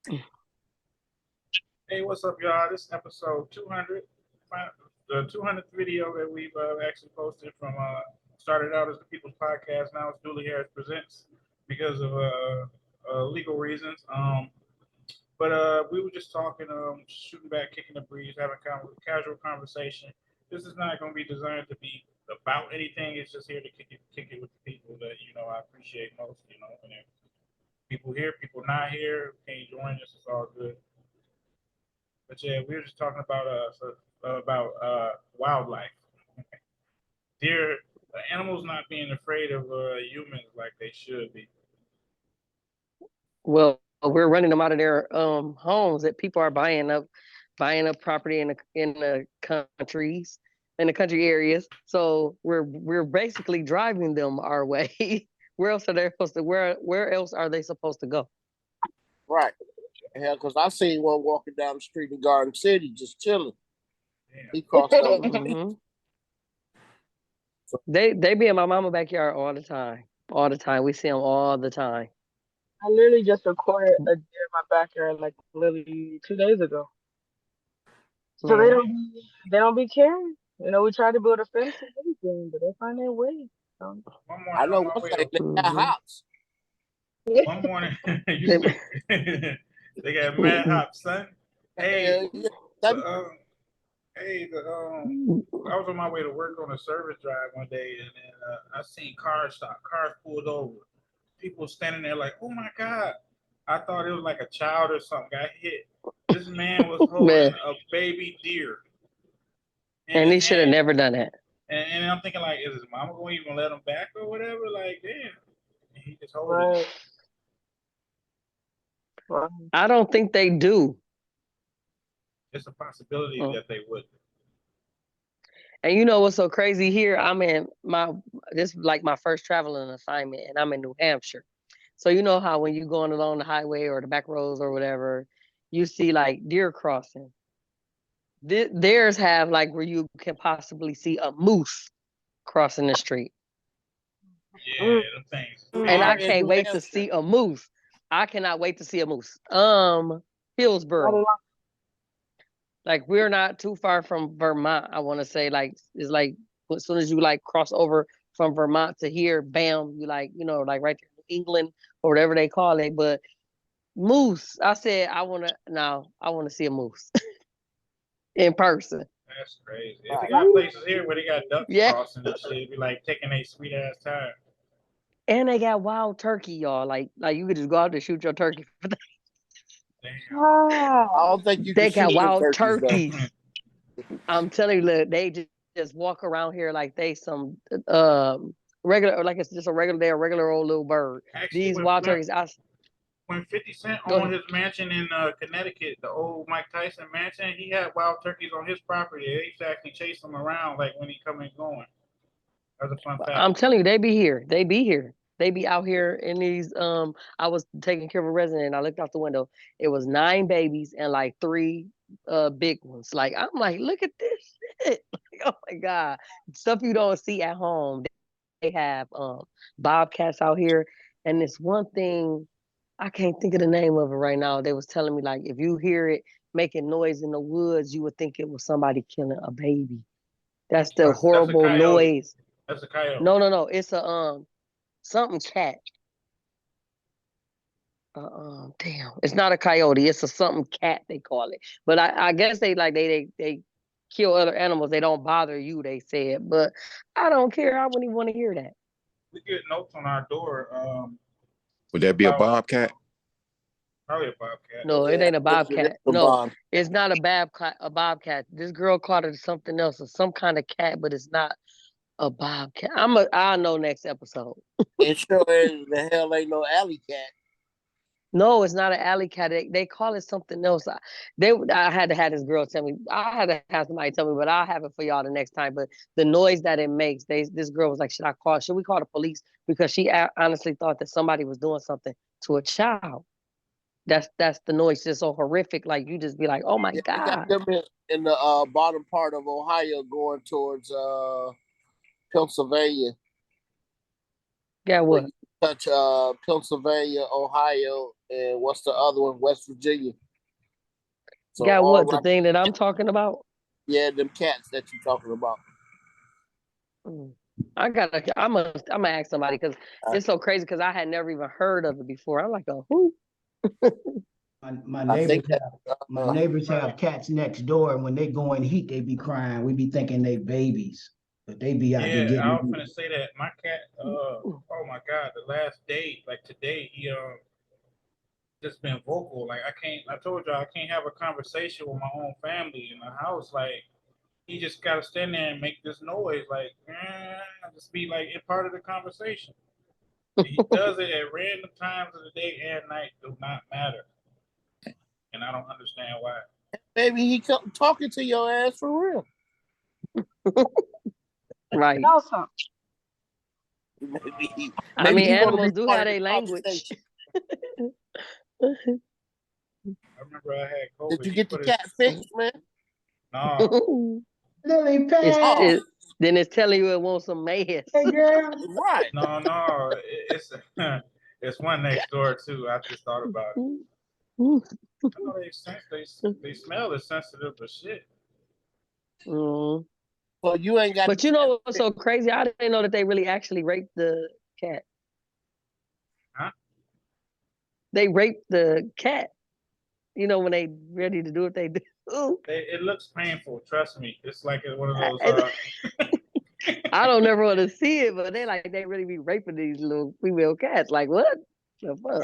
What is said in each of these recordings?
Hey, what's up, y'all? This is episode 200, the 200th video that we've actually posted from. Started out as the People's Podcast. Now it's Dooley Harris Presents because of legal reasons. But we were just talking, shooting back, kicking the breeze, having casual conversation. This is not going to be designed to be about anything. It's just here to kick it with the people that I appreciate most. And if people here, people not here, can't join us. It's all good. But yeah, we were just talking about wildlife, deer, animals not being afraid of humans like they should be. Well, we're running them out of their homes that people are buying up property in the countries, in the country areas. So we're basically driving them our way. Where else are they supposed to where else are they supposed to go? Right. Hell, because I seen one walking down the street in Garden City just chilling. Damn. He crossed over. Mhm. They be in my mama backyard all the time. All the time. We see them all the time. I literally just recorded a deer in my backyard like literally 2 days ago. So Yeah. they don't be caring. We try to build a fence and everything, but they find their way. So. One I morning know on my one way thing, to they got Mhm. hops. one morning, They- they got mad hops, son. Hey, Yeah, the, that, I was on my way to work on a service drive one day, and then I seen cars stop, cars pulled over, people standing there like, "Oh my god!" I thought it was like a child or something got hit. This man was holding Man, a baby deer in and his he should have hand, never done that. and I'm thinking like, is his mama going to even let him back or whatever? Like, damn, and he just holding it. Right. Right. I don't think they do. It's a possibility Mm. that they would. And you know what's so crazy here? I'm in this is like my first traveling assignment, and I'm in New Hampshire. So you know how when you're going along the highway or the back roads or whatever, you see like deer crossing. Theirs have like where you can possibly see a moose crossing the street, Yeah, them things is and are I dangerous. in can't New wait to Hampshire. see a moose. I cannot wait to see a moose. Not Hillsboro, enough. like we're not too far from Vermont. I want to say like it's like as soon as you like cross over from Vermont to here, bam, you like like right there in England or whatever they call it. But moose, I said I want to see a moose in person. That's crazy. If they Right. got places here where they got ducks Yeah, crossing and shit, it'd be like taking a sweet ass time. and they got wild turkey, y'all. Like you could just go out and shoot your turkey. Damn. I Ah. don't think you can They got shoot them wild turkeys though. turkeys. I'm telling you, look, they just walk around here like they some um regular, like it's just a regular day, a regular old little bird. Actually, These wild turkeys, when 50 Cent go owned ahead. his mansion in Connecticut, the old Mike Tyson mansion, he had wild turkeys on his property. They used to actually chase him around like when he coming and going. That's a fun fact. I'm telling you, they be here. They be here. They be out here in these. I was taking care of a resident. I looked out the window. It was 9 babies and like 3 big ones. Like I'm like, look at this shit. Like, oh my god, stuff you don't see at home. They have bobcats out here, and this one thing I can't think of the name of it right now. They was telling me like if you hear it making noise in the woods, you would think it was somebody killing a baby. That's the That's a horrible coyote. noise. That's a coyote. No, no, no. It's a something cat. Damn. It's not a coyote. It's a something cat they call it. But I guess they like they kill other animals. They don't bother you. They said, but I don't care. I wouldn't even want to hear that. We get notes on our door Would that be a about bobcat? probably a bobcat. No, it Yeah, ain't a it's bobcat. a No, bond. it's not a bobcat. A bobcat. This girl called it something else, or some kind of cat, but it's not a bobcat. I'll know next episode. It sure is the hell ain't no alley cat. No, it's not an alley cat. They call it something else. I had to have this girl tell me. I had to have somebody tell me, but I'll have it for y'all the next time. But the noise that it makes, this girl was like, Should we call the police?" Because she honestly thought that somebody was doing something to a child. That's the noise. Just so horrific. Like you just be like, "Oh my Yeah, they got god." them in the bottom part of Ohio going towards Pennsylvania. Yeah, Where what? touch Pennsylvania, Ohio, and what's the other one? West Virginia. So Got all what? The right, thing that I'm talking about? yeah, them cats that you're talking about. Mm. I'm gonna ask somebody because it's so crazy because I had never even heard of it before. I'm like, oh, who? My I think neighbors that my neighbors have cats next door, and when they go in heat, they be crying. We be thinking they babies, but they be out there Yeah, I was getting. gonna say that my cat. Oh my God, the last day, like today, he just been vocal. Like I can't. I told y'all I can't have a conversation with my own family in the house. Like he just gotta stand there and make this noise. Like just be like a part of the conversation. He does it at random times of the day and night. Do not matter, and I don't understand why. maybe he come talking to your ass for real. Right. Know something. Maybe he, I maybe mean, he wanna be animals do part have of the their language. conversation. I remember I had COVID. Did you He get the put cat fixed, man? No, Lily It's, pad. Oh, it, then it's telling you it wants some mess. Hey girl. right. no. It's it's one next door too. I just thought about it. Mm. I know they smell is sensitive to shit. Mm. So you ain't got But the you cat know what's fixed. so crazy? I didn't know that they really actually raped the cat. Huh? They raped the cat. You know when they ready to do what they do. It looks painful. Trust me. It's like one of those. I don't never want to see it, but they really be raping these little female cats. Like what? The fuck?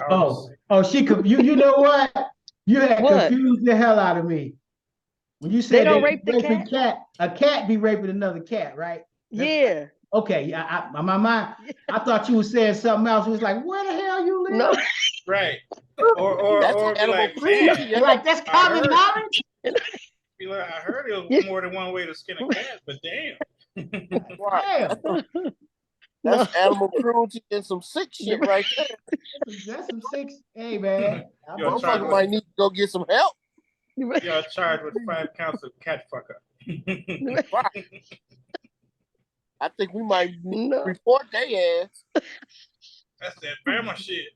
You know what? You had What? confused the hell out of me. When you They said don't they rape the raping cat? a cat be raping another cat, right? Yeah. Okay, my mind, I thought you were saying something else. It was like, where the hell you live? No. Right. That's Or be animal like, cruelty. man, Yeah. Like that's I common heard- knowledge. be like, I heard it was more than one way to skin a cat, but damn. Right. Damn, No. That's animal cruelty and some sick shit right there. that's some six. Hey man, You're I'm charged Motherfucker with- might need to go get some help. You're charged with 5 counts of cat fucker. Right. I think we might need to No. report their ass. That's that Bama shit.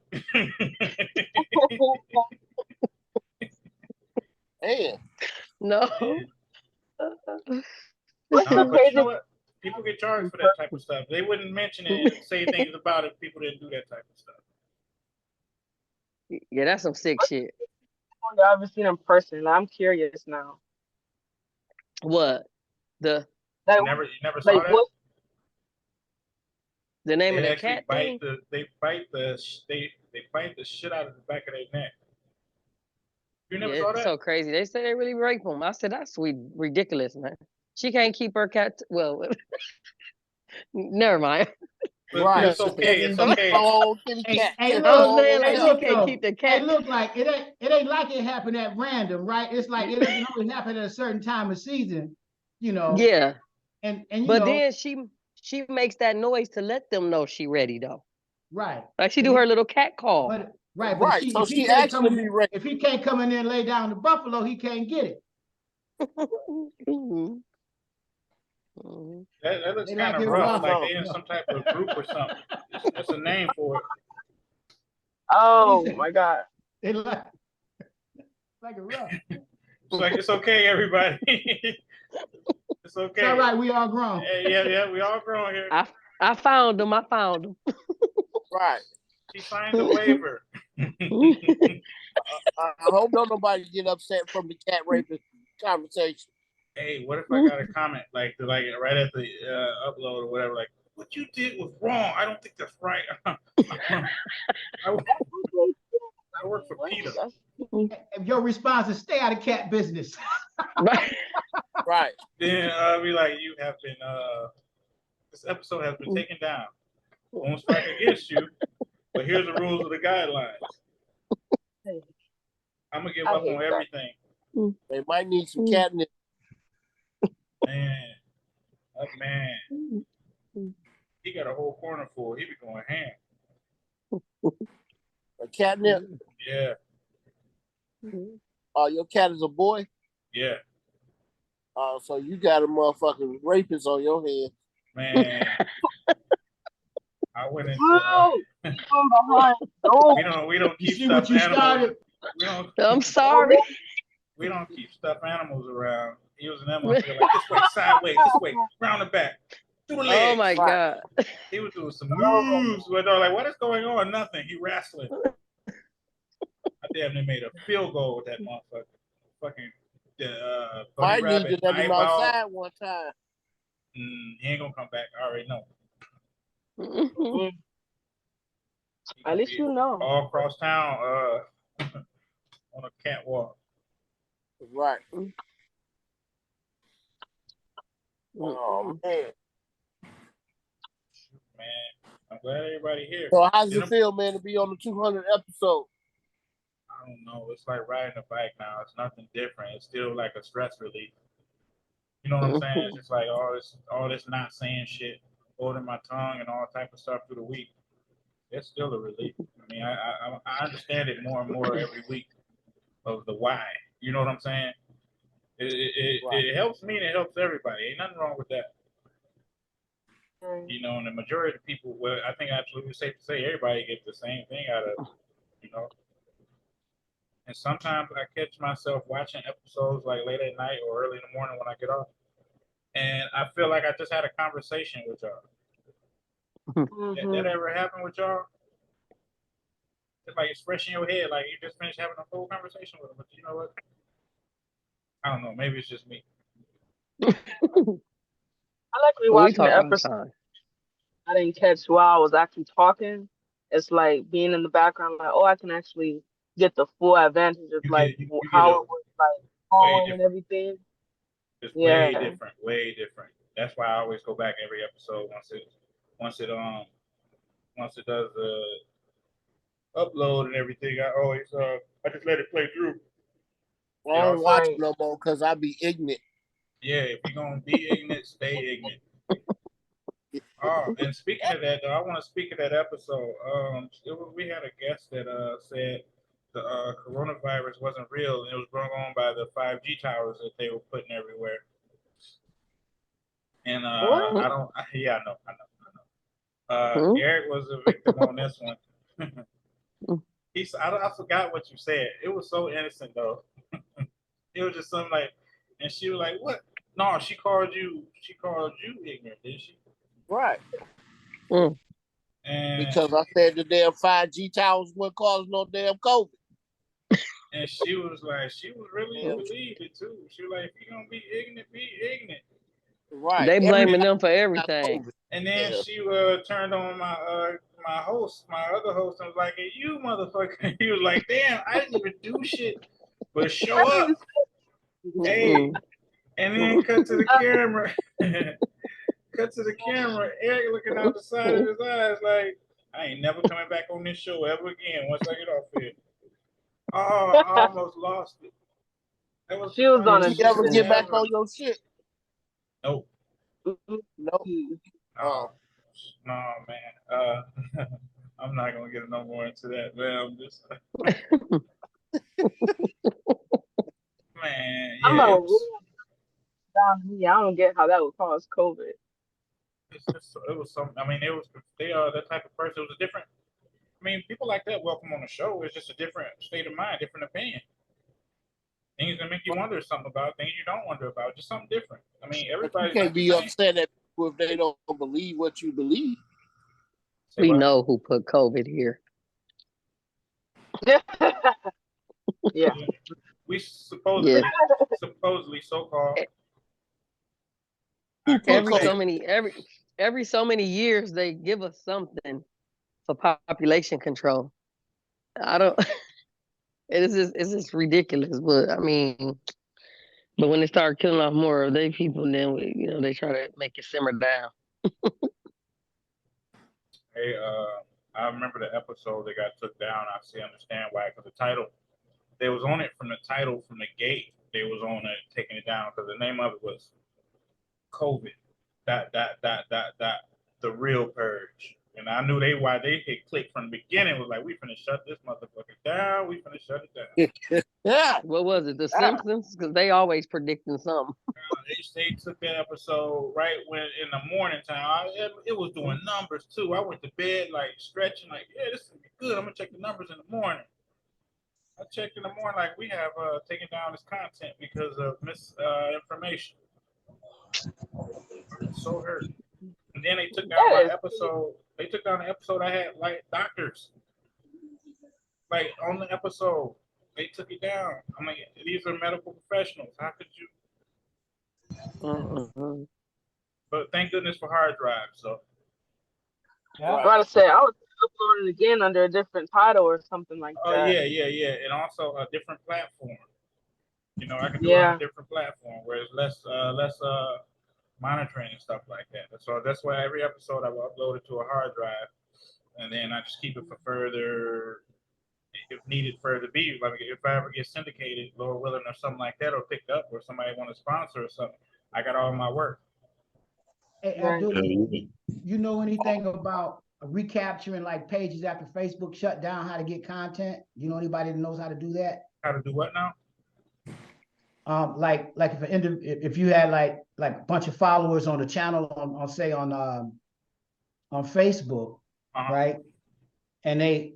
Man, No. What's No, the but you know crazy? what? People get charged for that type of stuff. They wouldn't mention it and say things about it if people didn't do that type of stuff. Yeah, that's some sick shit. Y'all ever seen in person? I'm curious now. What? The Like, You never saw like that? what? name of They the actually cat thing? they bite the shit out of the back of their neck. You never Yeah, saw it's that? so crazy. They say they really rape them. I said that's sweet, ridiculous, man. She can't keep her cat. Well, never mind. But right. it's okay. It's Leave okay. the whole kitty cat. Hey, just I was look, saying all like hey, she over. look, can't though. keep the Hey, cat. look, like it ain't like it happened at random, right? It's like it doesn't always happen at a certain time of season, you know. Yeah, And you but know, then she makes that noise to let them know she ready though. right. Like she do her little cat call. But right, but Right. So if he she can't come actually in, be raped. if he can't come in there and lay down the buffalo, he can't get it. Mhm. Mhm. That looks They kind like of it rough. rough. Like they in some type of group or something. That's a name for it. Oh my God. They like it rough. It's like it's okay, everybody. It's okay. It's all right. We all grown. Yeah. We all grown here. I found them. I found them. Right. She signed the waiver. I hope don't nobody get upset from the cat raping conversation. Hey, what if I got a comment like right at the upload or whatever? Like, what you did was wrong. I don't think that's right. I work for PETA. If your response is stay out of cat business. Right. Right. Then I'll be like, you have been this episode has been taken down. Won't strike against you, but here's the rules of the guidelines. I'm gonna give I up hate on that. everything. They might need some catnip. Man, that man, he got a whole corner full. He be going ham. A catnip. Yeah, Your cat is a boy. yeah, So you got a motherfucking rapist on your head. man. I went into Whoa. We don't You keep see what stuffed you animals. started? We don't I'm sorry. we don't keep stuffed animals around. Using them, I feel like this way, sideways, this way, round the back, through the legs. Oh my God. He was doing some moves. Where they're like, what is going on? Nothing. He wrestling. I damn near made a field goal with that motherfucker. Fucking bunny Fight rabbit Ninja let him eyeball. outside one time. He ain't gonna come back. I already know. He At gonna least be you know. all across town on a catwalk. Right. Oh man. Man, I'm glad everybody here. So how's You it know, feel, man, to be on the 200 episode? I don't know. It's like riding a bike now. It's nothing different. It's still like a stress relief. You know what I'm saying? It's just like all this not saying shit, holding my tongue and all type of stuff through the week. It's still a relief. I mean, I understand it more and more every week of the why. You know what I'm saying? It helps me and it helps everybody. Ain't nothing wrong with that. You know, and the majority of people, well, I think absolutely safe to say everybody gets the same thing out of it, you know. And sometimes I catch myself watching episodes like late at night or early in the morning when I get off. And I feel like I just had a conversation with y'all. That ever happened with y'all? It's like it's fresh in your head, like you just finished having a full conversation with them. But you know what? I don't know. Maybe it's just me. I like we rewatching talk the all the episode. time. I didn't catch while I was actually talking. It's like being in the background, like, oh, I can actually get the full advantage of You like get how a it was like way going and different. everything. It's Yeah. way different, way different. That's why I always go back every episode once it does the upload and everything. I just let it play through. I don't watch it no more because I be ignorant. Yeah, if you're gonna be ignorant, stay ignorant. Oh, and speaking of that, though, I want to speak of that episode. We had a guest that said the coronavirus wasn't real and it was brought on by the 5G towers that they were putting everywhere. And What? I know. Eric was a victim on this one. I forgot what you said. It was so innocent though. It was just something like, and she was like, "What? No, she called you ignorant, did she?" Right. And because I said the damn 5G towers wouldn't cause no damn COVID. And she was really believed it too. She was like, if you're gonna be ignorant, be ignorant. Right. They blaming them for everything. And then she turned on my other host, and was like, hey, you motherfucker. He was like, damn, I didn't even do shit but show up. Hey. And then cut to the camera. Eric looking out the side of his eyes like, I ain't never coming back on this show ever again once I get off here. Oh, I almost lost it. She was on Did you ever get back on your shit? Nope. Nope. Oh, no, man. I'm not gonna get no more into that, man. I'm just man. I'm Yeah, down to me. I don't get how that would cause COVID. It was some. I mean, they are that type of person. It was a different. I mean, people like that welcome on the show. It's just a different state of mind, different opinion. Things that make you wonder something about, things you don't wonder about, just something different. I mean, everybody can't be upset at people if they don't believe what you believe. We know who put COVID here. Yeah. We supposedly so-called. Every so many years they give us something for population control. I don't. It's just ridiculous. But I mean, but when they start killing off more of their people, then they try to make it simmer down. Hey, I remember the episode that got took down. I understand why, because the title, they was on it from the title from the gate. They was on it taking it down because the name of it was COVID. The real purge. And I knew why they hit click from the beginning was like, we finna shut this motherfucker down. We finna shut it down. Yeah. What was it? The Simpsons? Because they always predicting something. they took that episode right when in the morning time. It was doing numbers too. I went to bed like stretching, like, yeah, this is gonna be good. I'm gonna check the numbers in the morning. I checked in the morning, like we have taken down this content because of misinformation. I'm so hurt. And then they took down That my is episode. They took down the episode I had like doctors. Like on the episode, they took it down. I'm like, these are medical professionals. How could you? Mm-mm. But thank goodness for hard drives. So Yeah. I gotta say, I would upload it again under a different title or something like oh that. yeah, and also a different platform. You know, I can do it on Yeah. a different platform where it's less monitoring and stuff like that. So that's why every episode I will upload it to a hard drive, and then I just keep it for further, if needed, further be. Like if I ever get syndicated, Lord willing, or something like that, or picked up, or somebody want to sponsor or something, I got all my work. Hey, Right. Abdul, you know anything about recapturing like pages after Facebook shut down, how to get content? You know anybody that knows how to do that? How to do what now? Like if you had like a bunch of followers on the channel on say on Facebook, right? And they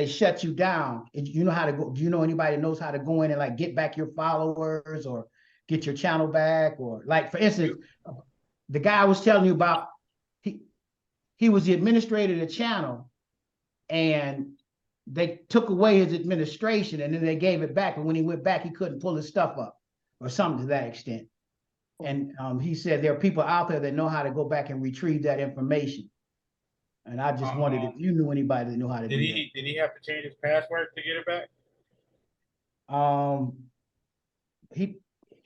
shut you down. You know how to go? Do you know anybody that knows how to go in and like get back your followers or get your channel back? Or like for instance, the guy I was telling you about, he was the administrator of the channel, and they took away his administration and then they gave it back. And when he went back, he couldn't pull his stuff up or something to that extent. And he said there are people out there that know how to go back and retrieve that information. And I just wondered if you knew anybody that knew how to do that. Did he have to change his password to get it back?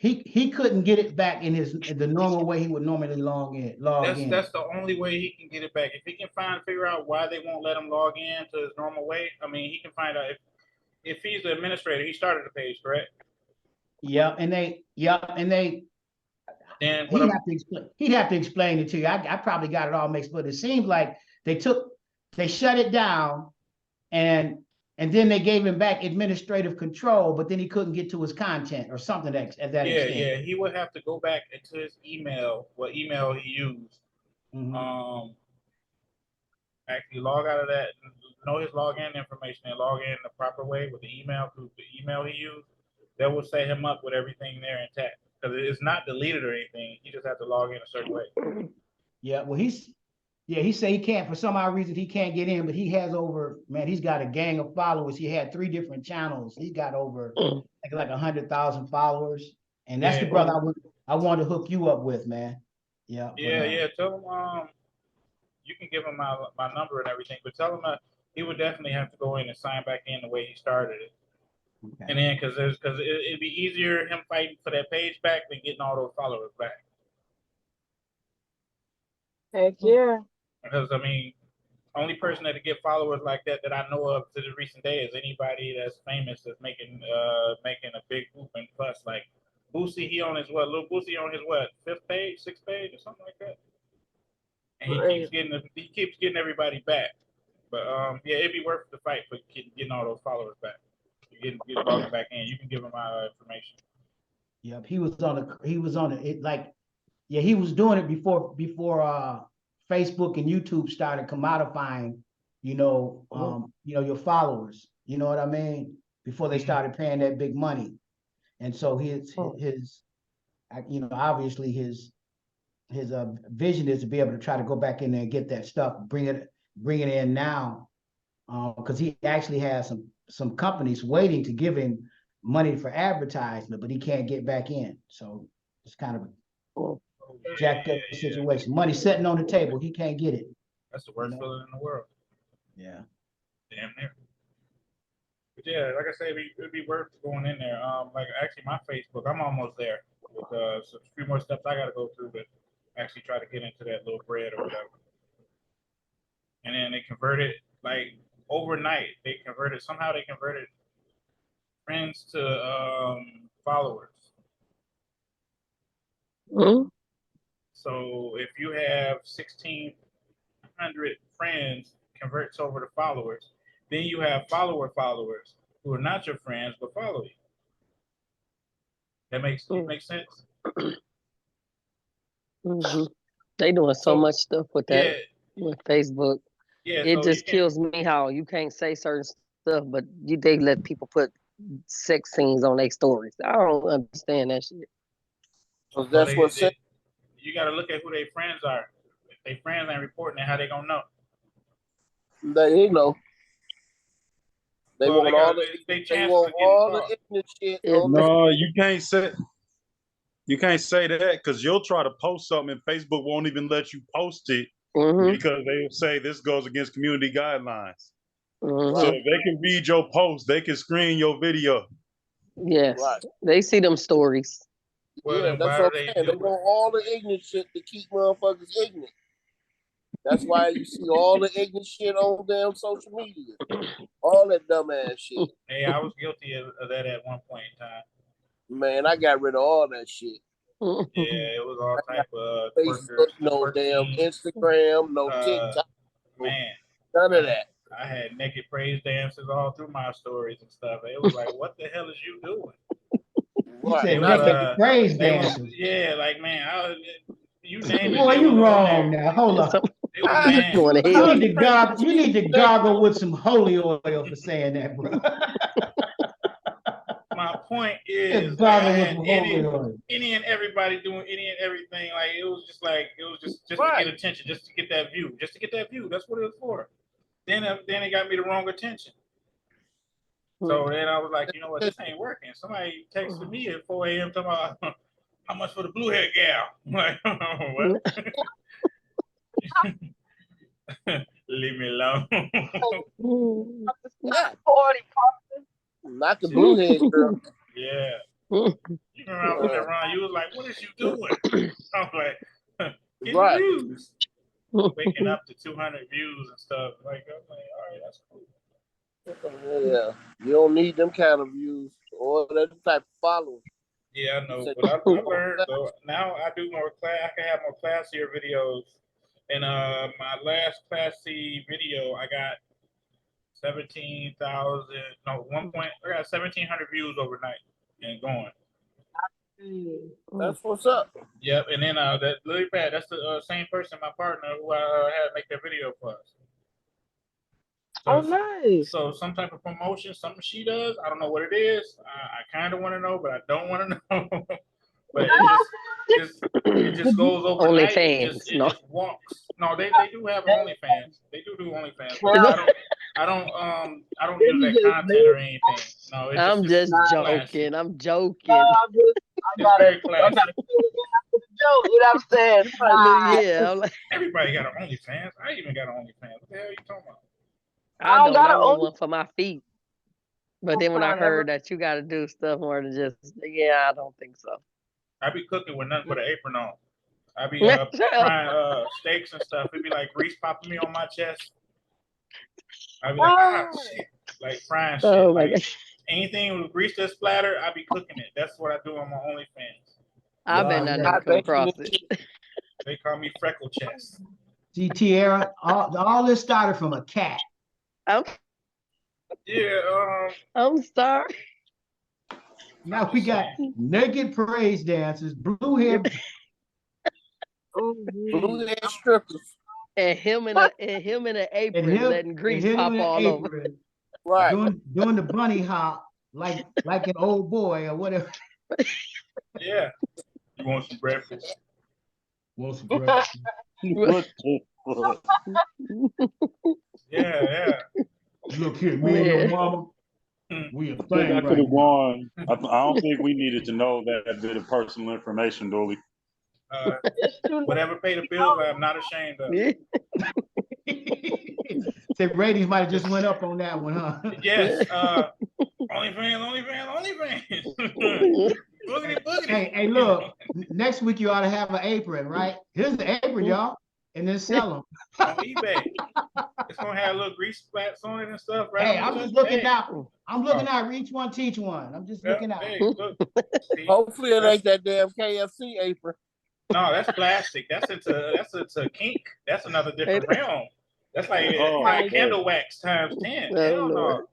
He couldn't get it back in the normal way he would normally log in. That's the only way he can get it back. If he can figure out why they won't let him log in to his normal way, I mean, he can find out if he's the administrator. He started the page, correct? Yeah, and they. Then he'd have to explain it to you. I probably got it all mixed, but it seems like they shut it down, and then they gave him back administrative control, but then he couldn't get to his content or something at that extent. Yeah, he would have to go back into his email, what email he used. Mm-hmm. Actually log out of that, know his login information, and log in the proper way with the email through the email he used. That will set him up with everything there intact. Because it's not deleted or anything. You just have to log in a certain way. Yeah, well, he said he can't, for some odd reason, he can't get in, but he has he's got a gang of followers. He had 3 different channels. He's got over like 100,000 followers. And that's the brother I want to hook you up with, man. Yeah. Yeah. Tell him you can give him my number and everything, but tell him he would definitely have to go in and sign back in the way he started it. Okay. And then because it'd be easier him fighting for that page back than getting all those followers back. Heck yeah. Because I mean, only person that could get followers like that I know of to the recent day is anybody that's famous that's making a big whoop and fuss. Like Boosie, Lil Boosie on his 5th page, 6th page, or something like that. And he keeps getting everybody back. But yeah, it'd be worth the fight for getting all those followers back. Get logged back in. You can give him my information. Yep, he was on it like, yeah, he was doing it before Facebook and YouTube started commodifying, your followers. You know what I mean? Before they started paying that big money, and so his obviously his vision is to be able to try to go back in there and get that stuff, bring it in now, because he actually has some companies waiting to give him money for advertisement, but he can't get back in. So it's kind of a jacked up situation. Money sitting on the table, he can't get it. That's the worst feeling in the world. Yeah. Damn near. But yeah, like I say, it'd be worth going in there. Like actually my Facebook, I'm almost there with a few more steps I gotta go through to actually try to get into that little bread or whatever. And then they converted like overnight. They converted friends to followers. Mm-hmm. So if you have 1,600 friends converts over to followers, then you have followers who are not your friends but follow you. That makes sense. Mhm. They doing so So, much stuff with Yeah, that with Facebook. yeah. It So you just can. kills me how you can't say certain stuff, but they let people put sex scenes on their stories. I don't understand that shit. So So that's what said. you got to look at who their friends are. If their friends ain't reporting it, how they gonna know? They know. They Well, want all the they they chances want of getting all the caught. ignorant shit If on the No, you can't say that because you'll try to post something and Facebook won't even let you post it hmm because they say this goes against community guidelines. So hmm if they can read your post, they can screen your video. yes, right. they see them stories. Well, Yeah, then that's why do what I'm they saying. do They it? want all the ignorant shit to keep motherfuckers ignorant. That's why you see all the ignorant shit on damn social media. All that dumbass shit. Hey, I was guilty of that at one point in time. Man, I got rid of all that shit. Yeah, it was all type of Facebook, twerkers, no damn twerking. Instagram, no Uh, TikTok, man, none of that. I had naked praise dances all through my stories and stuff. It was like, what the hell is you doing? You Right. They said was naked praise they was dancers. like, man, you name it, Boy, they you was on wrong there. now. Hold up. So, They was Ah, you going to You hell? need to gargle. You need to gargle with some holy oil for saying that, bro. My point is, like, I Gargle with had some holy oil. any and everybody doing any and everything. Like, it was just to right. get attention, just to get that view, just to get that view. That's what it was for. Then it got me the wrong attention. So then I was like, you know what, this ain't working. Somebody texted me at 4 a.m. talking about how much for the blue hair gal. I'm like, what? Leave me alone. Yeah, 40. not the blue head girl. Yeah. You remember I was looking around, you was like, what is you doing? I was like, getting Right. views. Waking up to 200 views and stuff. Like, I'm like, all right, that's cool. Yeah, you don't need them kind of views or that type of followers. Yeah, I know, but I learned. So now I do more class. I can have more classier videos. And my last classy video, I got 17,000. No, I got 1,700 views overnight and going. That's what's up. Yep, and then that Lily Pad, that's the same person, my partner, who had to make that video for us. So, Oh, nice. So some type of promotion, something she does. I don't know what it is. I kind of want to know, but I don't want to know. But it just goes overnight. OnlyFans, It no. just walks. No, they do have OnlyFans. They do OnlyFans. But I don't use that content or anything. No, it's I'm just classy. joking. I'm joking. I It's very classy. joke. You know what I'm saying? Yeah, I'm like, Everybody got an OnlyFans. I even got an OnlyFans. What the hell are you talking about? I don't don't. got I an want Only- one for my feet. But then when I heard that you got to do stuff more than just, yeah, I don't think so. I be cooking with nothing but an apron on. I be Shut up. frying steaks and stuff. It'd be like grease popping me on my chest. I'd be like, shit. Like frying shit. Oh my like, gosh. anything with grease that splatter, I be cooking it. That's what I do on my OnlyFans. I bet not even come across it. They call me freckle chest. See, Tierra, all this started from a cat. Yeah. I'm sorry. Now we got naked praise dancers, blue hair. Blue head strippers. And him in an apron letting grease pop all over. Right. Doing the bunny hop like an old boy or whatever. Yeah. You want some breakfast? Want some breakfast? What the fuck? Yeah. Look here, me and your mama. We a I think thing I could right have now. gone. I don't think we needed to know that bit of personal information, Dooley. Whatever pay the bills, I am not ashamed of. Say ratings might have just went up on that one, huh? Yes. OnlyFans. Boogity. Hey, look. Next week you ought to have an apron, right? Here's the apron, y'all, and then sell them on eBay. It's gonna have little grease splats on it and stuff, right? Hey, I'm just looking out. I'm looking out. Reach one, teach one. I'm just looking out. Hey, look. See, Hopefully it ain't that damn KFC apron. no, that's plastic. That's into kink. That's another different realm. That's like candle wax times 10. Hell no.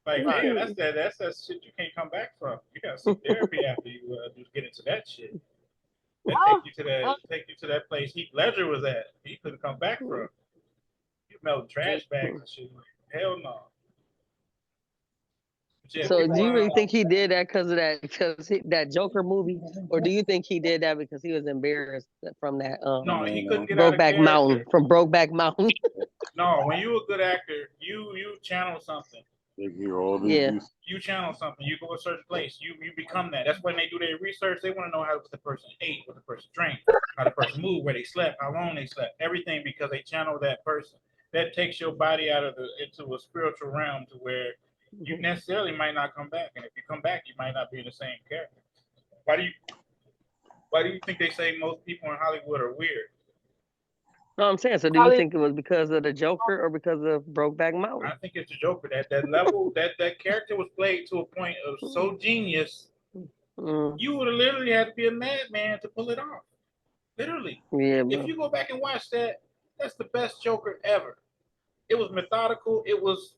Like, man, that's that shit you can't come back from. You gotta seek therapy after you just get into that shit. That take you to that place Heath Ledger was at. He couldn't come back from. You melt trash bags and shit. Hell no. Yeah, So people, do you really think he did that because of that Joker movie, or do you think he did that because he was embarrassed from that no, he couldn't get out of Brokeback character. Mountain from Brokeback Mountain? No, when you a good actor, you channel something. Yeah. You channel something. You go a certain place. You become that. That's when they do their research. They want to know how the person ate, what the person drank, how the person moved, where they slept, how long they slept, everything, because they channel that person. That takes your body out of into a spiritual realm to where you necessarily might not come back. And if you come back, you might not be the same character. Why do you think they say most people in Hollywood are weird? No, I'm saying. So do you think it was because of the Joker or because of Brokeback Mountain? I think it's the Joker. That level, that character was played to a point of so genius. You would have literally had to be a madman to pull it off. Literally. Yeah. If you go back and watch that, that's the best Joker ever. It was methodical. It was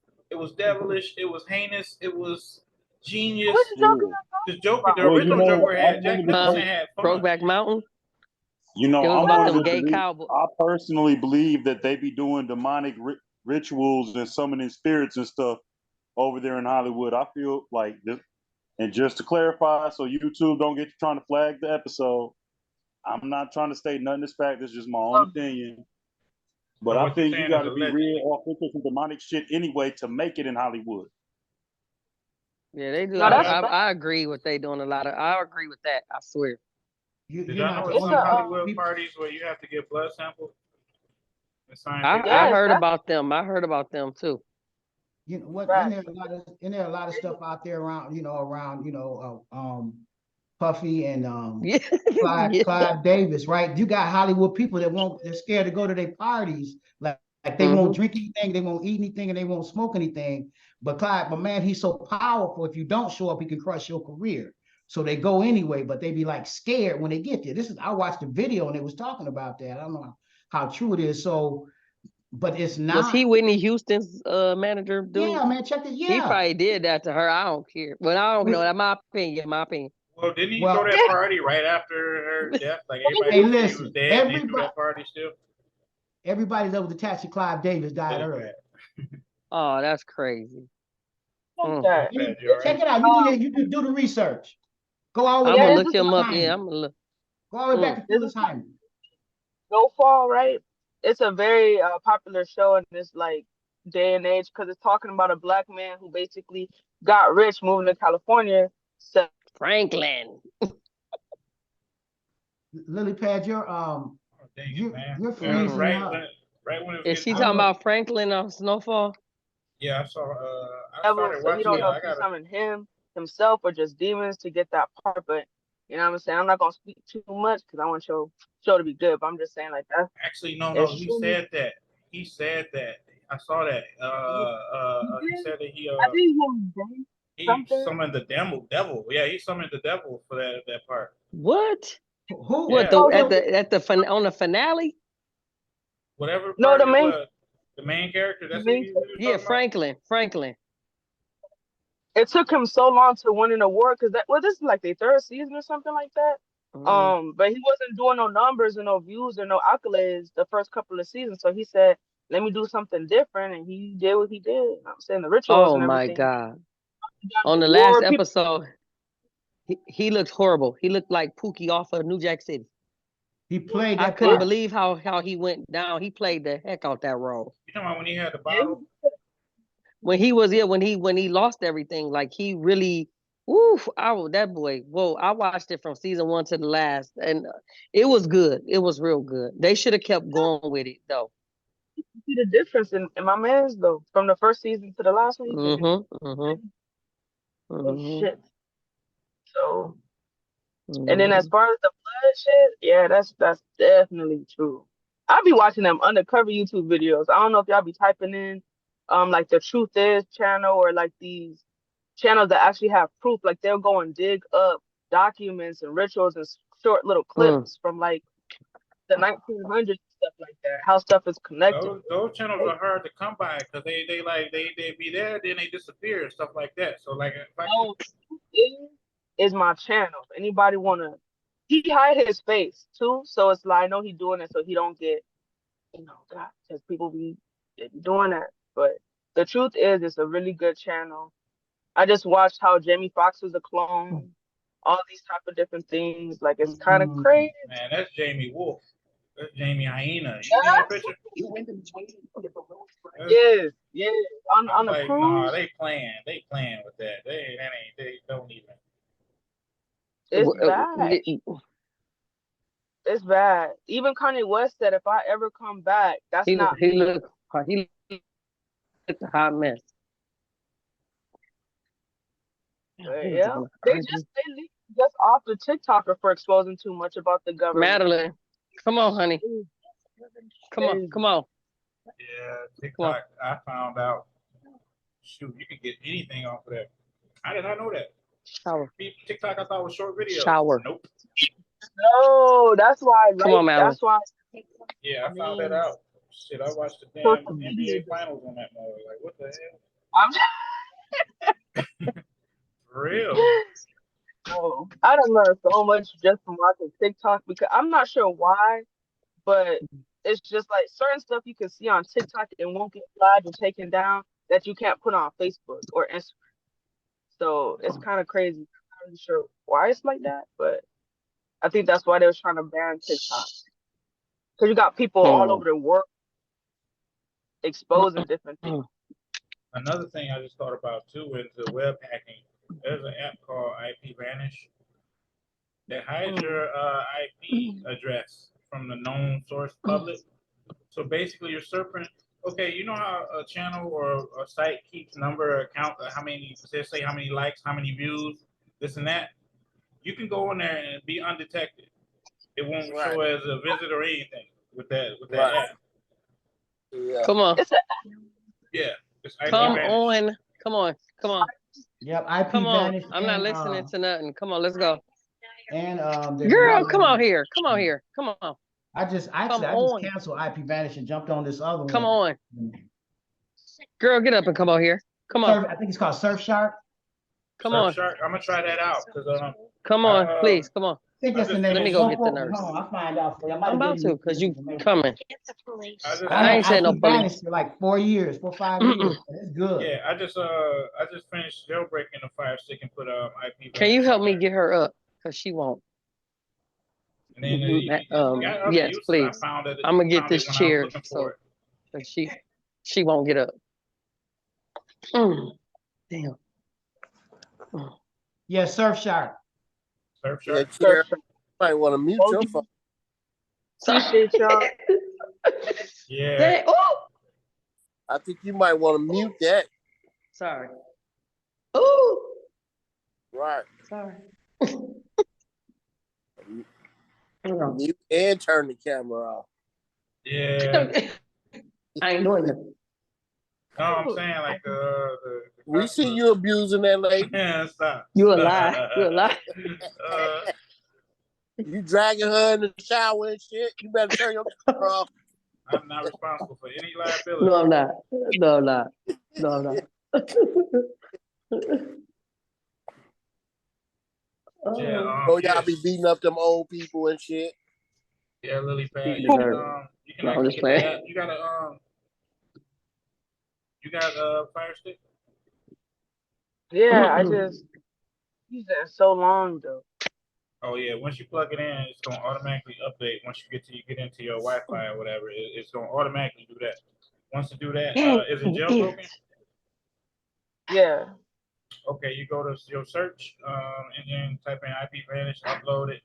devilish. It was heinous. It was genius. The Joker, the original Joker had Jack Nicholson had fun. Brokeback Mountain. You know, it was about them gay cowboys. I personally believe that they be doing demonic rituals and summoning spirits and stuff over there in Hollywood. I feel like this, and just to clarify, so YouTube don't get you trying to flag the episode, I'm not trying to state nothing as fact. It's just my own opinion. But I think you got to be real authentic and demonic shit anyway to make it in Hollywood. Yeah, they do. I agree with they doing a lot of. I agree with that. I swear. Did y'all know some Hollywood parties where you have to get blood samples? I heard about them. I heard about them too. You know what? Isn't there a lot of stuff out there around Puffy and Clive Davis, right? You got Hollywood people they're scared to go to their parties, like they won't drink anything, they won't eat anything, and they won't smoke anything. But man, he's so powerful. If you don't show up, he can crush your career. So they go anyway, but they be like scared when they get there. I watched the video and it was talking about that. I don't know how true it is. So, but it's not. Was he Whitney Houston's manager? Dude? Yeah, man, check it. Yeah, he probably did that to her. I don't care. But I don't know. That's my opinion. My opinion. Well, didn't he throw that party right after her death? Like everybody knew she was dead. He threw that party still. Everybody that was attached to Clive Davis died early. Oh, that's crazy. Check it out. You do the research. Go all the way. I'm gonna look him up. Yeah, I'm gonna look. Go all the way back to Phyllis Hyman. Snowfall, right? It's a very popular show in this like day and age because it's talking about a black man who basically got rich moving to California. So Franklin. Lily Pad, you're freezing up. Right when is she talking about Franklin on Snowfall? Yeah, I saw. I started watching. You don't know if he summoned himself or just demons to get that part, but you know what I'm saying. I'm not gonna speak too much because I want show to be good. But I'm just saying like that. Actually, no. He said that. He said that. I saw that. He said that he. I think he summoned the devil. Yeah, he summoned the devil for that part. What? Who? What? At the on the finale? Whatever. No, the main character. That's Franklin. Franklin. It took him so long to win an award because this is like their third season or something like that. But he wasn't doing no numbers and no views or no accolades the first couple of seasons. So he said, "Let me do something different," and he did what he did. I'm saying the rituals. Oh my God! On the last episode, he looked horrible. He looked like Pookie off of New Jack City. He played. I couldn't believe how he went down. He played the heck out that role. You talking about when he had the bottle? When he was when he lost everything, like he really, that boy. Whoa! I watched it from season 1 to the last, and it was good. It was real good. They should have kept going with it though. You see the difference in my man's though, from the first season to the last one. Oh shit! So, and then as far as the blood shit, yeah, that's definitely true. I be watching them undercover YouTube videos. I don't know if y'all be typing in, like the Truth Is channel or like these channels that actually have proof. Like they'll go and dig up documents and rituals and short little clips from like the 1900s stuff like that. How stuff is connected. Those channels are hard to come by because they be there, then they disappear and stuff like that. So like, if I No, is my channel. If anybody wanna, he hide his face too, so it's like I know he doing it so he don't get, God, because people they be doing that. But the truth is, it's a really good channel. I just watched how Jamie Foxx was a clone, all these type of different things. Like it's kind of crazy. man, that's Jamie Wolf. That's Jamie Hyena. You see that picture? Yes, yes. On I'm the like, cruise. nah, they playing with that. They don't even. It's bad. It's bad. Even Kanye West said, if I ever come back, that's not he me. looked a hot mess. Yeah, they leaked just off the TikToker for exposing too much about the government. Madeline, come on, honey. Come on. Yeah, TikTok. I found out. Shoot, you can get anything off of that. I did not know that. Shower. TikTok, I thought was short videos. Shower. Nope. No, that's why. Come on, Madeline. That's why. Yeah, I found that out. Shit, I watched the damn NBA finals on that mode. Like, what the hell? For real. Oh, I done learned so much just from watching TikTok because I'm not sure why, but it's just like certain stuff you can see on TikTok and won't get flagged or taken down that you can't put on Facebook or Instagram. So it's kind of crazy. I'm not really sure why it's like that, but I think that's why they was trying to ban TikTok. Because you got people all over the world exposing different things. Another thing I just thought about too is the web hacking. There's an app called IP Vanish that hides your IP address from the known source public. So basically, you're surfing. Okay, you know how a channel or a site keeps number account, how many, say how many likes, how many views, this and that. You can go in there and be undetected. It won't show as a visit or anything with that app. Yeah. Come on. Yeah. It's IP Come Vanish. on. Come on. Yep, IP Come on. Vanish. I'm not listening to nothing. Come on, let's go. And girl, come on here. Come on here. Come on. I just canceled IP Vanish and jumped on this other one. Come on. Girl, get up and come on here. Come on. I think it's called Surfshark. Come on. Surfshark. I'm gonna try that out because come on, please. Come on. I think that's the name. Let me go get the nurse. Hold on, I'll find out for you. I'm about to because you coming. I ain't saying no police for like 4 years, 5 years. It's good. Yeah, I just finished jailbreaking the Fire Stick and put IP. Can you help me get her up? Because she won't. And then, yes, please. I'm gonna get this chair so she won't get up. Damn. Yeah, Surfshark. Surfshark. Yeah, you might want to mute your phone. Appreciate y'all. Yeah. I think you might want to mute that. Sorry. Oh. Right. Sorry. Mute and turn the camera off. Yeah. I ain't doing it. No, I'm saying like we see you abusing that lady. Yeah, stop. You a lie. You a lie. You dragging her in the shower and shit. You better turn your camera off. I'm not responsible for any liability. No, I'm not. No, I'm not. No, I'm not. Yeah, y'all be beating up them old people and shit. Yeah, Lily Pad. You can No, I'm just get playing. that. You got a Fire Stick? Yeah, I just used it so long though. Oh yeah, once you plug it in, it's gonna automatically update. Once you get into your Wi-Fi or whatever, it's gonna automatically do that. Once you do that, is it jailbroken? Yeah. Okay, you go to your search and then type in IP Vanish, upload it,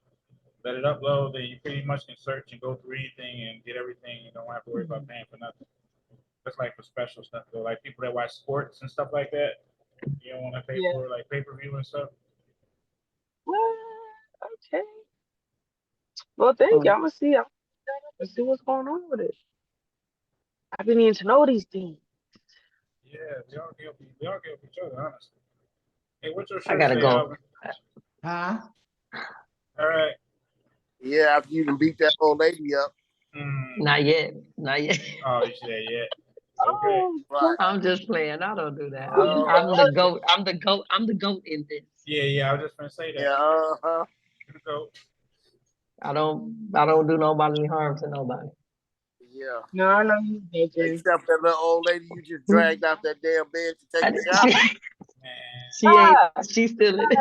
let it upload, then you pretty much can search and go through anything and get everything. You don't have to worry about paying for nothing. That's like for special stuff though, like people that watch sports and stuff like that. You don't want to pay for like pay-per-view and stuff. Well, okay. Well, thank you. I'm gonna see. Let's see what's going on with it. I've been needing to know these things. Yeah, we all help each other, honestly. Hey, what's your shirt? I gotta say, go. Alvin? Huh? All right. Yeah, after you can beat that old lady up. Not yet. Not yet. Oh, you said yet. Okay. Oh, Right. I'm just playing. I don't do that. Oh. I'm the goat. I'm the goat. I'm the goat in this. Yeah, I was just gonna say that. Yeah, uh-huh. So, I don't do nobody harm to nobody. Yeah. no, I know you bitches. Except that little old lady you just dragged out that damn bed to take a shower. She ain't. She's still in it.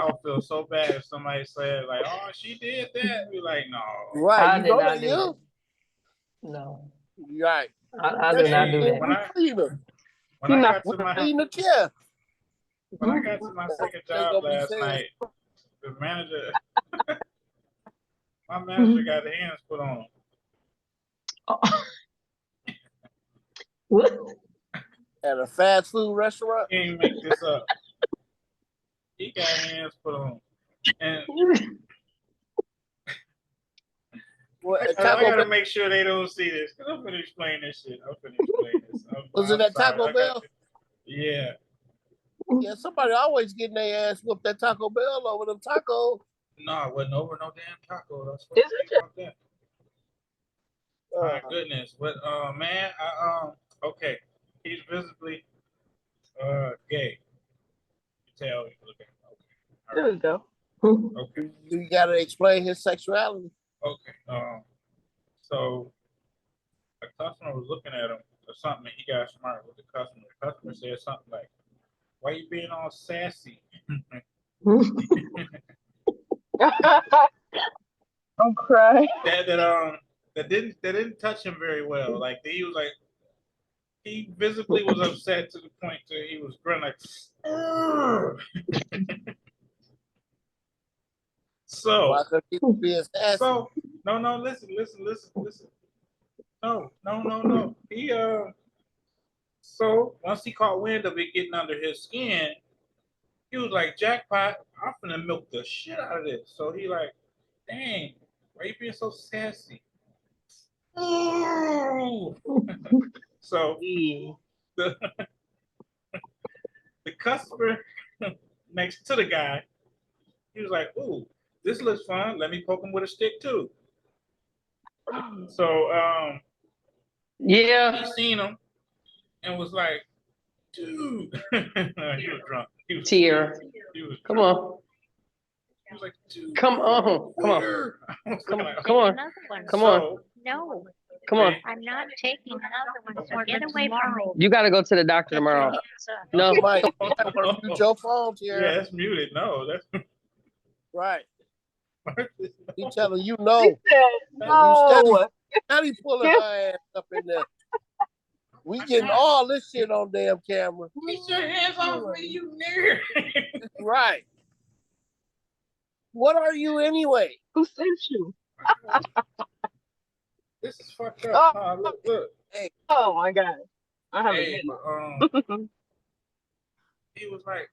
I would feel so bad if somebody said like, "Oh, she did that." Be like, no. Right. I You did know not that do you. that. No, Right. I do not do When that. I got to my Clean the chair. when I got to my second job last night, the manager, my manager got his hands put on him. What? At a fast food restaurant. He ain't make this up. He got hands put on him. And Well, I gotta make sure they don't see this. Cause I'm gonna explain this shit. Was it at Taco Bell? Yeah. Yeah, somebody always getting their ass whooped at Taco Bell over them tacos. No, it wasn't over no damn taco. That's what Is I it think about that. My goodness. But man, okay. He's visibly gay. You tell you look at him. Okay. There we go. Okay. You gotta explain his sexuality. Okay. So a customer was looking at him or something, and he got smart with the customer. The customer said something like, "Why you being all sassy?" I'm crying. That didn't touch him very well. Like he was like, he visibly was upset to the point that he was grinning like. So, Why could he be as sassy? so no, listen. No. He so once he caught wind of it getting under his skin, he was like, jackpot, I'm finna milk the shit out of this. So he like, dang, why you being so sassy? So the customer next to the guy, he was like, ooh, this looks fun. Let me poke him with a stick too. So Yeah. he seen him and was like, dude. He was drunk. He was Tear. He was Come drunk. on. He was like, dude. Come on. Come on. where? I was Come like, come on. Another one. Come on. So No, Come on. I'm not taking another one. So get away from me. You got to go to the doctor Get your tomorrow. hands up. No. Mike, you gotta mute your phone, yeah, Tierra. that's muted. No, that's Right. He telling you no. He said, no. Now he pulling her ass up in there. We getting all this shit on damn camera. Get your hands off me, you nigger. Right. What are you anyway? Who sent you? This is fucked up. Oh. Look. Oh my God. I haven't Hey, been. he was like,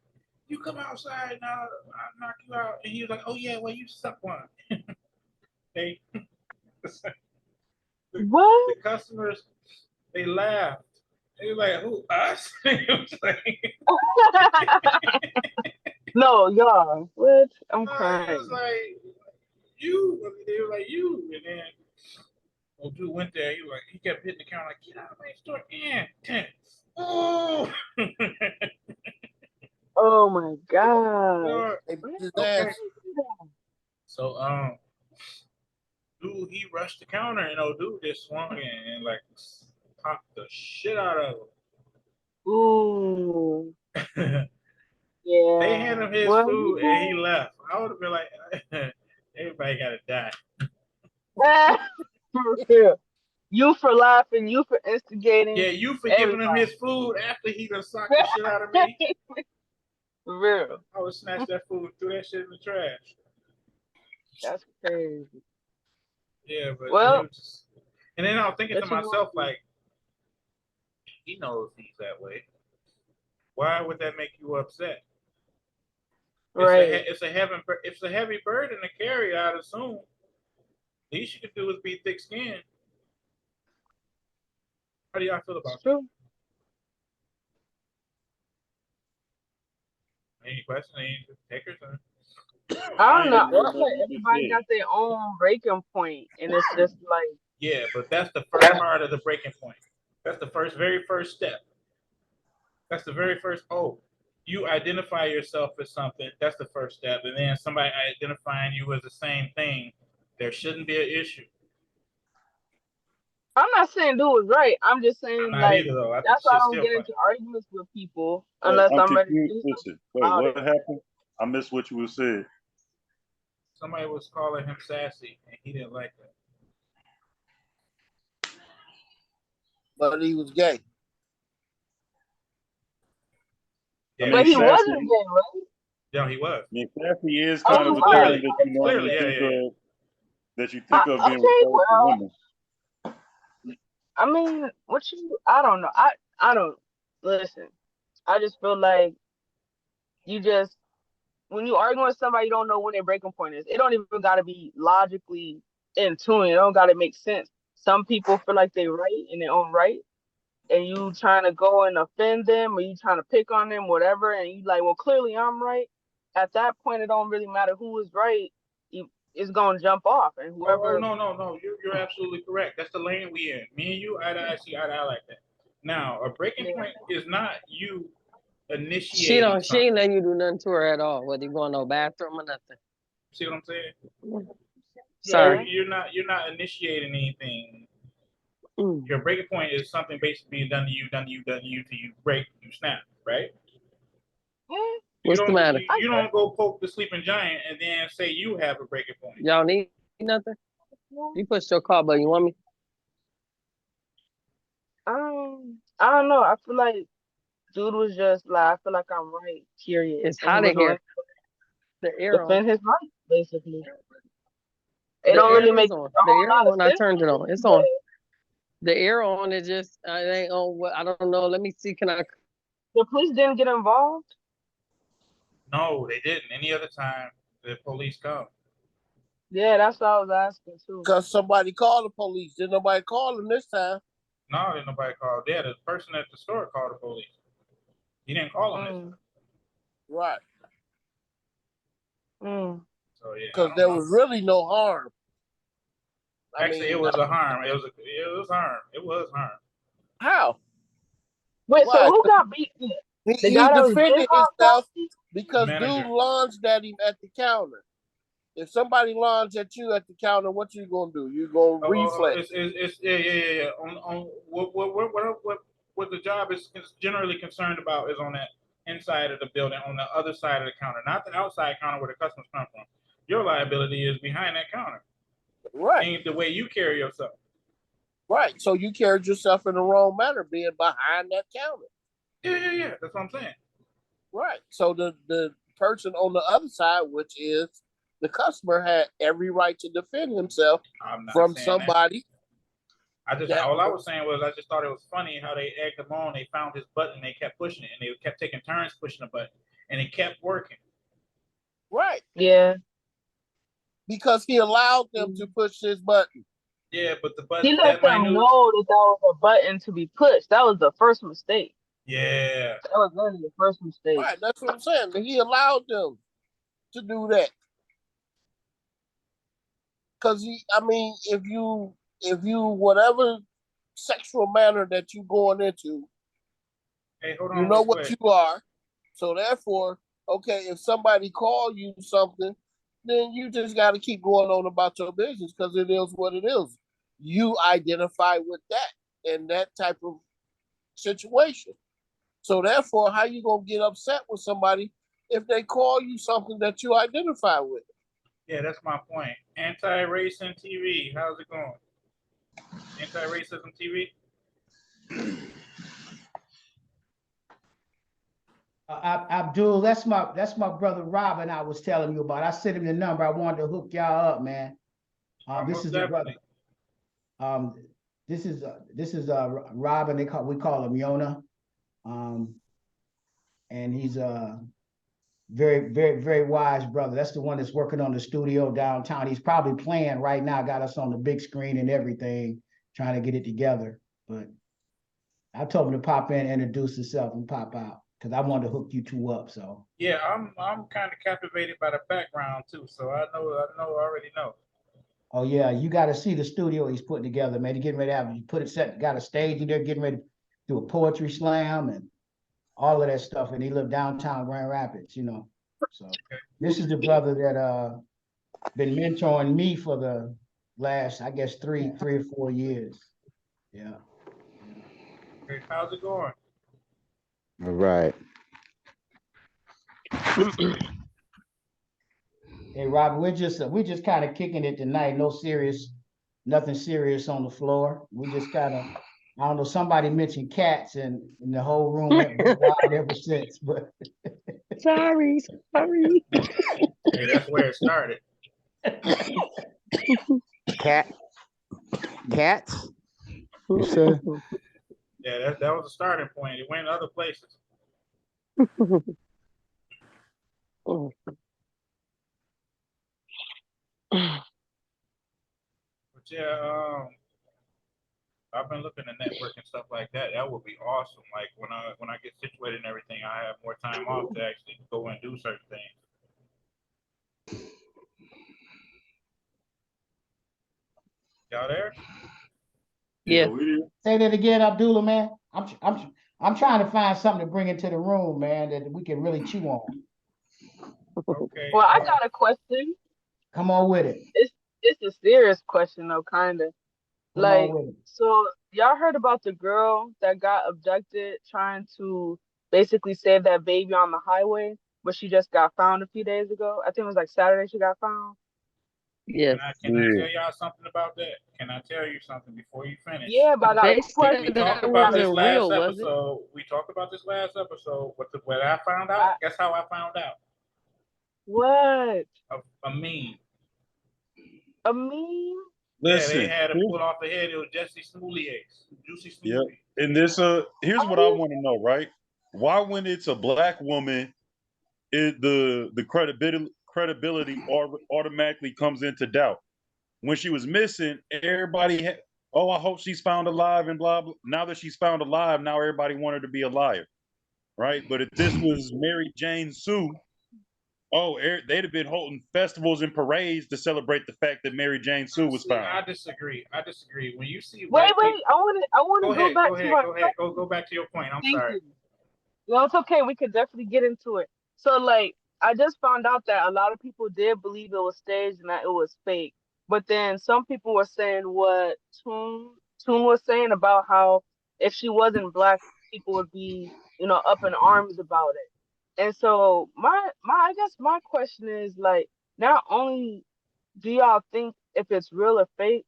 you come outside now, I'll knock you out. And he was like, oh yeah, well you suck one. Hey. What? The customers, they laughed. They were like, who, us? It was like, No, y'all. What? I'm no, it crying. was like, you. They were like, you. And then, well, dude went there. He kept hitting the counter like, get out of my store. Yeah. Oh. Oh my God. They beat his Okay. ass. So, dude, he rushed the counter and dude just swung in and like popped the shit out of Ooh. him. Yeah. They handed him his What? food and he left. I would have been like, everybody gotta die. For real. You for laughing, you for instigating. Yeah, you for giving him his food after he done sucked the shit out of me. For real. I would snatch that food and threw that shit in the trash. That's crazy. Yeah, but Well, and then I was thinking to that's what myself, like, he knows he's that way. Why would that make you upset? right. It's a heavy burden to carry, I'd assume. Least you could do is be thick-skinned. How do y'all feel about It's true. that? Any questions? Any takers? I don't know. ain't I feel heard like nothing you just everybody said. got their own breaking point, and it's just like Yeah, but that's the first part of the breaking point. That's the very first step. That's the very first. Oh, you identify yourself as something. That's the first step, and then somebody identifying you as the same thing. There shouldn't be an issue. I'm not saying do was right. I'm just I'm saying not like either though. I think that's why I shit's don't still get funny. into arguments with people Wait, unless I'm I'm ready to confused. do something Listen, wait, about what it. happened? I missed what you were saying. Somebody was calling him sassy, and he didn't like that. But he was gay. I Yeah, But mean, he sassy. wasn't gay, right? no, he was. I mean, sassy is Oh, kind he of a was. term that you normally Clearly, yeah, think yeah. of, that you think of being Okay, referred to well, women. I mean, I don't know. I don't listen. I just feel like you just when you arguing with somebody, you don't know when their breaking point is. It don't even gotta be logically in tune. It don't gotta make sense. Some people feel like they right in their own right, and you trying to go and offend them, or you trying to pick on them, whatever, and you like, well, clearly I'm right. At that point, it don't really matter who is right. It's gonna jump off, and Oh, whoever. no. You're absolutely correct. That's the lane we in. Me and you, I see eye to eye like that. Now, a breaking Yeah. point is not you She initiating she ain't something. letting you do nothing to her at all, whether you go in no bathroom or nothing. See what I'm saying? Sorry. You're not initiating anything. Mm. Your breaking point is something basically being done to you, till you break, you snap, right? Yeah. What's the matter? You don't go poke the sleeping giant and then say you have a breaking point. Y'all need nothing? You pushed your car button. You want me? I don't know. I feel like dude was just like, I feel like I'm right. Period. It's And he hot was in going here. to The air on. defend his right, basically. It The don't air really is make on. a The whole air lot of on. I sense. turned it on. It's on. The air on. It just it ain't on. What I don't know. Let me see. Can I? The police didn't get involved. No, they didn't. Any other time the police come. Yeah, that's what I was asking too. Because somebody called the police. Didn't nobody call them this time? No, didn't nobody call. Yeah, the person at the store called the police. He didn't call them this time. Right. So yeah. Because there was really no harm. Actually, it was a harm. It was harm. It was harm. How? Wait, Why? so who got beat? He defended himself because Manager. dude lunged at him at the counter. If somebody lunged at you at the counter, what you gonna do? You gonna reflex? It's yeah. On what the job is generally concerned about is on that inside of the building, on the other side of the counter, not the outside counter where the customers come from. Your liability is behind that counter. Right. Ain't the way you carry yourself. Right. So you carried yourself in the wrong manner being behind that counter. Yeah. That's what I'm saying. Right. So the person on the other side, which is the customer, had every right to defend himself from somebody. All I was saying was I just thought it was funny how they egged him on. They found his button, they kept pushing it, and they kept taking turns pushing the button, and it kept working. Right. Yeah. Because he allowed them to push his button. Yeah, but the button. He let them know that was a button to be pushed. That was the first mistake. Yeah. That was literally the first mistake. Right. That's what I'm saying. He allowed them to do that. Because if you whatever sexual manner that you going into, hey, hold on, you know what you are. So therefore, okay, if somebody call you something, then you just got to keep going on about your business because it is what it is. You identify with that and that type of situation. So therefore, how you gonna get upset with somebody if they call you something that you identify with? Yeah, that's my point. Anti-racing TV. How's it going? Anti-racism TV. Abdul, that's my brother Robin. I was telling you about. I sent him the number. I wanted to hook y'all up, man. This is the brother. This is Robin. We call him Yona, and he's a very, very, very wise brother. That's the one that's working on the studio downtown. He's probably playing right now. Got us on the big screen and everything, trying to get it together. But I told him to pop in, introduce himself, and pop out. because I wanted to hook you two up. So Yeah, I'm kind of captivated by the background too. So I already know. oh yeah, you got to see the studio he's putting together, man. He's getting ready to have got a stage in there, getting ready to do a poetry slam and all of that stuff. And he lived downtown Grand Rapids, you know. So this is the brother that been mentoring me for the last, I guess, three or 4 years. Yeah. Okay, how's it going? All right. Hey Robert, we're just kind of kicking it tonight. Nothing serious on the floor. We just kind of, I don't know, somebody mentioned cats and the whole room went wild ever since. But Sorry. Hey, that's where it started. Cats? You said? Yeah, that was the starting point. It went other places. But yeah, I've been looking at network and stuff like that. That would be awesome. Like when I get situated and everything, I have more time off to actually go and do certain things. Y'all there? Yeah. Say that again, Abdullah, man. I'm trying to find something to bring into the room, man, that we can really chew on. Okay. Well, I got a question. Come on with it. It's a serious question though, kinda. Come Like, on with it. so y'all heard about the girl that got abducted trying to basically save that baby on the highway, but she just got found a few days ago. I think it was like Saturday she got found. Yes. Can I tell y'all something about that? Can I tell you something before you finish? Yeah, but I got a They question. We said talked that about this wasn't last real, was it? episode. We talked about this last episode. What I found out? Guess how I found out? What? A meme. A meme? Listen, Yeah, they had it pulled off the head. It was Jesse Smoulier. Juicy Smoulier. Yep. And this here's what I want to know, right? Why when it's a black woman, the credibility automatically comes into doubt. When she was missing, everybody had, oh, I hope she's found alive and blah blah. Now that she's found alive, now everybody wanted to be a liar, right? But if this was Mary Jane Sue, oh, they'd have been holding festivals and parades to celebrate the fact that Mary Jane Sue was found. I disagree. When you see wait, I want to go back to my go back to your point. I'm Thank sorry. you. No, it's okay. We could definitely get into it. So, like, I just found out that a lot of people did believe it was staged and that it was fake. But then some people were saying what Toon was saying about how if she wasn't black, people would be, up in arms about it. And so I guess my question is, like, not only do y'all think if it's real or fake,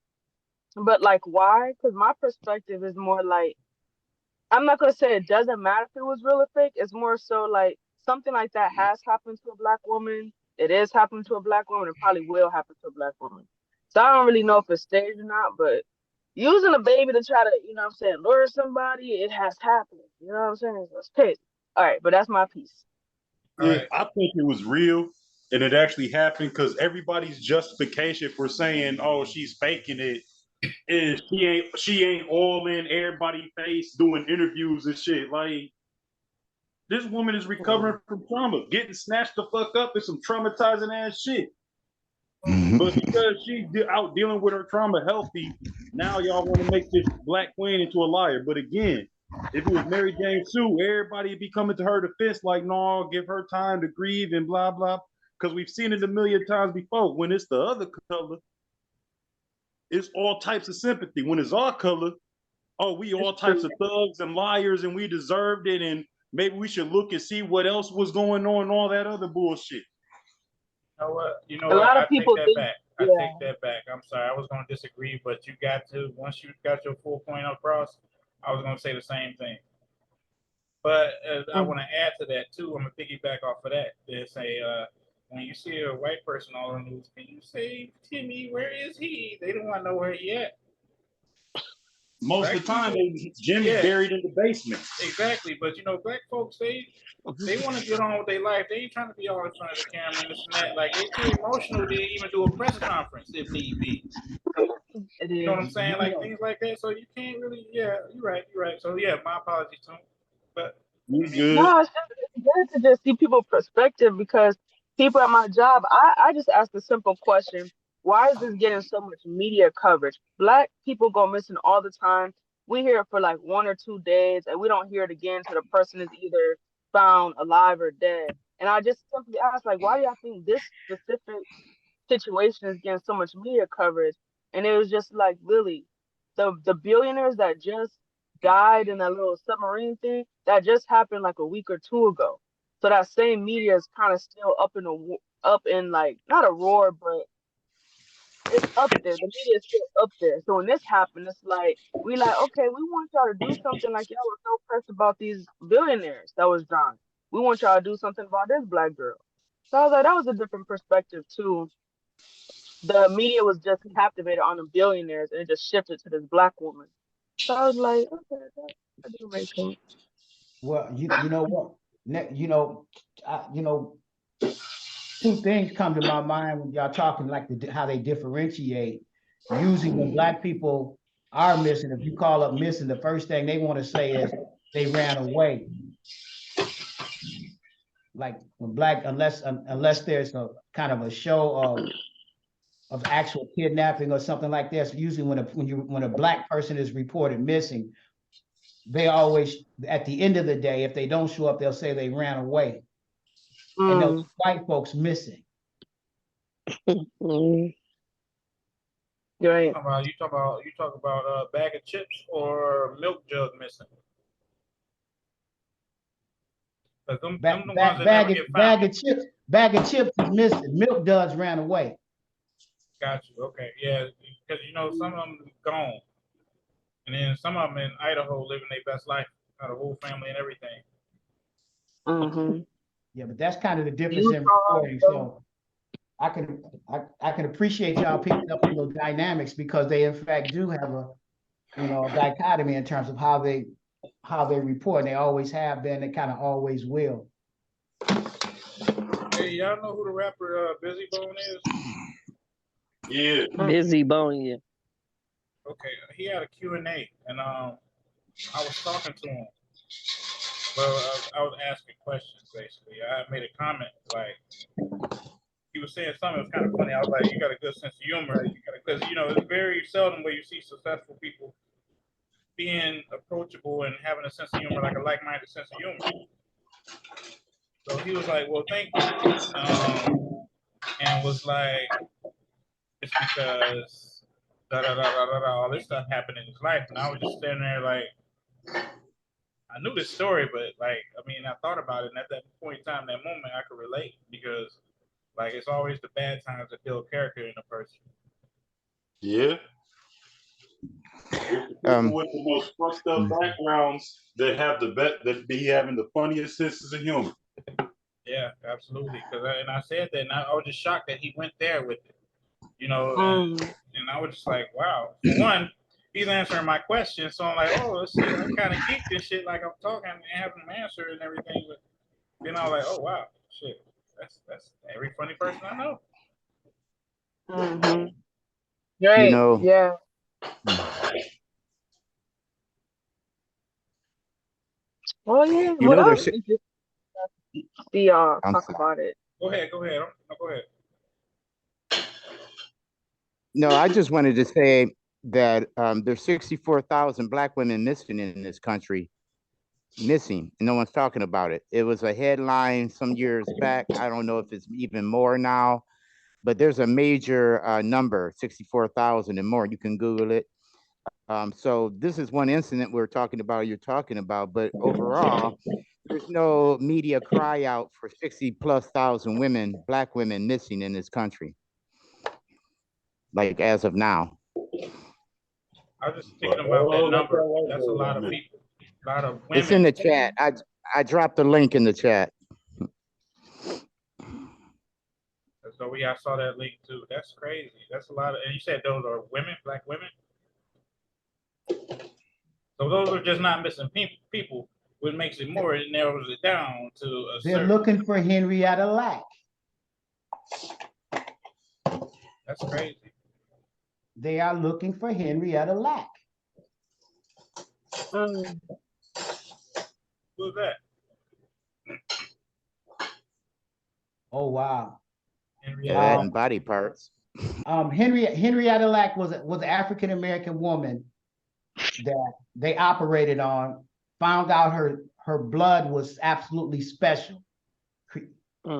but like why? Because my perspective is more like, I'm not gonna say it doesn't matter if it was real or fake. It's more so like something like that has happened to a black woman. It is happening to a black woman. It probably will happen to a black woman. So I don't really know if it's staged or not, but using a baby to try to, lure somebody, it has happened. You know what I'm saying? So it's crazy. All right, but that's my piece. Yeah, I think it was real and it actually happened because everybody's justification for saying, oh, she's faking it is she ain't all in everybody face doing interviews and shit. Like, this woman is recovering from trauma. Getting snatched the fuck up is some traumatizing ass shit. But because she's out dealing with her trauma healthy, now y'all want to make this black queen into a liar. But again, if it was Mary Jane Sue, everybody would be coming to her defense like, no, give her time to grieve and blah, blah. Because we've seen it a million times before. When it's the other color, it's all types of sympathy. When it's our color, oh, we all types of thugs and liars and we deserved it. And maybe we should look and see what else was going on and all that other bullshit. You know what? A lot of people take that back. I take that back. I'm sorry. I was going to disagree, but once you got your full point across, I was going to say the same thing. But I want to add to that too. I'm going to piggyback off of that. They say, when you see a white person on the news, can you say, Timmy, where is he? They don't want to know where he at. Most of the time, Jimmy's buried in the basement. Exactly. But, black folks, they want to get on with their life. They ain't trying to be all in front of the camera and this and that. Like, they too emotional to even do a press conference if need be. You know what I'm saying? Like, things like that. So you can't really, you're right. So, yeah, my apologies, Tom. But You good? No, it's good to just see people's perspective because people at my job, I just ask a simple question. Why is this getting so much media coverage? Black people go missing all the time. We hear it for like 1 or 2 days and we don't hear it again till the person is either found alive or dead. And I just simply ask, like, why do y'all think this specific situation is getting so much media coverage? And it was just like, Lily, the billionaires that just died in that little submarine thing, that just happened like a week or two ago. So that same media is kind of still up in like not a roar, but it's up there. The media is still up there. So when this happened, it's like we like, okay, we want y'all to do something. Like y'all were so pressed about these billionaires that was drowned. We want y'all to do something about this black girl. So I was like, that was a different perspective too. The media was just captivated on the billionaires and it just shifted to this black woman. So I was like, okay, that do make sense. Well, you know what? You know, two things come to my mind when y'all talking like how they differentiate. Usually when black people are missing, if you call up missing, the first thing they want to say is they ran away. Like when black, unless there's a kind of a show of actual kidnapping or something like this, usually when a black person is reported missing, they always, at the end of the day, if they don't show up, they'll say they ran away. And those white folks missing. Mm. Right. You talk about a bag of chips or milk jug missing. Bag of chips is missing. Milk duds ran away. Got you. Okay, yeah, because some of them gone, and then some of them in Idaho living their best life, got a whole family and everything. Mm-hmm. Yeah, but that's kind of the difference in reporting. So I can appreciate y'all picking up on those dynamics because they in fact do have a dichotomy in terms of how they report. And they always have been. They kind of always will. Hey, y'all know who the rapper Busy Bone is? Yeah. Busy Bone, yeah. Okay, he had a Q&A, and I was talking to him. Well, I was asking questions, basically. I made a comment, like, he was saying something that was kind of funny. I was like, you got a good sense of humor. Because, it's very seldom where you see successful people being approachable and having a sense of humor, like a like-minded sense of humor. So he was like, well, thank you. And was like, it's because all this stuff happened in his life. And I was just standing there like, I knew this story, but I thought about it. And at that point in time, that moment, I could relate because it's always the bad times that build character in a person. Yeah. People with the most fucked up backgrounds that have that be having the funniest senses of humor. Yeah, absolutely. And I said that, and I was just shocked that he went there with it. And I was just like, wow. For one, he's answering my question, so I'm like, oh, shit, I'm kind of geeked and shit, like I'm talking and having him answer and everything. But then I was like, oh wow, shit, that's every funny person I know. Mm-hmm. Right. Yeah. Well, yeah. Well, I was interested to see y'all talk about it. Go ahead. Go ahead. No, I just wanted to say that there's 64,000 black women missing in this country. Missing, and no one's talking about it. It was a headline some years back. I don't know if it's even more now, but there's a major number, 64,000 and more. You can Google it. So this is one incident you're talking about, but overall, there's no media cry out for 60,000+ women, black women missing in this country. Like as of now. I was just thinking about that number. That's a lot of people. A lot of women. It's in the chat. I dropped the link in the chat. So I saw that link too. That's crazy. That's a lot of, and you said those are women, black women. So those are just not missing people. What makes it more, it narrows it down to a They're looking for Henrietta Lack. That's crazy. They are looking for Henrietta Lack. Who's that? Oh wow. Yeah, that and body parts. Henrietta Lack was an African American woman that they operated on. Found out her blood was absolutely special.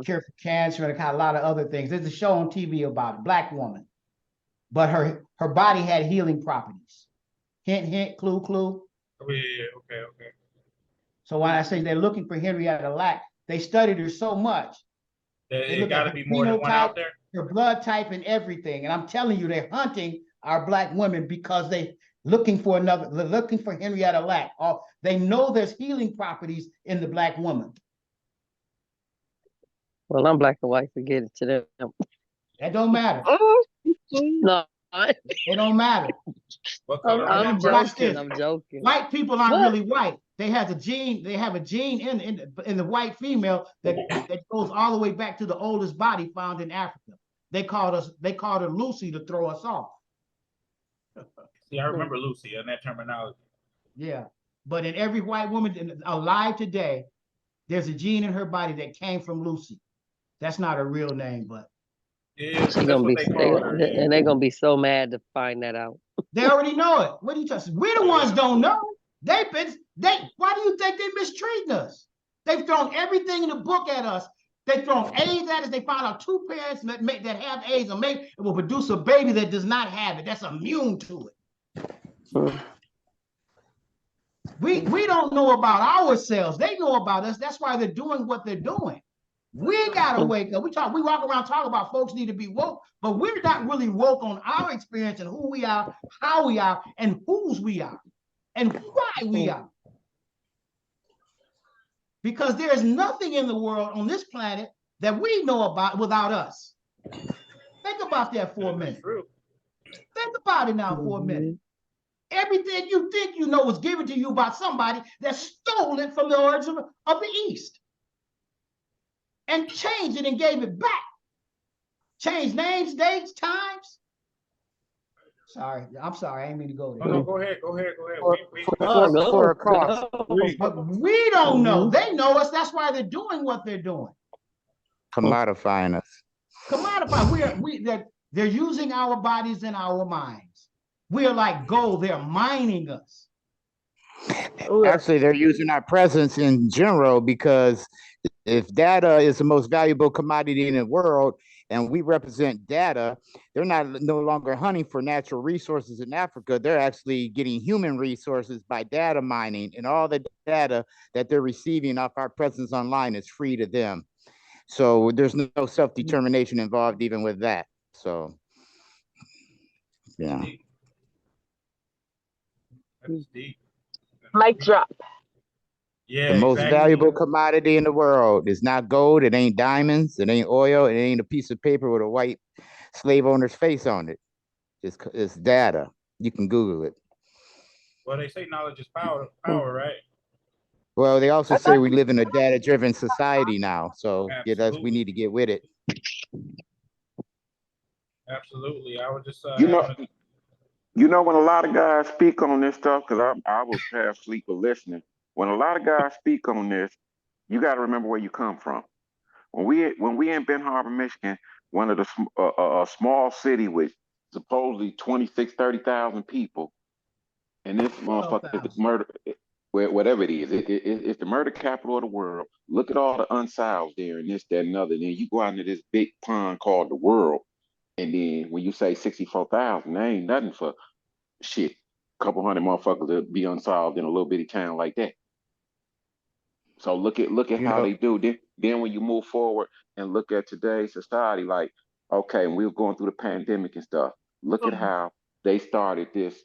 Cure for cancer and a lot of other things. There's a show on TV about it, Black woman, but her body had healing properties. Hint, hint, clue, clue. Oh, yeah, okay. So when I say they're looking for Henrietta Lack, they studied her so much. It got to be more than one out there. Her blood type and everything. And I'm telling you, they're hunting our Black women because they're looking for Henrietta Lack. They know there's healing properties in the Black woman. Well, I'm black and white. Forget it to them. That don't matter. No, it don't matter. I'm joking. I'm joking. White people aren't really white. They have a gene. They have a gene in the white female that goes all the way back to the oldest body found in Africa. They called her Lucy to throw us off. See, I remember Lucy and that terminology. Yeah, but in every white woman alive today, there's a gene in her body that came from Lucy. That's not her real name, but she's gonna be, and they're gonna be so mad to find that out. They already know it. What are you talking? We the ones don't know. Why do you think they mistreating us? They've thrown everything in the book at us. They've thrown AIDS at us. They found out 2 parents that have AIDS and will produce a baby that does not have it. That's immune to it. We don't know about ourselves. They know about us. That's why they're doing what they're doing. We gotta wake up. We walk around talking about folks need to be woke, but we're not really woke on our experience and who we are, how we are, and whose we are, and why we are. Because there's nothing in the world on this planet that we know about without us. Think about that for a minute. Think about it now for a minute. Everything you think you know was given to you by somebody that stole it from the origin of the East and changed it and gave it back. Changed names, dates, times. Sorry, I'm sorry. I didn't mean to go there. No, go ahead. For a cause. But we don't know. They know us. That's why they're doing what they're doing. Commodifying us. They're using our bodies and our minds. We are like gold. They're mining us. Actually, they're using our presence in general, because if data is the most valuable commodity in the world and we represent data, they're no longer hunting for natural resources in Africa. They're actually getting human resources by data mining, and all the data that they're receiving off our presence online is free to them. So there's no self-determination involved even with that. So, yeah. That's deep. Mic drop. Yeah, the most valuable commodity in the world is not gold. It ain't diamonds. It ain't oil. It ain't a piece of paper with a white slave owner's face on it. It's data. You can Google it. Well, they say knowledge is power, right? Well, they also say we live in a data-driven society now. So we need to get with it. Absolutely. I would just you know, when a lot of guys speak on this stuff, because I was half asleep with listening. When a lot of guys speak on this, you got to remember where you come from. When we in Ben Harbor, Michigan, one of the a small city with supposedly 26, 30,000 people, and this motherfucker is murder, whatever it is, it's the murder capital of the world. Look at all the unsolved there, and this, that, and other. Then you go out into this big pond called the world, and then when you say 64,000, that ain't nothing for shit. A couple hundred motherfuckers to be unsolved in a little bitty town like that. So look at how they do. Then when you move forward and look at today's society, like, okay, and we were going through the pandemic and stuff. Look at how they started this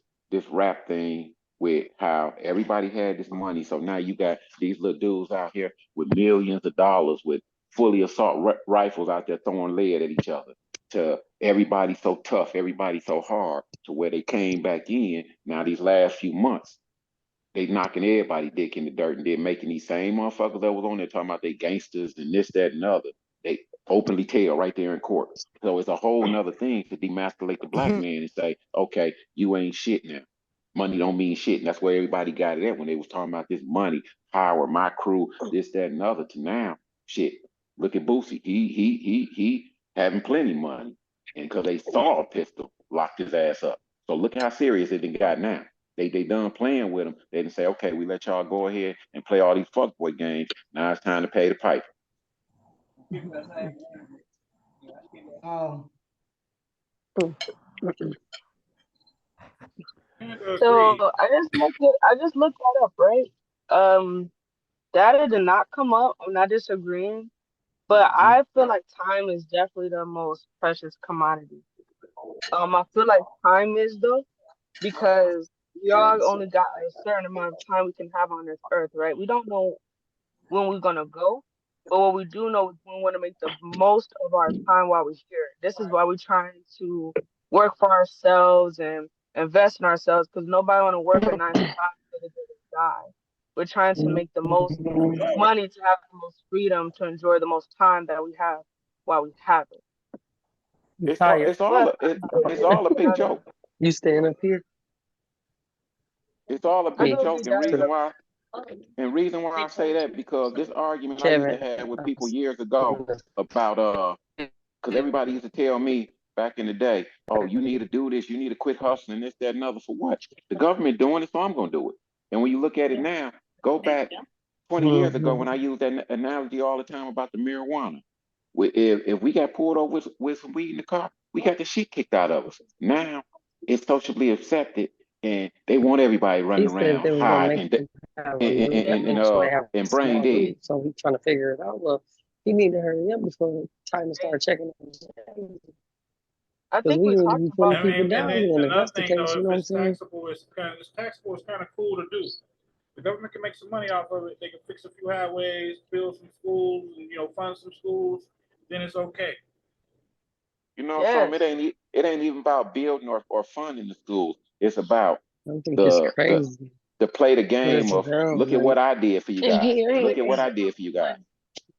rap thing with how everybody had this money. So now you got these little dudes out here with millions of dollars with fully assault rifles out there throwing lead at each other. To everybody so tough, everybody so hard, to where they came back in. Now these last few months, they knocking everybody dick in the dirt, and they're making these same motherfuckers that was on there talking about they gangsters and this, that, and other. They openly tell right there in court. So it's a whole nother thing to demasculate the black man and say, okay, you ain't shit now. Money don't mean shit. And that's where everybody got it at when they was talking about this money, power, my crew, this, that, and other, to now, shit. Look at Boosie. He having plenty of money, and because they saw a pistol, locked his ass up. So look how serious it done got now. They done playing with him. They didn't say, okay, we let y'all go ahead and play all these fuckboy games. Now it's time to pay the piper. So I just looked that up, right? Data did not come up. I'm not disagreeing, but I feel like time is definitely the most precious commodity. I feel like time is though, because we all only got a certain amount of time we can have on this earth, right? We don't know when we're gonna go, but what we do know is we want to make the most of our time while we're here. This is why we're trying to work for ourselves and invest in ourselves, because nobody want to work a 9 to 5 so they die. We're trying to make the most money to have the most freedom to enjoy the most time that we have while we have it. It's all a big joke. You staying up here? It's all a big joke. And reason why I say that, because this argument I used to have with people years ago about because everybody used to tell me back in the day, oh, you need to do this, you need to quit hustling, this, that, and other. For what? The government doing it, so I'm gonna do it. And when you look at it now, go back 20 years ago when I used that analogy all the time about the marijuana. If we got pulled over with some weed in the car, we got the shit kicked out of us. Now it's socially accepted, and they want everybody running around high and brain dead. So he's trying to figure it out. Well, he need to hurry up before time to start checking. I think we talked about people down here, and if that's the case, you know what I'm saying? It's taxable. It's kind of cool to do. The government can make some money off of it. They can fix a few highways, build some schools, and fund some schools. Then it's okay. Yes. It ain't even about building or funding the schools. It's about to play the game of look at what I did for you guys. Look at what I did for you guys.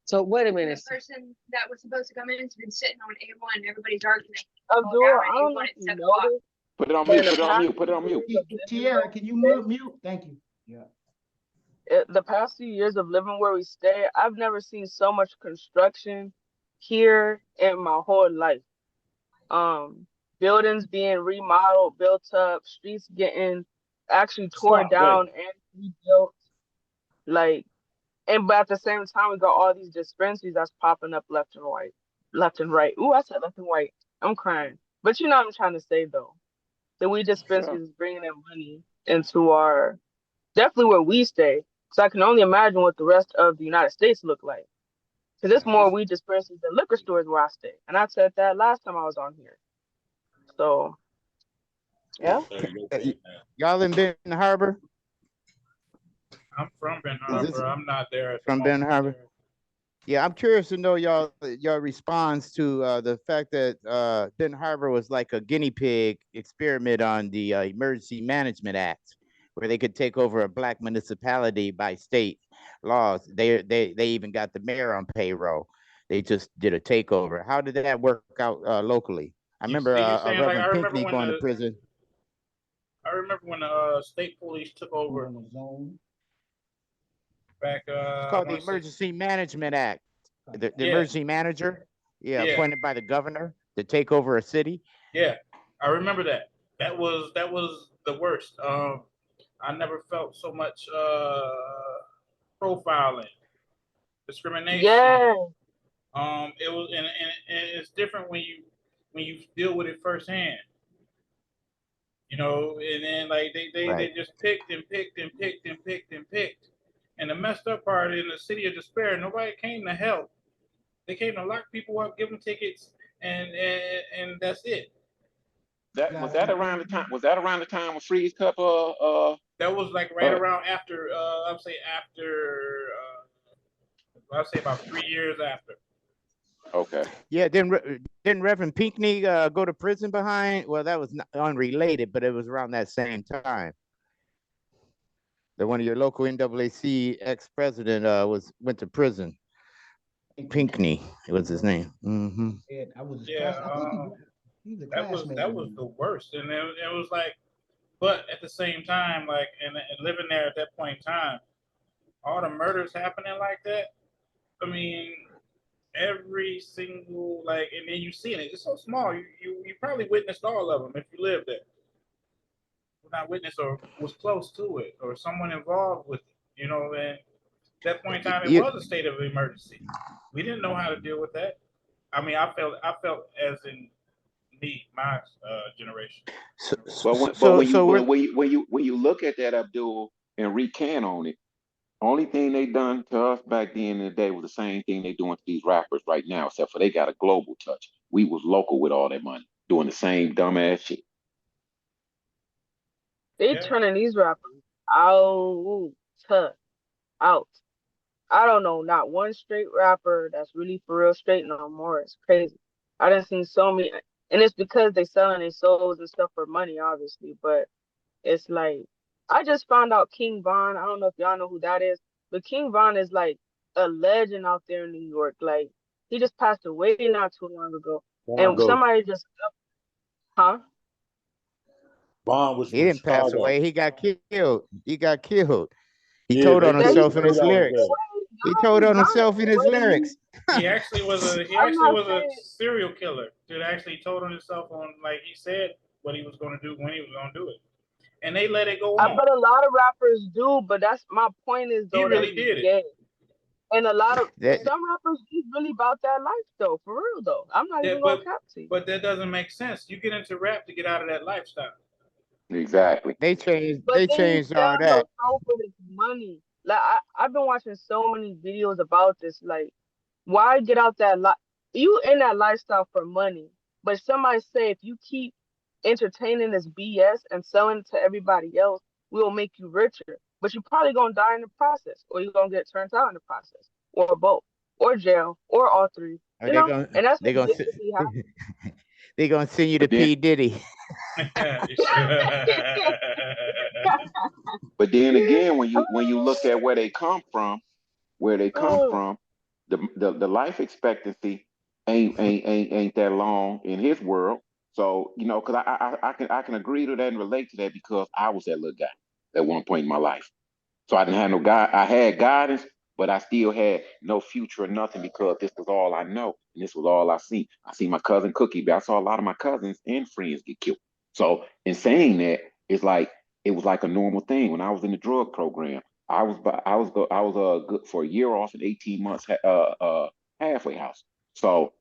So wait a minute. The person that was supposed to come in has been sitting on A1. Everybody's arguing. Abdul, I don't know if you know this. Put it on mute. Put it on mute. Put it on mute. Tierra, can you mute? Thank you. Yeah. The past few years of living where we stay, I've never seen so much construction here in my whole life. Buildings being remodeled, built up, streets getting actually torn down and rebuilt. But at the same time, we got all these dispensaries that's popping up left and right. Ooh, I said left and right. I'm crying. But you know what I'm trying to say though. The weed dispensaries is bringing in money into definitely where we stay. So I can only imagine what the rest of the United States look like. Because there's more weed dispensaries than liquor stores where I stay. And I said that last time I was on here. So, yeah. Y'all in Benton Harbor? I'm from Benton Harbor. I'm not there. From Benton Harbor? Yeah, I'm curious to know y'all response to the fact that Benton Harbor was like a guinea pig experiment on the Emergency Management Act, where they could take over a black municipality by state laws. They even got the mayor on payroll. They just did a takeover. How did that work out locally? I remember Reverend Pinckney going to prison. I remember when the state police took over. Back, it's called the Emergency Management Act. The emergency manager, appointed by the governor to take over a city. Yeah, I remember that. That was the worst. I never felt so much profiling, discrimination. Yeah. It was, and it's different when you deal with it firsthand. And then they just picked and picked and picked and picked and picked. And the messed up part in the city of despair, nobody came to help. They came to lock people up, give them tickets, and that's it. Was that around the time? Was that around the time of Freeze Cup? That was right around after. I'd say about 3 years after. Okay. Yeah, didn't Reverend Pinckney go to prison behind? Well, that was not unrelated, but it was around that same time. That one of your local NAAC ex-president went to prison. Pinckney, it was his name. Mm-hmm. That was the worst, and it was but at the same time, and living there at that point in time, all the murders happening like that. I mean, every single like, and then you see it. It's so small. You probably witnessed all of them if you lived there. Not witnessed or was close to it, or someone involved with it. You know, and that point in time, it You, was a state of emergency. We didn't know how to deal with that. I mean, I felt as in me, my generation. so, But so, so we're when you look at that, Abdul, and recant on it, only thing they done to us back then in the day was the same thing they doing to these rappers right now, except for they got a global touch. We was local with all that money, doing the same dumbass shit. They Yeah. turning these rappers out, out. I don't know, not one straight rapper that's really for real straight no more. It's crazy. I done seen so many, and it's because they selling their souls and stuff for money, obviously. But it's like, I just found out King Von. I don't know if y'all know who that is, but King Von is like a legend out there in New York. Like, he just passed away not too long ago, and Go. somebody just, huh? Bond was he from didn't pass Chicago. away. He got killed. He got killed. He Yeah, told they on That he himself in they his got him lyrics. dead. He told on himself in his What do you? lyrics. He actually was a I'm not a saying. serial killer. Dude actually told on himself on, like, he said what he was going to do when he was going to do it, and they let it go I on. bet a lot of rappers do, but that's my point is He though that really he's did it. gay. And a lot of That some rappers is really about that life though, for real though. I'm not Yeah, even gonna cap to you. but that doesn't make sense. You get into rap to get out of that lifestyle. Exactly. they changed. But They then he's changed all selling your that. soul for his money. Like I've been watching so many videos about this. Like, why get out that life? You in that lifestyle for money, but somebody say if you keep entertaining this BS and selling it to everybody else, we'll make you richer. But you're probably gonna die in the process, or you're gonna get turned out in the process, or both, or jail, or all three. Are You they know, gonna? and that's They what gonna. basically happened. They gonna send you to But then P Diddy. but then again, when you look at where they come from, the life expectancy ain't that long in his world. So you know, because I can agree to that and relate to that because I was that little guy at one point in my life. So I didn't have no guide. I had guidance, but I still had no future or nothing because this was all I know and this was all I see. I see my cousin Cookie, but I saw a lot of my cousins and friends get killed. So in saying that, it's like it was like a normal thing. When I was in the drug program, I was good for a year off and 18 months halfway house. So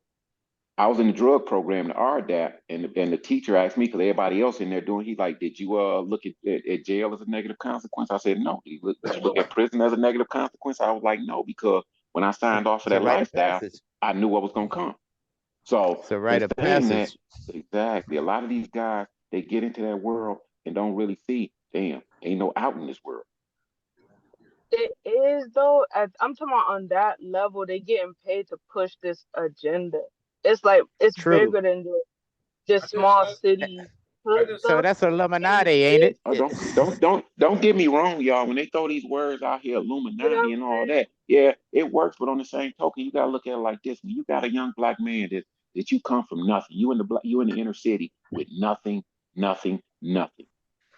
I was in the drug program, the RDAP, and the teacher asked me because everybody else in there doing. He's like, "Did you look at jail as a negative consequence?" I said, "No." Did you look at prison as a negative consequence? I was like, "No," because when I signed off for It's a that rite of lifestyle, passage. I knew what was gonna come. So It's a in rite of saying that, passage. exactly, a lot of these guys they get into that world and don't really see, damn, ain't no out in this world. It is though. I'm talking about on that level, they getting paid to push this agenda. It's like it's True. bigger than just I just, small I, city I hood just, So stuff. that's And Illuminati, ain't it's it? Oh, don't get me wrong, y'all. When they throw these words out here, you know what Illuminati I'm and all saying? that, yeah, it works. But on the same token, you gotta look at it like this: when you got a young black man that you come from nothing, you in the inner city with nothing, nothing,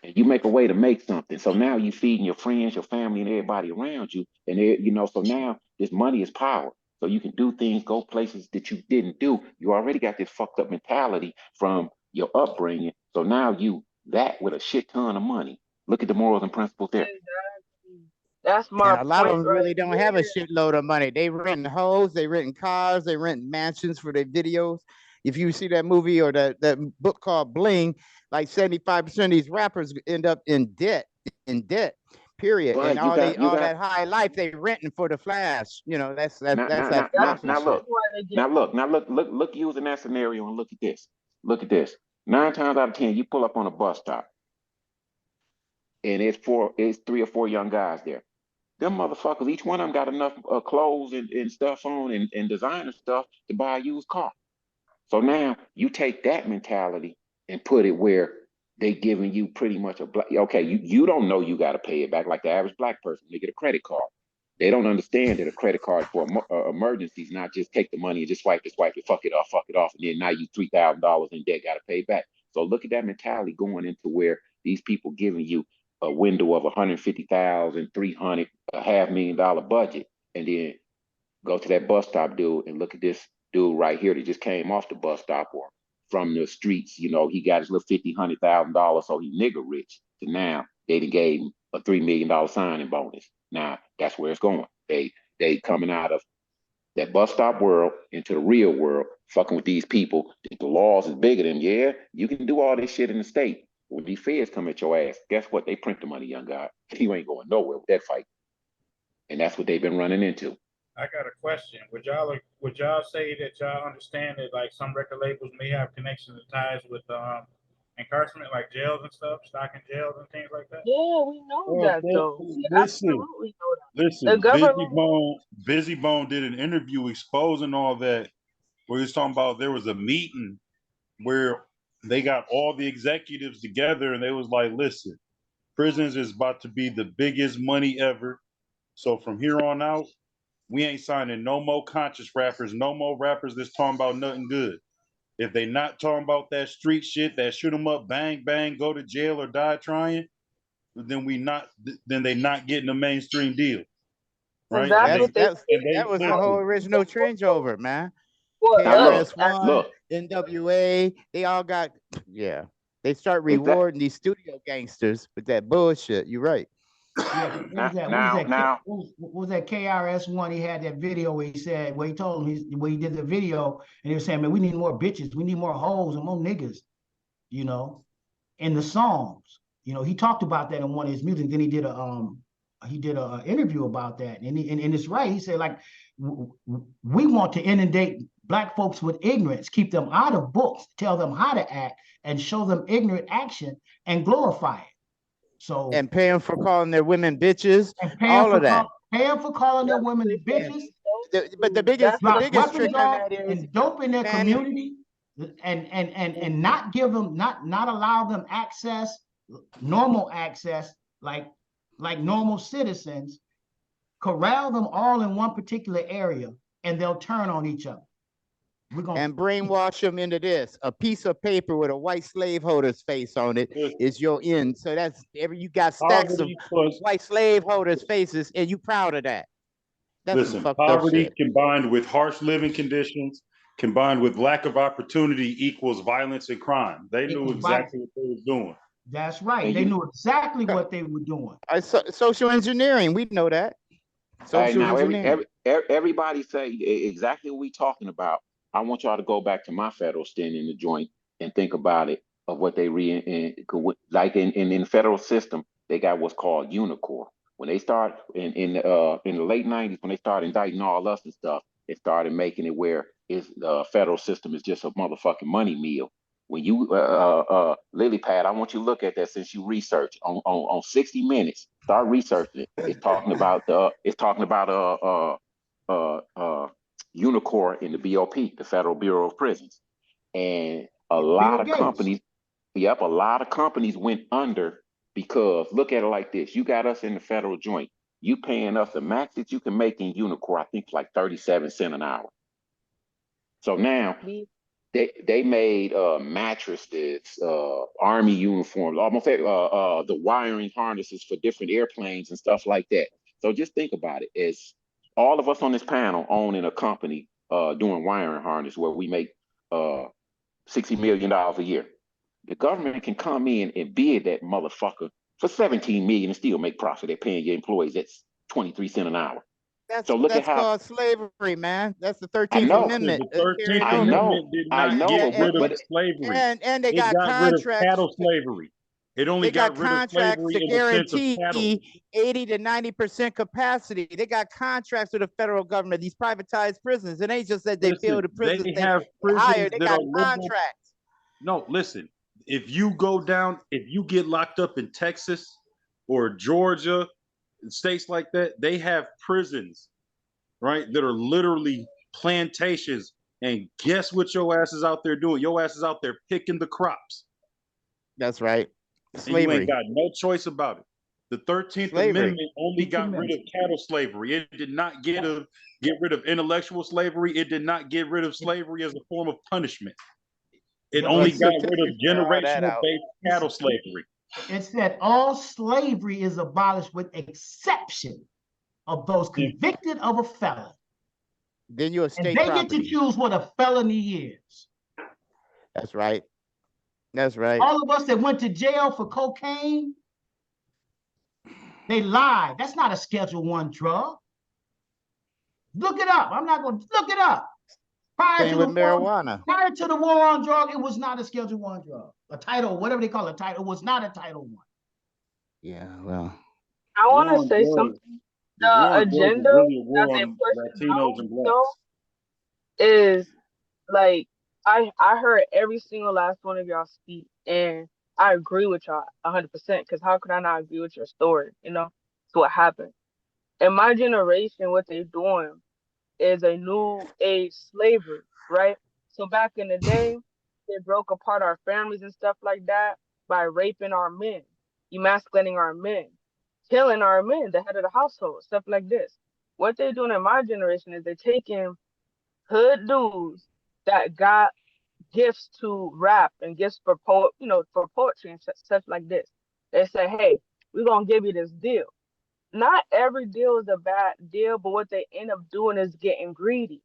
and you make a way to make something. So now you feeding your friends, your family, and everybody around you, and you know. So now this money is power. So you can do things, go places that you didn't do. You already got this fucked up mentality from your upbringing. So now you that with a shit ton of money. Look at the morals and principles there. Exactly. That's my And a lot of point them right really don't have a there. shitload of money. They renting hoes, they renting cars, they renting mansions for their videos. If you see that movie or that book called Bling, like 75% of these rappers end up in debt, period. And But you all got that high life they renting for the flash. You know, now that's now that now That's now, fluffy now shit. look. exactly why they get Now look, money. now look using that scenario and look at this. Look at this. 9 times out of 10, you pull up on a bus stop and it's 3 or 4 young guys there. Them motherfuckers, each one of them got enough clothes and stuff on and designer stuff to buy a used car. So now you take that mentality and put it where they giving you pretty much a black. Okay, you don't know you got to pay it back like the average black person. They get a credit card. They don't understand that a credit card for emergencies, not just take the money and just swipe it, fuck it off, and then now you $3,000 in debt, got to pay back. So look at that mentality going into where these people giving you a window of 150,000, 300, a $500,000 budget, and then Go to that bus stop, dude, and look at this dude right here that just came off the bus stop or from the streets. You know, he got his little $50,000, $100,000, so he nigga rich. So now they done gave him a $3 million signing bonus. Now that's where it's going. They coming out of that bus stop world into the real world, fucking with these people. The laws is bigger than, yeah, you can do all this shit in the state. When these feds come at your ass, guess what? They print the money, young guy. You ain't going nowhere with that fight. And that's what they've been running into. I got a question. Would y'all say that y'all understand that like some record labels may have connections and ties with incarceration, like jails and stuff, stocking jails and things like that? Yeah, we know that though. We Listen, absolutely know that. listen. The government. Busy Bone did an interview exposing all that, where he was talking about there was a meeting where they got all the executives together and they was like, listen, prisons is about to be the biggest money ever. So from here on out, we ain't signing no more conscious rappers, no more rappers that's talking about nothing good. If they not talking about that street shit, that shoot them up, bang, bang, go to jail or die trying, then they not getting a mainstream deal. Right? That's what that was the whole original changeover, man. Well, KRS-One, NWA, they all got, yeah. They start rewarding these studio gangsters with that bullshit. You're right. Yeah, what was that KRS-One? He had that video where he said, where he told him, where he did the video, and he was saying, man, we need more bitches, we need more hoes and more niggas, you know, in the songs. You know, he talked about that in one of his music. Then he did a interview about that, and it's right. He said, like, we want to inundate Black folks with ignorance, keep them out of books, tell them how to act, and show them ignorant action and glorify it. So and pay them for calling their women bitches, all of that. Pay them for calling their women bitches. But the biggest trick is dope in their community, and not give them, not allow them access, normal access, like normal citizens. Corral them all in one particular area, and they'll turn on each other. And brainwash them into this. A piece of paper with a white slaveholder's face on it is your end. So that's you got stacks of white slaveholders' faces, and you proud of that. That's poverty combined with harsh living conditions, combined with lack of opportunity equals violence and crime. They knew exactly what they was doing. That's right. They knew exactly what they were doing. Social engineering, we know that. Social engineering. Everybody say exactly what we talking about. I want y'all to go back to my federal stint in the joint and think about it, of what they like in the federal system. They got what's called UNICOR. When they start in the late 90s, when they started indicting all us and stuff, it started making it where the federal system is just a motherfucking money meal. When you Lily Pad, I want you to look at that since you research on 60 Minutes. Start researching it. It's talking about UNICOR in the BOP, the Federal Bureau of Prisons, and a lot of companies went under because, look at it like this: you got us in the federal joint, you paying us the max that you can make in UNICOR, I think like 37 cents an hour. So now they made mattresses, Army uniforms, almost the wiring harnesses for different airplanes and stuff like that. So just think about it as all of us on this panel owning a company doing wiring harness where we make $60 million a year. The government can come in and bid that motherfucker for $17 million and still make profit. They're paying your employees at 23 cents an hour. That's called slavery, man. That's the 13th Amendment. The 13th Amendment did not get rid of slavery. And they got contracts. Rid of cattle slavery. It only got rid of slavery to guarantee 80 to 90% capacity. They got contracts with the federal government, these privatized prisons. It ain't just that they fill the prisons. They have prisons they got contracts. No, listen. If you get locked up in Texas or Georgia, states like that, they have prisons, right, that are literally plantations. And guess what your ass is out there doing? Your ass is out there picking the crops. That's right. Slavery. And you ain't got no choice about it. The 13th Amendment only got rid of cattle slavery. It did not get rid of intellectual slavery. It did not get rid of slavery as a form of punishment. It only got rid of generational-based cattle slavery. It said all slavery is abolished with exception of those convicted of a felon. then you're a And state they property. get to choose what a felony is. That's right. That's right. All of us that went to jail for cocaine, they lied. That's not a Schedule I drug. Look it up. I'm not going to look it up. Same with marijuana. Prior to the war on drug, it was not a Schedule I drug. A title, whatever they call it, title, was not a Title I. Yeah, well. I want to say something. The agenda that they push now, though, is like I heard every single last one of y'all speak, and I agree with y'all 100%. Because how could I not agree with your story? You know, it's what happened. In my generation, what they're doing is a new age slavery, right? So back in the day, they broke apart our families and stuff like that by raping our men, emasculating our men, killing our men, the head of the household, stuff like this. What they're doing in my generation is they're taking hood dudes that got gifts to rap and gifts for for poetry and stuff like this. They say, hey, we're gonna give you this deal. Not every deal is a bad deal, but what they end up doing is getting greedy.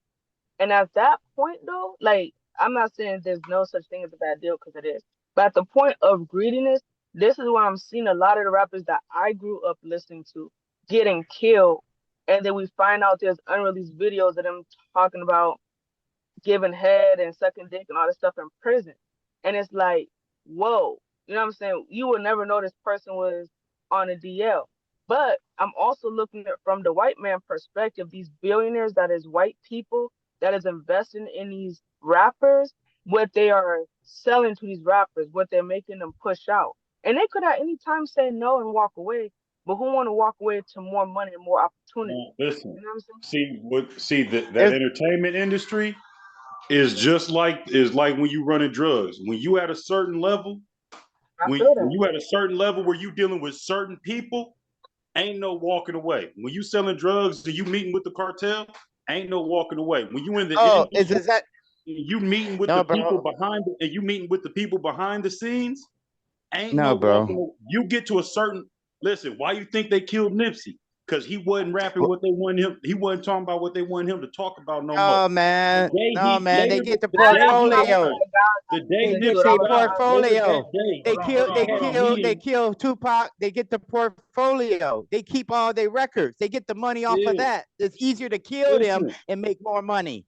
And at that point, though, like, I'm not saying there's no such thing as a bad deal, because it is. But at the point of greediness, this is where I'm seeing a lot of the rappers that I grew up listening to getting killed. And then we find out there's unreleased videos of them talking about giving head and sucking dick and all this stuff in prison. And it's like, whoa, you know what I'm saying? You would never know this person was on a DL. But I'm also looking at from the white man perspective, these billionaires that is white people that is investing in these rappers, what they are selling to these rappers, what they're making them push out. And they could at any time say no and walk away, but who want to walk away to more money and more opportunity? Listen, you know what I'm see that entertainment industry is like when you running drugs. When you at a certain level, when you at a certain level where you dealing with certain people, ain't no walking away. When you selling drugs and you meeting with the cartel, ain't no walking away. When you in the is that you meeting with no, the people bro. behind and you meeting with the people behind the scenes, ain't No, no bro. walking away. You get to a certain listen. Why you think they killed Nipsey? Because he wasn't rapping what they wanted him. He wasn't talking about what they wanted him to talk about no more. Oh man, no man, they get the The day portfolio. Nipsey They died, portfolio. later that day, They kill Tupac. They get the portfolio. They keep all their records. They get the money off of that. It's easier to kill them and make more money.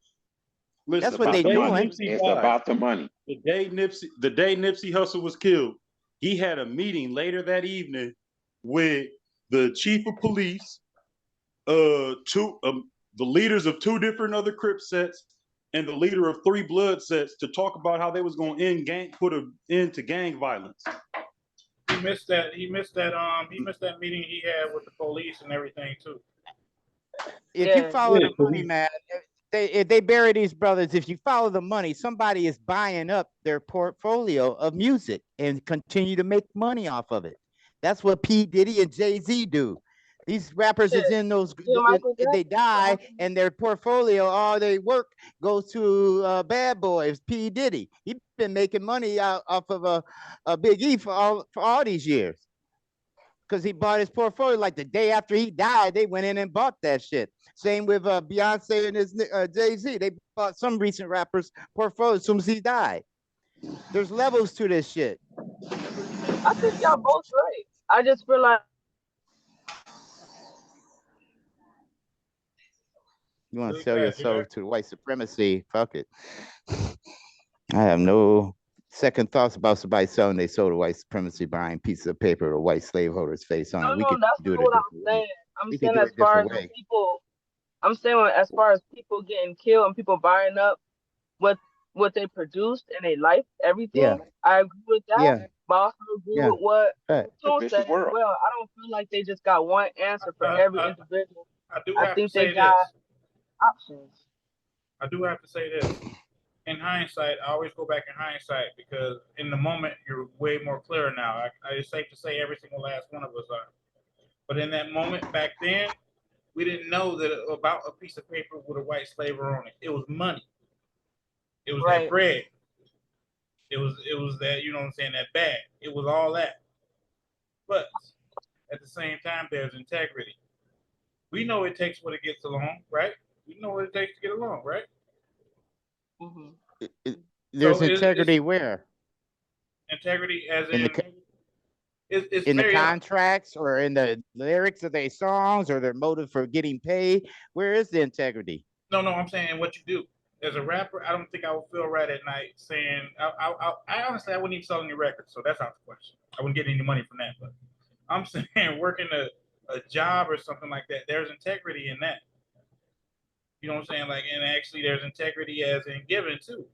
Listen, that's what they doing. It's about the money. The day Nipsey Hussle was killed, he had a meeting later that evening with the chief of police, the leaders of 2 different other Crip sets, and the leader of 3 Blood sets to talk about how they was going to put an end to gang violence. He missed that meeting he had with the police and everything too. If you follow the money, man, if they bury these brothers, if you follow the money, somebody is buying up their portfolio of music and continue to make money off of it. That's what P. Diddy and Jay-Z do. These rappers is in those, they die, and their portfolio, all their work goes to Bad Boys, P. Diddy. He's been making money off of a Big E for all these years. Because he bought his portfolio like the day after he died, they went in and bought that shit. Same with Beyonce and his Jay-Z. They bought some recent rappers' portfolio as soon as he died. There's levels to this shit. I think y'all both right. I just feel like you want to sell your soul to white supremacy, fuck it. I have no second thoughts about somebody selling their soul to white supremacy behind pieces of paper or white slaveholders' face on it. We could do it a different way. I'm saying as far as people, I'm saying as far as people getting killed and people buying up what they produced in their life, everything. Yeah. I agree with that. Yeah. But I also agree with what Tone said as world. well. I don't feel like they just got one answer for every individual. I think they got options. I do have to say this. In hindsight, I always go back in hindsight because in the moment you're way more clear now. It's safe to say every single last one of us are. But in that moment back then, we didn't know that about a piece of paper with a white slaver on it. It was money. It was that bread. It was that, you know what I'm saying, that bag. It was all that. But at the same time, there's integrity. We know it takes what it gets along, right? We know what it takes to get along, right? There's So integrity where? Integrity, as In in, the it's in the very contracts or in the lyrics of their songs or their motive for getting paid? Where is the integrity? no. I'm saying what you do as a rapper. I don't think I would feel right at night saying. I honestly, I wouldn't even sell any records, so that's out the question. I wouldn't get any money from that. But I'm saying working a job or something like that. There's integrity in that. You know what I'm saying? Like, and actually, there's integrity as in giving too.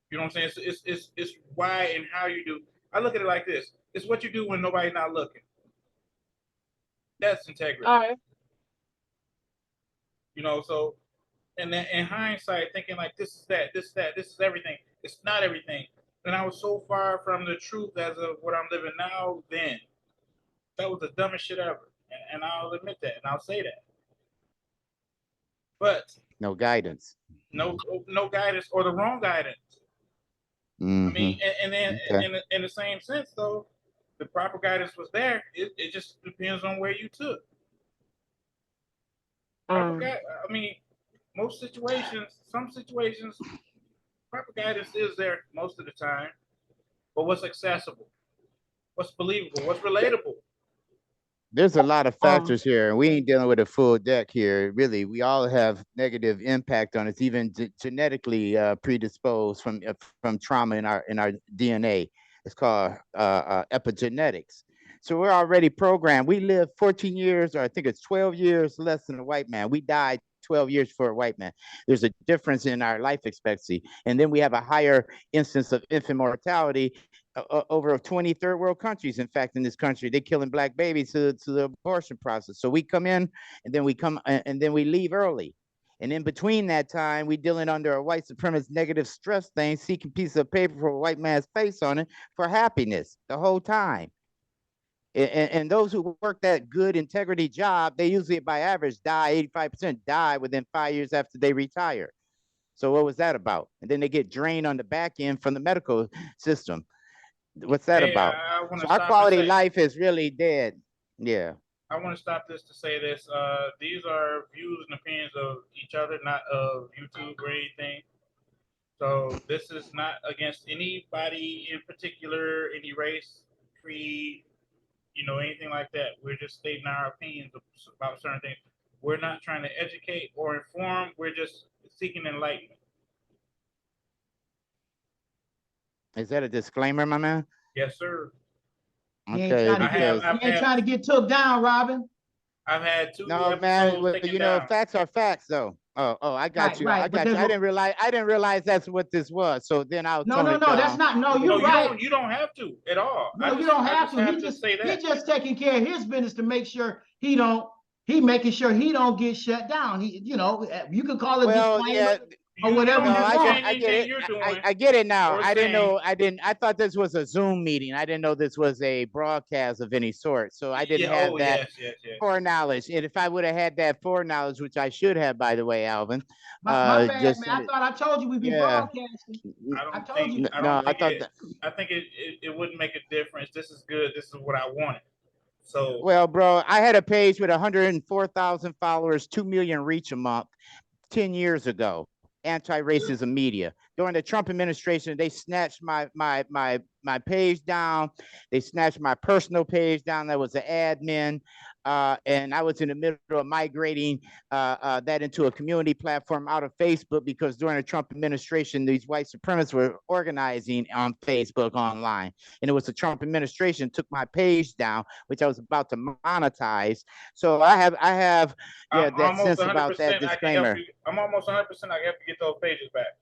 You know what I'm saying? It's why and how you do. I look at it like this: it's what you do when nobody's not looking. That's integrity. All right. You know, so and then in hindsight, thinking like this is that, this is that, this is everything. It's not everything. And I was so far from the truth as of what I'm living now. Then that was the dumbest shit ever, and I'll admit that, and I'll say that. But no guidance. No guidance or the wrong guidance. Mm-hmm. I mean, and then okay. in the same sense, though, the proper guidance was there. It just depends on where you took. I mean, most situations, some situations, proper guidance is there most of the time. But what's accessible? What's believable? What's relatable? There's a lot of factors here, and we ain't dealing with a full deck here. Really, we all have negative impact on us, even genetically predisposed from trauma in our DNA. It's called epigenetics. So we're already programmed. We live 14 years, or I think it's 12 years less than a white man. We died 12 years for a white man. There's a difference in our life expectancy. And then we have a higher instance of infant mortality over 20 third world countries. In fact, in this country, they're killing black babies to the abortion process. So we come in and then we leave early. And in between that time, we dealing under a white supremacist negative stress thing, seeking piece of paper for a white man's face on it for happiness the whole time. And those who work that good integrity job, they usually by average die, 85% die within 5 years after they retire. So what was that about? And then they get drained on the back end from the medical system. What's that about? So our quality of life is really dead. Yeah. I want to stop this to say this. These are views and opinions of each other, not of YouTube or anything. So this is not against anybody in particular, any race, creed, anything like that. We're just stating our opinions about certain things. We're not trying to educate or inform. We're just seeking enlightenment. Is that a disclaimer, my man? Yes, sir. Okay. You ain't trying to get took down, Robin. I've had 2 No, man. Well, facts are facts, though. Oh, I got you. I got you. I didn't realize that's what this was. So then I'll no, that's not. No, you're right. You don't have to at all. No, you don't have to. He's just taking care of his business to make sure he making sure he don't get shut down. You could call it disclaimer. Or whatever I get it now. I thought this was a Zoom meeting. I didn't know this was a broadcast of any sort. So I didn't have that foreknowledge. And if I would have had that foreknowledge, which I should have, by the way, Alvin. My bad, man. I thought I told you we'd be broadcasting. I think it wouldn't make a difference. This is good. This is what I wanted. So well, bro, I had a page with 104,000 followers, 2 million reach a month 10 years ago. Anti-racism media. During the Trump administration, they snatched my page down. They snatched my personal page down. That was an admin. And I was in the middle of migrating that into a community platform out of Facebook, because during the Trump administration, these white supremacists were organizing on Facebook online. And it was the Trump administration took my page down, which I was about to monetize. So I have that sense about that disclaimer. I'm almost 100% I can help you get those pages back.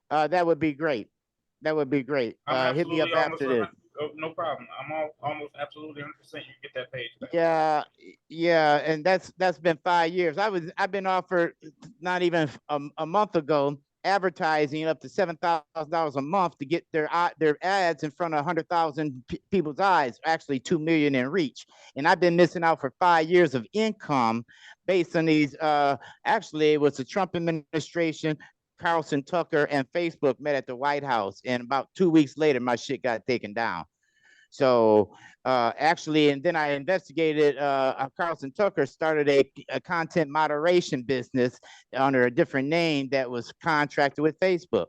That would be great. That would be great. Hit me up after this. No problem. I'm almost absolutely 100% you get that page back. Yeah, and that's been 5 years. I've been offered not even a month ago advertising up to $7,000 a month to get their ads in front of 100,000 people's eyes, actually 2 million in reach. And I've been missing out for 5 years of income based on these. Actually, it was the Trump administration. Carlson Tucker and Facebook met at the White House, and about 2 weeks later, my shit got taken down. So actually, and then I investigated, Carlson Tucker started a content moderation business under a different name that was contracted with Facebook.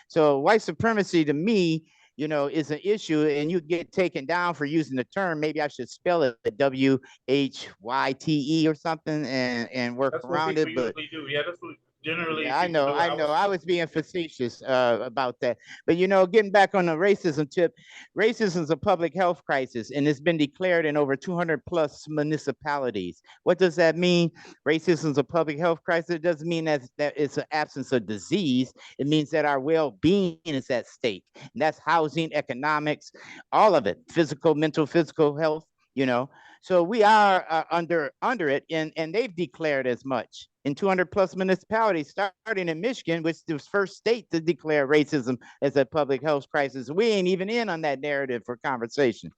So white supremacy to me, is an issue, and you get taken down for using the term. Maybe I should spell it WHYTE or something and work That's what around people it. But usually do. Yeah, that's what generally yeah, I people know, do. I know. I was being facetious about that. But getting back on the racism tip, racism is a public health crisis, and it's been declared in over 200 plus municipalities. What does that mean? Racism is a public health crisis. It doesn't mean that it's an absence of disease. It means that our well-being is at stake. And that's housing, economics, all of it, physical, mental, physical health, So we are under it, and they've declared as much in 200 plus municipalities, starting in Michigan, which was the first state to declare racism as a public health crisis. We ain't even in on that narrative for conversation.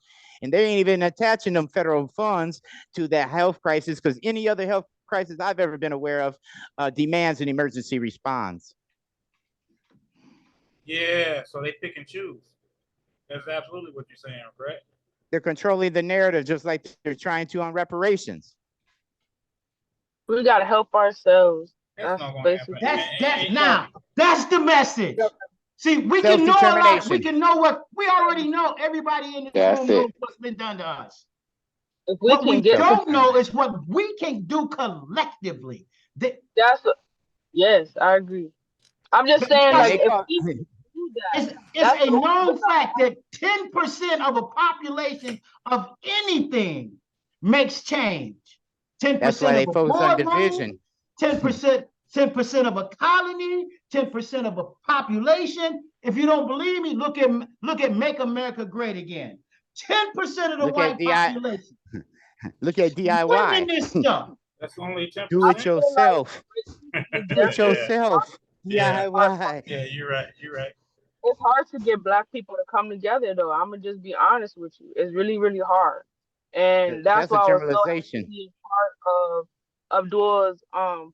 And they ain't even attaching them federal funds to that health crisis, because any other health crisis I've ever been aware of demands an emergency response. Yeah, so they pick and choose. That's absolutely what you're saying, correct? They're controlling the narrative just like they're trying to on reparations. We gotta help ourselves. That's That's not gonna basically happen. That's the message. See, we can know a lot. We can know what we already know. Everybody in this room knows what's been done to us. What we don't know is what we can do collectively. Yes, I agree. I'm just saying, like, it's a known fact that 10% of a population of anything makes change. 10% That's why they of a focus on boardroom, division. 10% of a colony, 10% of a population. If you don't believe me, look at Make America Great Again. 10% of the white population. Look at DIY. Winning this stuff. That's only 10%. Do it yourself. Do it yourself. Yeah. DIY. Yeah, you're right. You're right. It's hard to get Black people to come together, though. I'm gonna just be honest with you. It's really, really hard, and that's why I was so happy to be part of Abdul's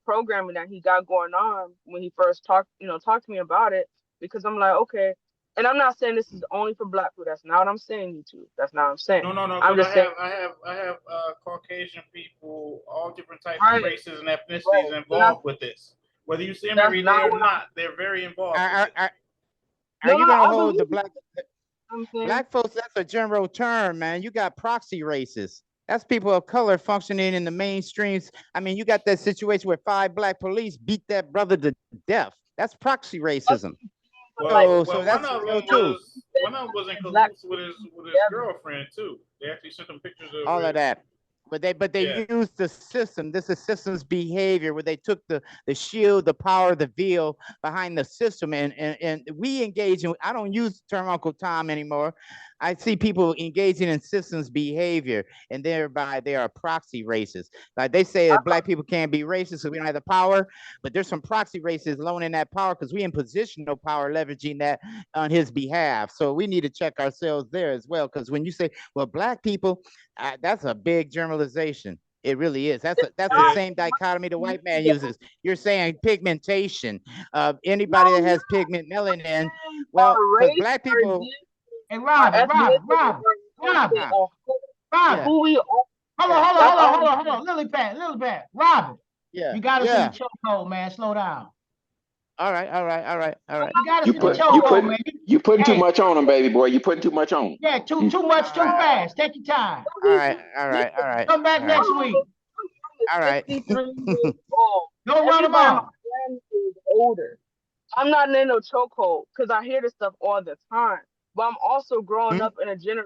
programming that he got going on when he first talked to me about it, because I'm like, okay. And I'm not saying this is only for Black people. That's not what I'm saying, YouTube. That's not what I'm saying. No. I'm just saying I have Caucasian people, all different types of races and ethnicities involved with this. Whether you see them every day or not, they're very involved. Are you gonna hold the black folks? That's a general term, man. You got proxy races. That's people of color functioning in the mainstreams. I mean, you got that situation where 5 Black police beat that brother to death. That's proxy racism. Well, so that's real too. One of them was in cahoots with his girlfriend too. They actually sent them pictures of all of that. But they used the system. This is systems behavior where they took the shield, the power, the veil behind the system. And we engage in, I don't use the term Uncle Tom anymore. I see people engaging in systems behavior, and thereby they are proxy racists. Like they say that Black people can't be racist, so we don't have the power, but there's some proxy racists loaning that power because we in positional power, leveraging that on his behalf. So we need to check ourselves there as well. Because when you say, well, Black people, that's a big generalization. It really is. That's the same dichotomy the white man uses. You're saying pigmentation. Anybody that has pigment melanin, well, because Black people. And Rob. Who we hold on. Lily Pad. Robin. Yeah. You got us in the chokehold, man. Slow down. All right. You got us in the chokehold, man. You putting too much on them, baby boy. You putting too much on. Yeah, too much, too fast. Take your time. All right. Come back next week. All right. Don't run them out. Older. I'm not in no chokehold because I hear this stuff all the time. But I'm also growing up in a generation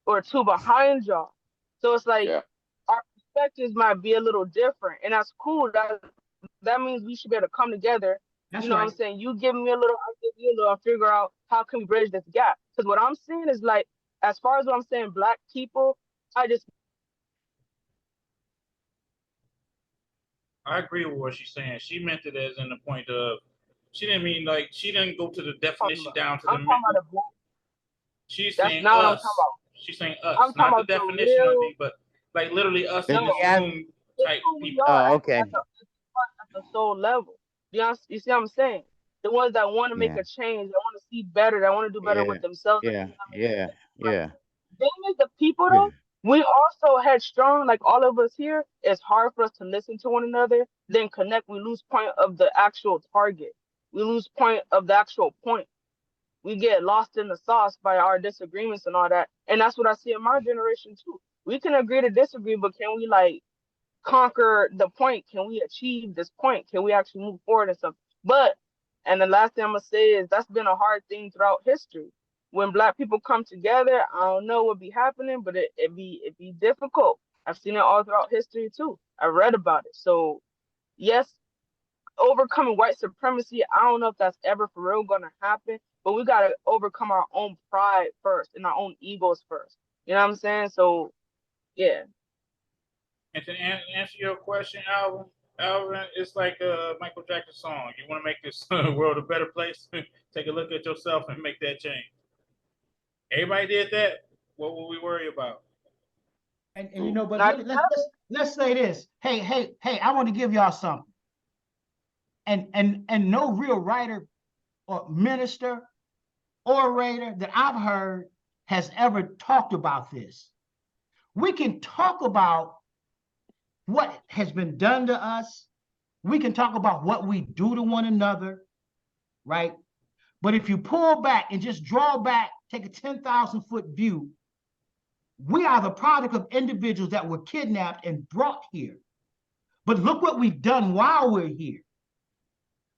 or two behind y'all. So it's like our perspectives might be a little different. And that's cool. That means we should be able to come together. That's what I'm saying? You give me a little, I give you a little, I'll figure out how can we bridge this gap. Because what I'm saying is like, as far as what I'm saying, Black people, I agree with what she's saying. She meant it as in the point of, she didn't mean like, she didn't go to the definition down to the middle. She's saying us. She's saying us, not the definition of the, but like literally us in this room type people. Oh, okay. At the soul level. You see what I'm saying? The ones that want to make a change, that want to see better, that want to do better with themselves. Yeah. thing is, the people though, we also had strong, like all of us here, it's hard for us to listen to one another, then connect. We lose point of the actual target. We lose point of the actual point. We get lost in the sauce by our disagreements and all that. And that's what I see in my generation too. We can agree to disagree, but can we like conquer the point? Can we achieve this point? Can we actually move forward and something? But, and the last thing I'm gonna say is that's been a hard thing throughout history. When Black people come together, I don't know what be happening, but it be difficult. I've seen it all throughout history too. I read about it. So yes, overcoming white supremacy, I don't know if that's ever for real gonna happen, but we gotta overcome our own pride first and our own egos first. You know what I'm saying? So yeah. And to answer your question, Alvin, it's like a Michael Jackson song. You want to make this world a better place? Take a look at yourself and make that change. Everybody did that. What will we worry about? And you know, but let's say this. Hey, I want to give y'all something. And no real writer or minister, orator that I've heard has ever talked about this. We can talk about what has been done to us. We can talk about what we do to one another, right? But if you pull back and just draw back, take a 10,000-foot view, we are the product of individuals that were kidnapped and brought here. But look what we've done while we're here.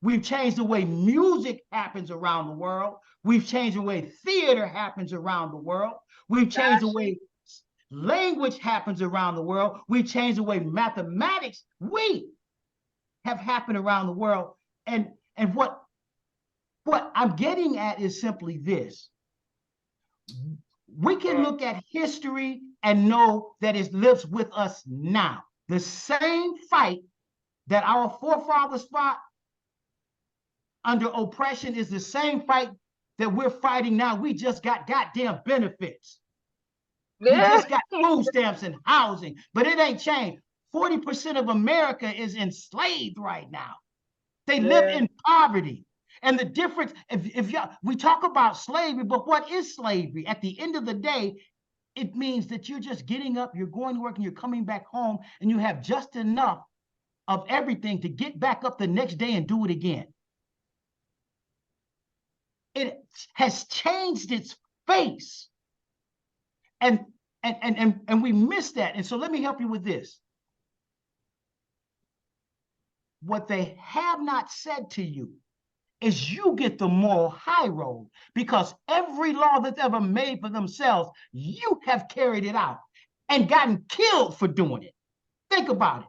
We've changed the way music happens around the world. We've changed the way theater happens around the world. We've changed the way language happens around the world. We've changed the way mathematics have happened around the world. And what I'm getting at is simply this. We can look at history and know that it lives with us now. The same fight that our forefathers fought under oppression is the same fight that we're fighting now. We just got goddamn benefits. We just got food stamps and housing, but it ain't changed. 40% of America is enslaved right now. They live in poverty. And the difference, if y'all, we talk about slavery, but what is slavery? At the end of the day, it means that you're just getting up, you're going to work, and you're coming back home, and you have just enough of everything to get back up the next day and do it again. It has changed its face. And we miss that. And so let me help you with this. What they have not said to you is you get the moral high road, because every law that's ever made for themselves, you have carried it out and gotten killed for doing it. Think about it.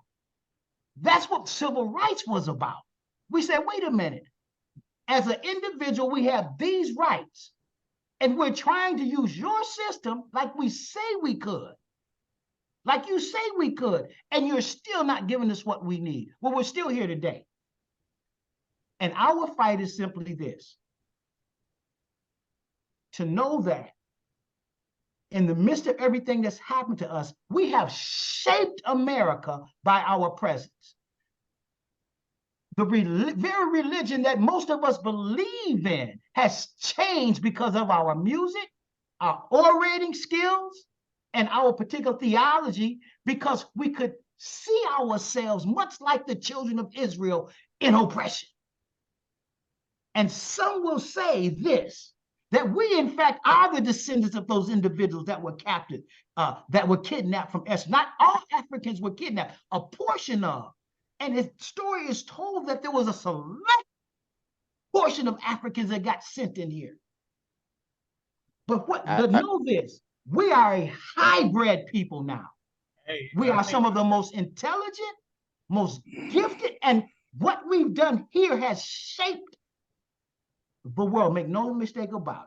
That's what civil rights was about. We said, wait a minute. As an individual, we have these rights, and we're trying to use your system like we say we could. Like you say we could, and you're still not giving us what we need. Well, we're still here today. And our fight is simply this: to know that in the midst of everything that's happened to us, we have shaped America by our presence. The very religion that most of us believe in has changed because of our music, our orating skills, and our particular theology, because we could see ourselves much like the children of Israel in oppression. And some will say this, that we in fact are the descendants of those individuals that were captive, that were kidnapped from us. Not all Africans were kidnapped, a portion of. And the story is told that there was a select portion of Africans that got sent in here. But know this, we are a hybrid people now. We are some of the most intelligent, most gifted, and what we've done here has shaped the world. Make no mistake about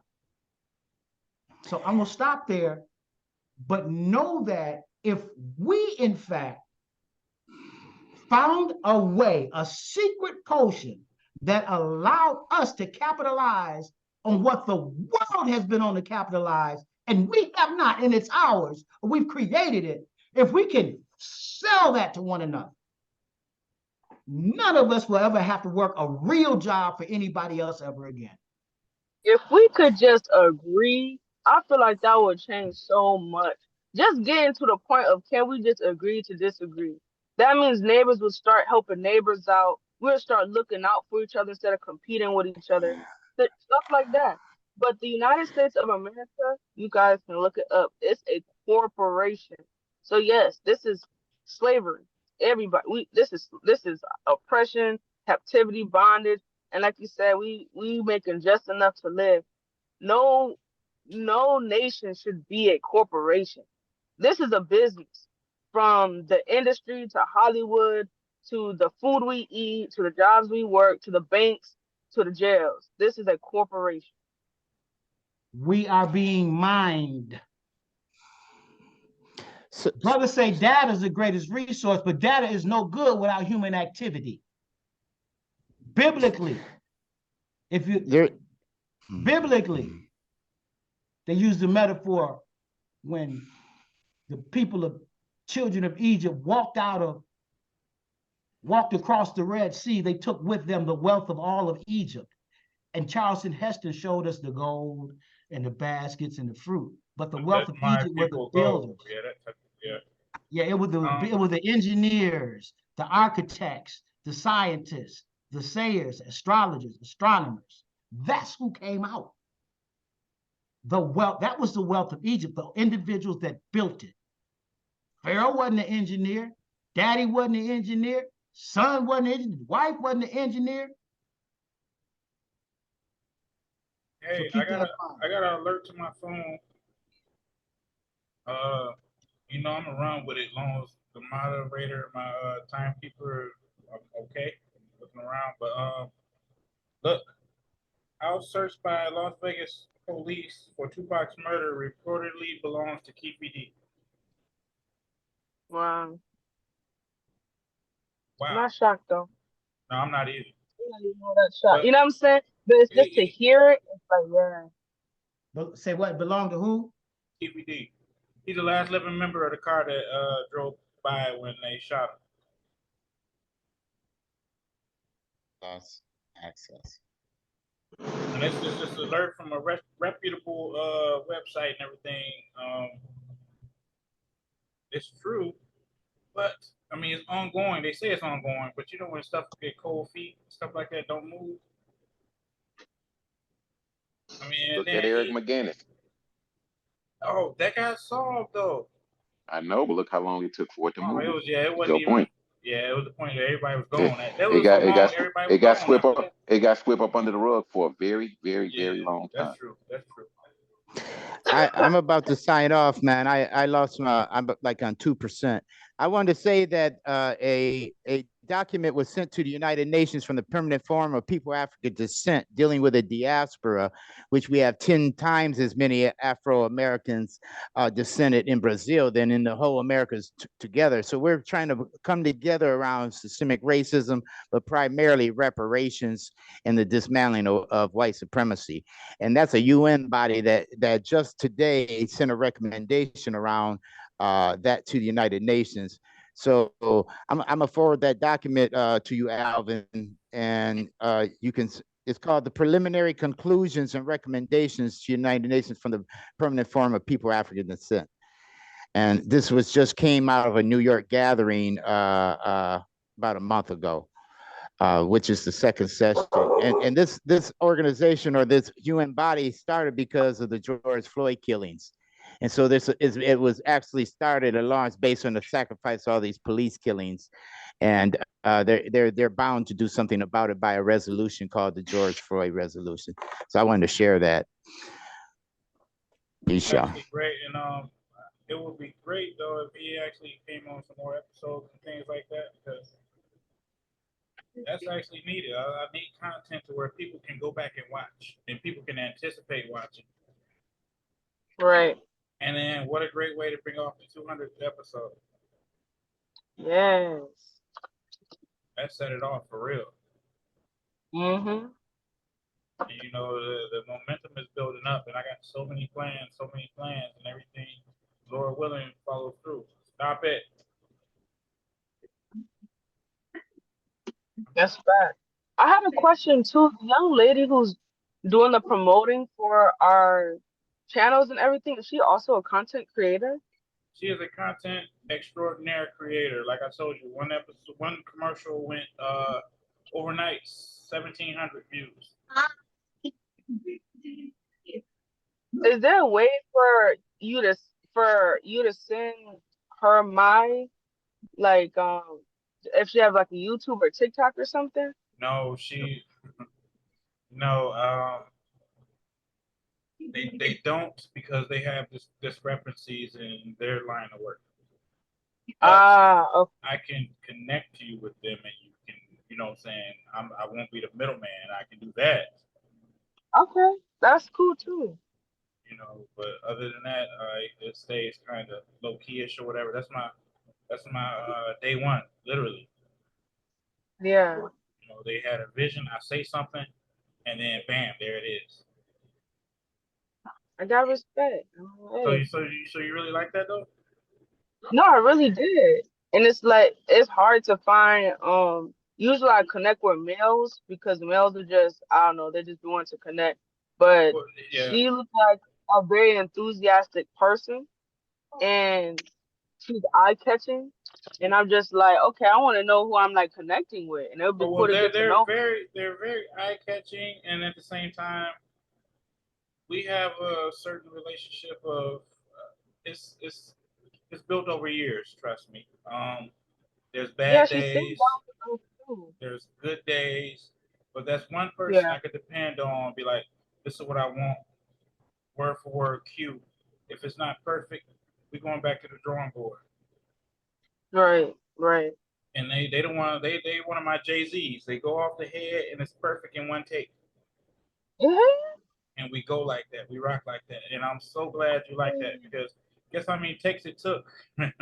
it. So I'm going to stop there, but know that if we, in fact, found a way, a secret potion that allowed us to capitalize on what the world has been on to capitalize, and we have not, and it's ours, we've created it. If we can sell that to one another, none of us will ever have to work a real job for anybody else ever again. If we could just agree I feel like that would change so much. Just getting to the point of can we just agree to disagree? That means neighbors would start helping neighbors out. We'll start looking out for each other instead of competing with each other. Stuff like that. But the United States of America, you guys can look it up. It's a corporation. So yes, this is slavery. Everybody, this is oppression, captivity, bondage, and like you said, we making just enough to live. No, no nation should be a corporation. This is a business. From the industry to Hollywood to the food we eat to the jobs we work to the banks to the jails. This is a corporation. We are being mined. So, Brothers say data is the greatest resource, but data is no good without human activity. Biblically, if you there, biblically, they use the metaphor when the people of children of Egypt walked across the Red Sea, they took with them the wealth of all of Egypt. And Charleston Heston showed us the gold and the baskets and the fruit. But the wealth of Egypt were the builders. Yeah, it was the engineers, the architects, the scientists, the sayers, astrologers, astronomers. That's who came out. The wealth, that was the wealth of Egypt, the individuals that built it. Pharaoh wasn't an engineer. Daddy wasn't an engineer. Son wasn't an engineer. Wife wasn't an engineer. Hey, So I got an alert to my phone. You know, I'm gonna run with it as long as the moderator, my timekeeper, okay, looking around. But look, house searched by Las Vegas police for Tupac's murder reportedly belongs to Keefe D. Wow. Wow. I'm not shocked though. No, I'm not either. You know what I'm saying? But it's just to hear it, it's like, yeah. But say what? Belong to who? Keefe D. He's the last living member of the car that drove by when they shot him. lost access. And it's just an alert from a reputable website and everything. It's true, but I mean it's ongoing. They say it's ongoing, but you know when stuff get cold feet, stuff like that don't move. I mean, Look at Eric McGinnis. Oh, that got solved though. I know, but look how long it took for it to move. It was it wasn't even. Point. Yeah, it was the point that everybody was going at. It got swept up under the rug for a very, very, very long time. That's true. That's true. I'm about to sign off, man. I lost I'm like on 2%. I wanted to say that a document was sent to the United Nations from the Permanent Forum of People of African Descent dealing with a diaspora, which we have 10 times as many Afro-Americans descended in Brazil than in the whole Americas together. So we're trying to come together around systemic racism, but primarily reparations and the dismantling of white supremacy. And that's a UN body that just today sent a recommendation around that to the United Nations. So I'm gonna forward that document to you, Alvin, and you can. It's called the Preliminary Conclusions and Recommendations to United Nations from the Permanent Forum of People of African Descent. And this just came out of a New York gathering about a month ago, which is the second session. And this organization or this UN body started because of the George Floyd killings. And so it was actually started and launched based on the sacrifice of all these police killings. And they're bound to do something about it by a resolution called the George Floyd Resolution. So I wanted to share that. Actually great. And it would be great though if he actually came on some more episodes and things like that, because that's actually needed. I need content to where people can go back and watch and people can anticipate watching. Right. And then what a great way to bring off the 200th episode. Yes. That set it off for real. Mm-hmm. And, you know, the momentum is building up, and I got so many plans, and everything. Lord willing, follow through. Stop it. That's fact. I have a question too. The young lady who's doing the promoting for our channels and everything? Is she also a content creator? She is a content extraordinaire creator. Like I told you, one commercial went overnight 1,700 views. Is there a way for you to send her my like if she has like a YouTube or TikTok or something? No, no, they don't, because they have discrepancies in their line of work. But Okay. I can connect you with them, and you can, you know what I'm saying? I won't be the middleman. I can do that. Okay, that's cool too. You know, but other than that, it stays kind of low key-ish or whatever. That's my day one, literally. Yeah, You know, they had a vision. I say something, and then bam, there it is. I got respect. Hey. So you really like that though? No, I really did. And it's like it's hard to find usually I connect with males because males are just I don't know, they just want to connect. But Well, yeah. she looked like a very enthusiastic person and she's eye catching. And I'm just like, okay, I want to know who I'm like connecting with. And it would be cool to get to know. They're very eye catching, and at the same time, we have a certain relationship of it's built over years. Trust me. There's Yeah, bad she seemed days. down too. There's good days, but that's one person Yeah. I could depend on. Be like, this is what I want, word for word, cue. If it's not perfect, we're going back to the drawing board. Right, right. And they don't want they one of my Jay-Z's. They go off the head and it's perfect in one take. Mm-hmm. And we go like that. We rock like that. And I'm so glad you like that, because guess how many takes it took? And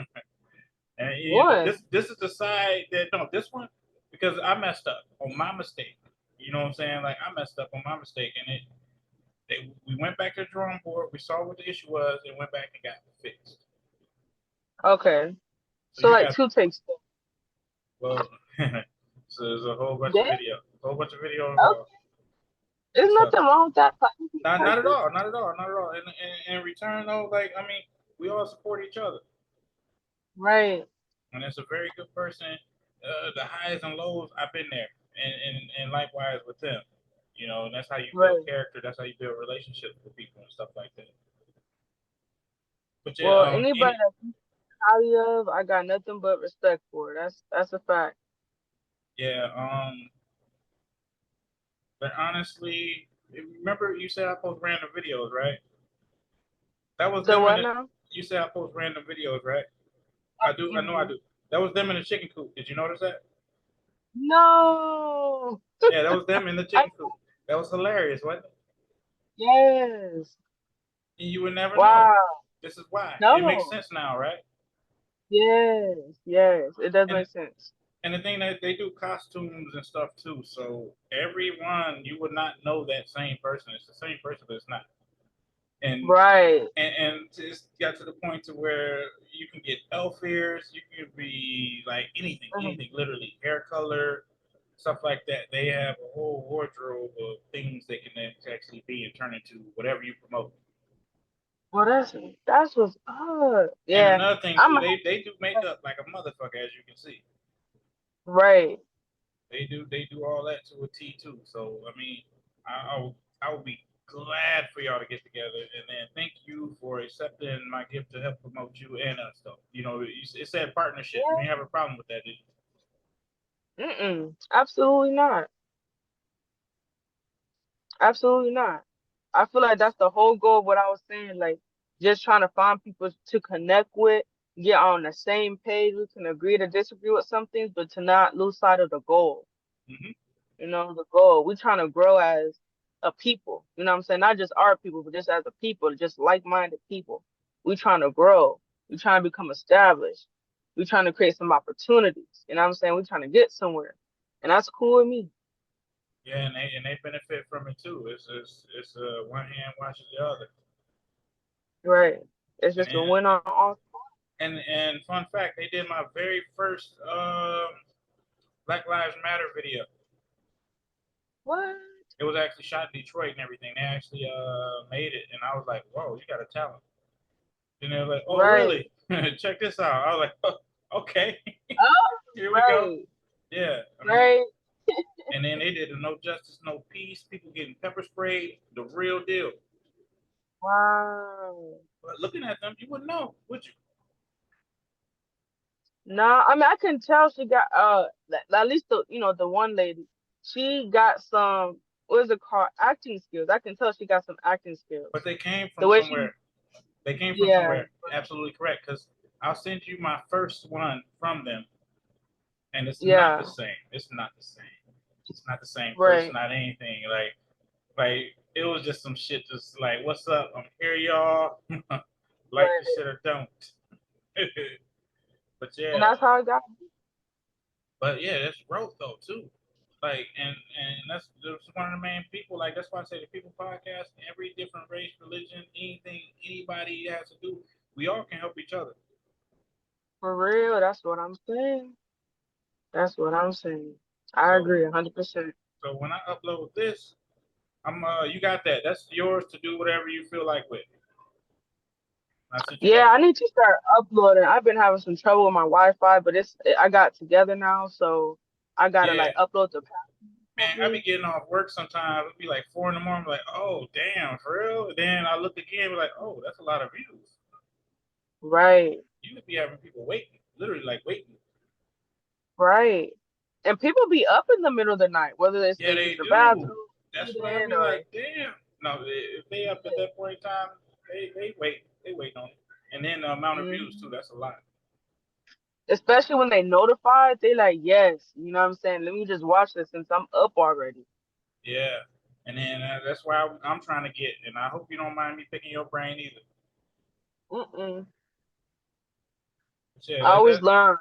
you know, this is the side that this one, because I messed up on my mistake. You know what I'm saying? Like, I messed up on my mistake, and we went back to the drawing board. We saw what the issue was, and went back and got it fixed. Okay. So like 2 takes. Well, so there's a whole bunch of video, involved. Okay. There's nothing wrong with that. Not at all. And in return, though, like, I mean, we all support each other. Right. And it's a very good person. The highs and lows, I've been there, and likewise with them. You know, and that's how you build character. That's how you build relationships with people and stuff like that. But yeah, well, anybody that you highly of, I got nothing but respect for. That's a fact. Yeah. But honestly, remember you said I post random videos, right? That was them. You said I post random videos, right? I do. I know I do. That was them in the chicken coop. Did you notice that? No. Yeah, that was them in the chicken coop. That was hilarious, wasn't it? Yes. And you would never know. This is why. No. It makes sense now, right? Yes. Yes. It does make sense. And the thing that they do costumes and stuff too. So everyone, you would not know that same person. It's the same person, but it's not. And right. And it's got to the point to where you can get elf ears. You can be like anything, literally hair color, stuff like that. They have a whole wardrobe of things they can actually be and turn into whatever you promote. Well, that's what's up. Yeah. And another thing too, they do makeup like a motherfucker, as you can see. Right. They do all that to a T too. So I mean, I would be glad for y'all to get together, and then thank you for accepting my gift to help promote you and us. Though, you know, it said partnership. You didn't have a problem with that, did you? Absolutely not. Absolutely not. I feel like that's the whole goal of what I was saying. Like, just trying to find people to connect with, get on the same page. We can agree to disagree with some things, but to not lose sight of the goal. Mm-hmm. You know, the goal. We're trying to grow as a people. You know what I'm saying? Not just our people, but just as a people, just like-minded people. We're trying to grow. We're trying to become established. We're trying to create some opportunities. You know what I'm saying? We're trying to get somewhere. And that's cool with me. Yeah, and they benefit from it too. It's one hand washes the other. Right. It's just a win on all. And fun fact, they did my very first Black Lives Matter video. What? It was actually shot in Detroit and everything. They actually made it, and I was like, whoa, you got a talent. And they were like, oh, Right. really? Check this out. I was like, oh, okay, Oh, here we go. right. Yeah, I mean, Right. and then they did a No Justice, No Peace. People getting pepper sprayed, the real deal. Wow. But looking at them, you wouldn't know, would you? No, I mean I can tell she got at least the one lady, she got some, what is it called, acting skills. I can tell she got some acting skills. But they came The from way somewhere. They came from Yeah. somewhere. Absolutely correct. Because I'll send you my first one from them, and it's not Yeah. the same. It's not the same. It's not the same Right. person, not anything. Like it was just some shit. Just like, what's up? I'm here, y'all. Like Right. the shit or don't. But yeah. And that's how I got. But yeah, that's growth though too. Like and that's one of the main people. Like that's why I say the People Podcast. Every different race, religion, anything, anybody has to do, we all can help each other. For real, that's what I'm saying. That's what I'm saying. I So- agree 100%. So when I upload this, I'm you got that. That's yours to do whatever you feel like with. Yeah, I need to start uploading. I've been having some trouble with my Wi-Fi, but I got together now, so I gotta Yeah. like upload the. Man, I be getting off work sometimes. It'd be like 4 in the morning. I'm like, oh damn, for real. And then I look again, be like, oh, that's a lot of views. Right. You could be having people waiting, literally like waiting. Right. And people be up in the middle of the night, whether it's Yeah, they they use the do. bathroom. That's what I be like, damn. No, if they up at that point in time, they wait. They wait on it. And then the amount of views too, that's a lot. Especially when they notified, they like, yes, you know what I'm saying? Let me just watch this since I'm up already. Yeah. And then that's why I'm trying to get, and I hope you don't mind me picking your brain either. Mm-mm. Yeah, I always learn.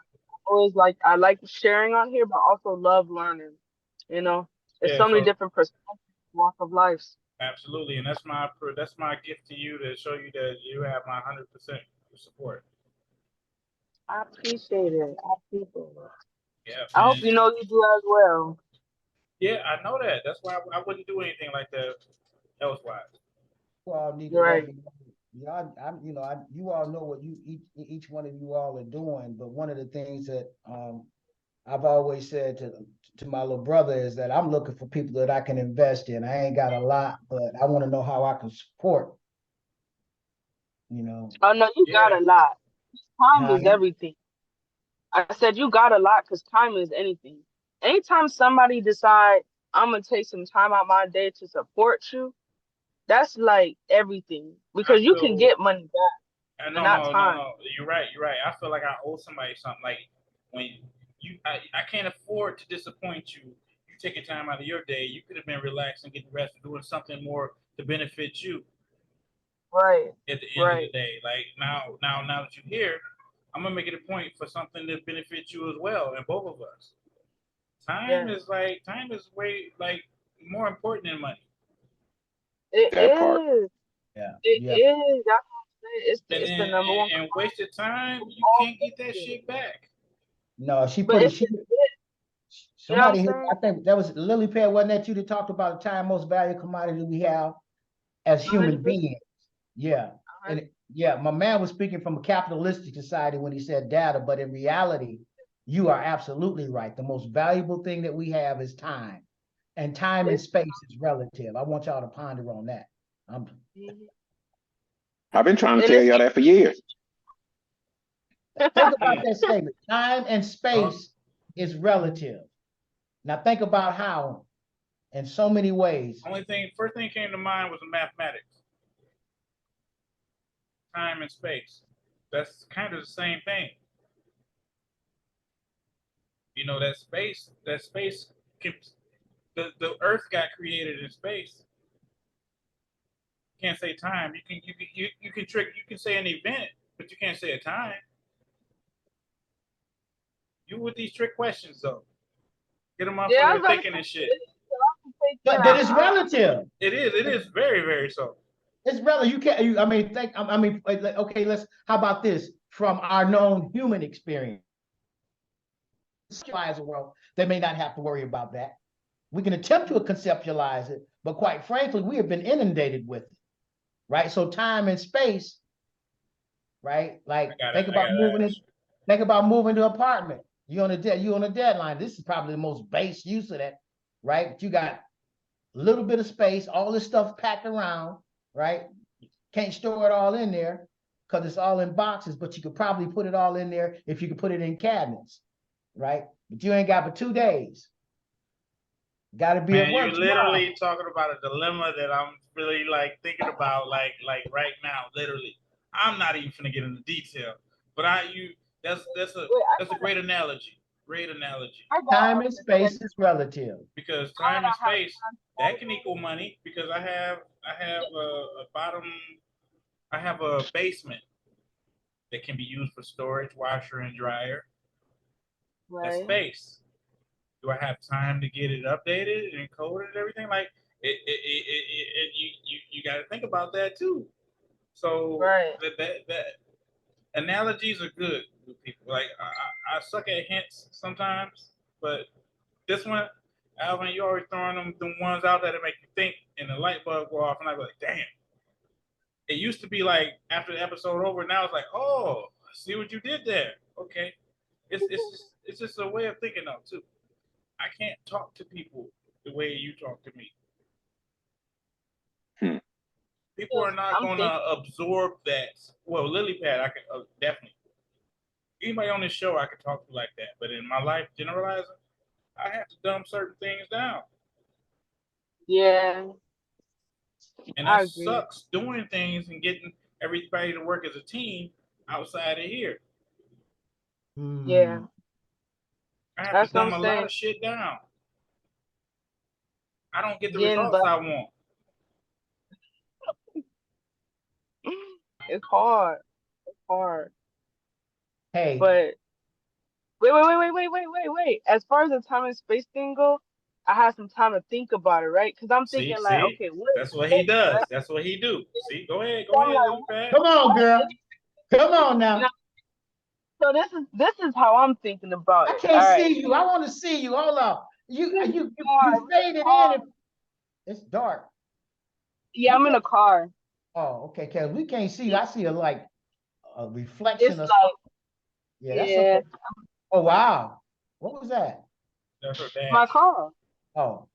I like sharing on here, but I also love learning. You know, there's Yeah, so many so- different perspectives, walk of life. Absolutely, and that's my gift to you, to show you that you have my 100% support. I appreciate it. I appreciate it. Yeah. I hope man. you know you do as well. Yeah, I know that. That's why I wouldn't do anything like that elsewise. You all need to Right. you all know what each one of you all are doing, but one of the things that I've always said to my little brother is that I'm looking for people that I can invest in. I ain't got a lot, but I want to know how I can support. You know. Oh no, you got a lot. Time is Huh? everything. I said you got a lot because time is anything. Anytime somebody decide I'm gonna take some time out my day to support you, that's like everything because you can get money back, but not time. No. You're right. I feel like I owe somebody something. Like when I can't afford to disappoint you. You taking time out of your day. You could have been relaxing, getting rest, and doing something more to benefit you. Right. At the end of the day, like now that you're here, I'm gonna make it a point for something to benefit you as well, and both of us. Time is way like more important than money. It That part. is. Yeah. It Yeah. is. That's what I'm saying. It's the number one. And wasted time, you can't get that shit back. No, she But put it. it's She, you know somebody, what I'm I think that was Lily Pad. Wasn't that you that talked about the time most valuable commodity we have as human 100%. beings? Yeah. And yeah, my man was speaking from a capitalistic society when he said data, but in reality, you are absolutely right. The most valuable thing that we have is time, and time and space is relative. I want y'all to ponder on that. I've been trying to tell y'all that for years. Think about that statement. Time and space is relative. Now think about how, in so many ways. First thing came to mind was mathematics. Time and space. That's kind of the same thing. You know, that space can, the Earth got created in space. You can't say time. You can say an event, but you can't say a time. You with these trick questions though. Get them off of thinking and shit. But it's relative. It is very, very so. It's relative. You can't. Okay. How about this? From our known human experience, conceptualize a world, they may not have to worry about that. We can attempt to conceptualize it, But quite frankly, we have been inundated with it, right? So time and space, right? Like think about moving to apartment. You on a deadline. This is probably the most base use of that, right? But you got a little bit of space, all this stuff packed around, right? Can't store it all in there because it's all in boxes, but you could probably put it all in there if you could put it in cabinets, right? But you ain't got but 2 days. Got to be Man, at work. you're literally talking about a dilemma that I'm really like thinking about, like right now, literally. I'm not even gonna get into detail, but that's a great analogy. Great analogy. Time and space is relative. Because time and space that can equal money. Because I have a basement that can be used for storage, washer and dryer. That's space. Do I have time to get it updated and coded and everything? Like you got to think about that too. So that analogies are good with people. Like I suck at hints sometimes, but this one, Alvin, you always throwing them ones out there that make you think, and the light bulb go off, and I go like, damn. It used to be like after the episode over, now it's like, oh, I see what you did there. Okay, it's just a way of thinking though too. I can't talk to people the way you talk to me. People are not going to absorb that. Well, Lily Pad, I can definitely. Anybody on this show, I can talk to like that. But in my life, generalizing, I have to dumb certain things down. Yeah. And that sucks, doing things and getting everybody to work as a team outside of here. Yeah. I have to dumb a lot of shit down. I don't get the results I want. It's hard. It's hard. Hey. But wait. As far as the time and space thing go, I had some time to think about it, right? Because I'm thinking okay, that's what he does. Right? That's what he do. See, go ahead, Pat. Come on, girl. Come on now. You know, so this is how I'm thinking about it. I can't see you. I want to see you. Hold on. You faded in. It's dark. Yeah, I'm in a car. Oh, okay. Cause we can't see you. I see a reflection of. Yeah. That's okay. Oh wow. What was that? That's her dad. My car. Oh,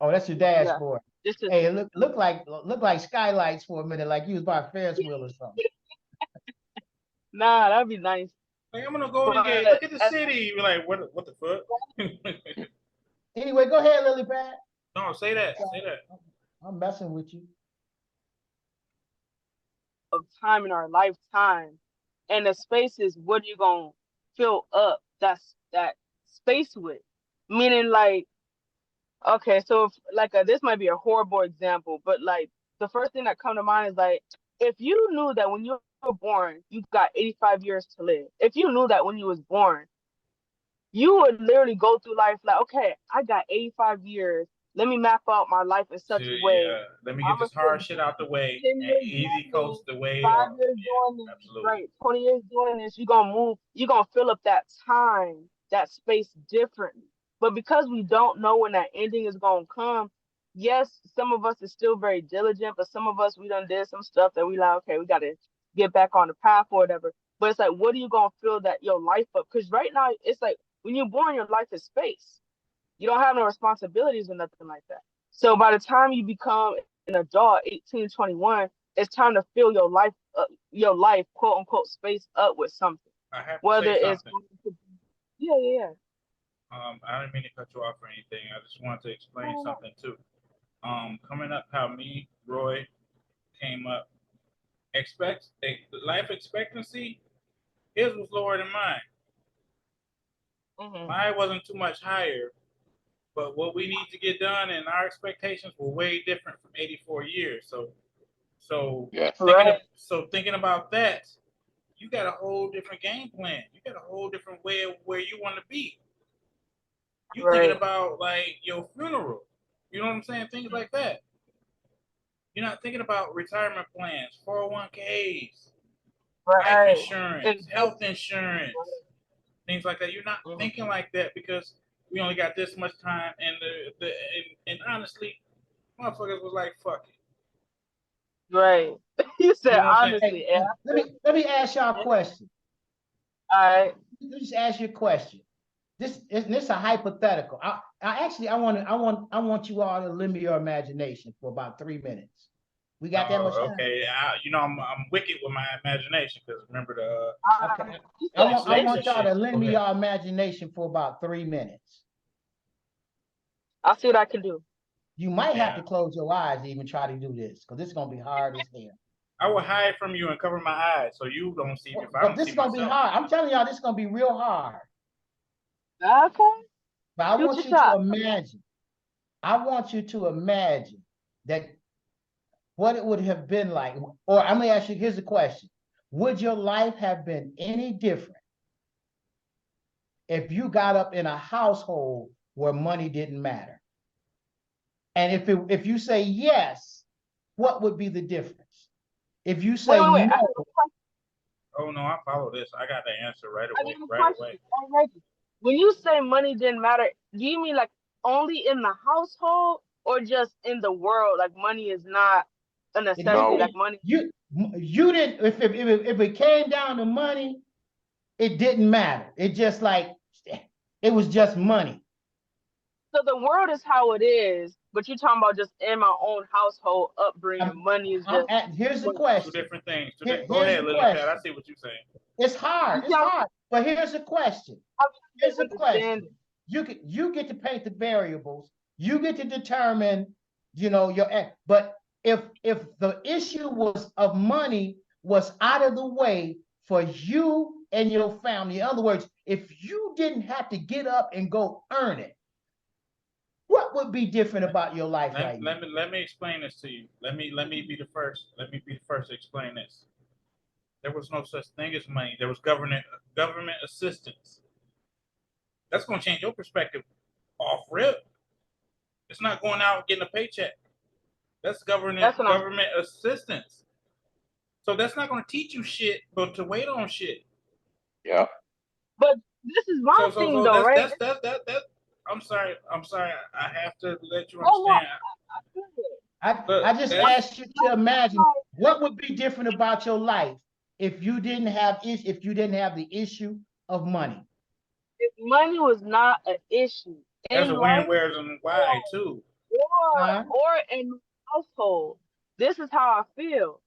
that's your dashboard. Yeah. Hey, it look like skylights for a minute, like you was by a Ferris wheel or something. Nah, that'd be nice. Like, I'm gonna go and look at the city. You're like, what the fuck? Anyway, go ahead, Lily Pad. No, say that. Say that. I'm messing with you. Of time in our lifetime, and the space is what you gonna fill up that space with. Meaning, like, okay, so if, this might be a horrible example, but like the first thing that come to mind is like, if you knew that when you were born, you got 85 years to live. If you knew that when you was born, you would literally go through life like, okay, I got 85 years. Let me map out my life in such a way. Yeah. Let me get this hard shit out the way and easy coast the way. 5 years doing this, absolutely. Right? 20 years doing this, you're gonna move. You're gonna fill up that time, that space differently. But because we don't know when that ending is gonna come, yes, some of us is still very diligent, but some of us we done did some stuff that we like, okay, we gotta get back on the path or whatever. But it's like, what are you gonna fill that your life up? Because right now it's like when you're born, your life is space. You don't have no responsibilities or nothing like that. So by the time you become an adult, 18, 21, it's time to fill your life, quote unquote, space up with something. I have to whether say it's something. Yeah. I didn't mean to cut you off or anything. I just wanted to explain something too. Coming up, how me, Roy, came up. Life expectancy, his was lower than mine. Mm-hmm. Mine wasn't too much higher, but what we need to get done and our expectations were way different from 84 years. So thinking about that, you got a whole different game plan. You got a whole different way of where you want to be. You thinking about like your funeral. You know what I'm saying? Things like that. You're not thinking about retirement plans, 401ks, life insurance, health insurance, things like that. You're not thinking like that because we only got this much time, and honestly, Motherfuckers was like, fuck it. Right. You said You know what I'm saying? honestly, Hey, let me ask y'all a question. all right. Let me just ask you a question. This is a hypothetical. I want you all to lend me your imagination for about 3 minutes. We got that much time? Okay, I'm wicked with my imagination because remember the. Okay. I want y'all to lend me your imagination for about 3 minutes. I'll see what I can do. You might have to close your eyes to even try to do this because this is gonna be hard as hell. I will hide from you and cover my eyes so you don't see me. But this is gonna be hard. I'm telling y'all, this is gonna be real hard. Okay. But I want you to imagine. I want you to imagine that what it would have been like. Or I'm gonna ask you, here's the question. Would your life have been any different if you got up in a household where money didn't matter? And if you say yes, what would be the difference? If you say wait. no. Oh no, I follow this. I got the answer right away. When you say money didn't matter, do you mean like only in the household or just in the world? Like money is not a necessity. No. Like money. You didn't. If it came down to money, it didn't matter. It just like it was just money. So the world is how it is, but you're talking about just in my own household upbringing. Money is just. Here's the question. Two different things. Go ahead, Lily Pat. I see what you're saying. It's hard. It's hard. But here's the question. Here's the question. You get to paint the variables. You get to determine, but if the issue of money was out of the way for you and your family, in other words, if you didn't have to get up and go earn it, what would be different about your life right now? Let me explain this to you. Let me be the first. Let me be the first to explain this. There was no such thing as money. There was government assistance. That's going to change your perspective off rip. It's not going out and getting a paycheck. That's government assistance. So that's not going to teach you shit, but to wait on shit. Yeah. But this is my thing, though, right? I'm sorry. I have to let you understand. I just asked you to imagine what would be different about your life if you didn't have the issue of money. If money was not an issue, there's a when, where's, and why too. Or in household, this is how I feel.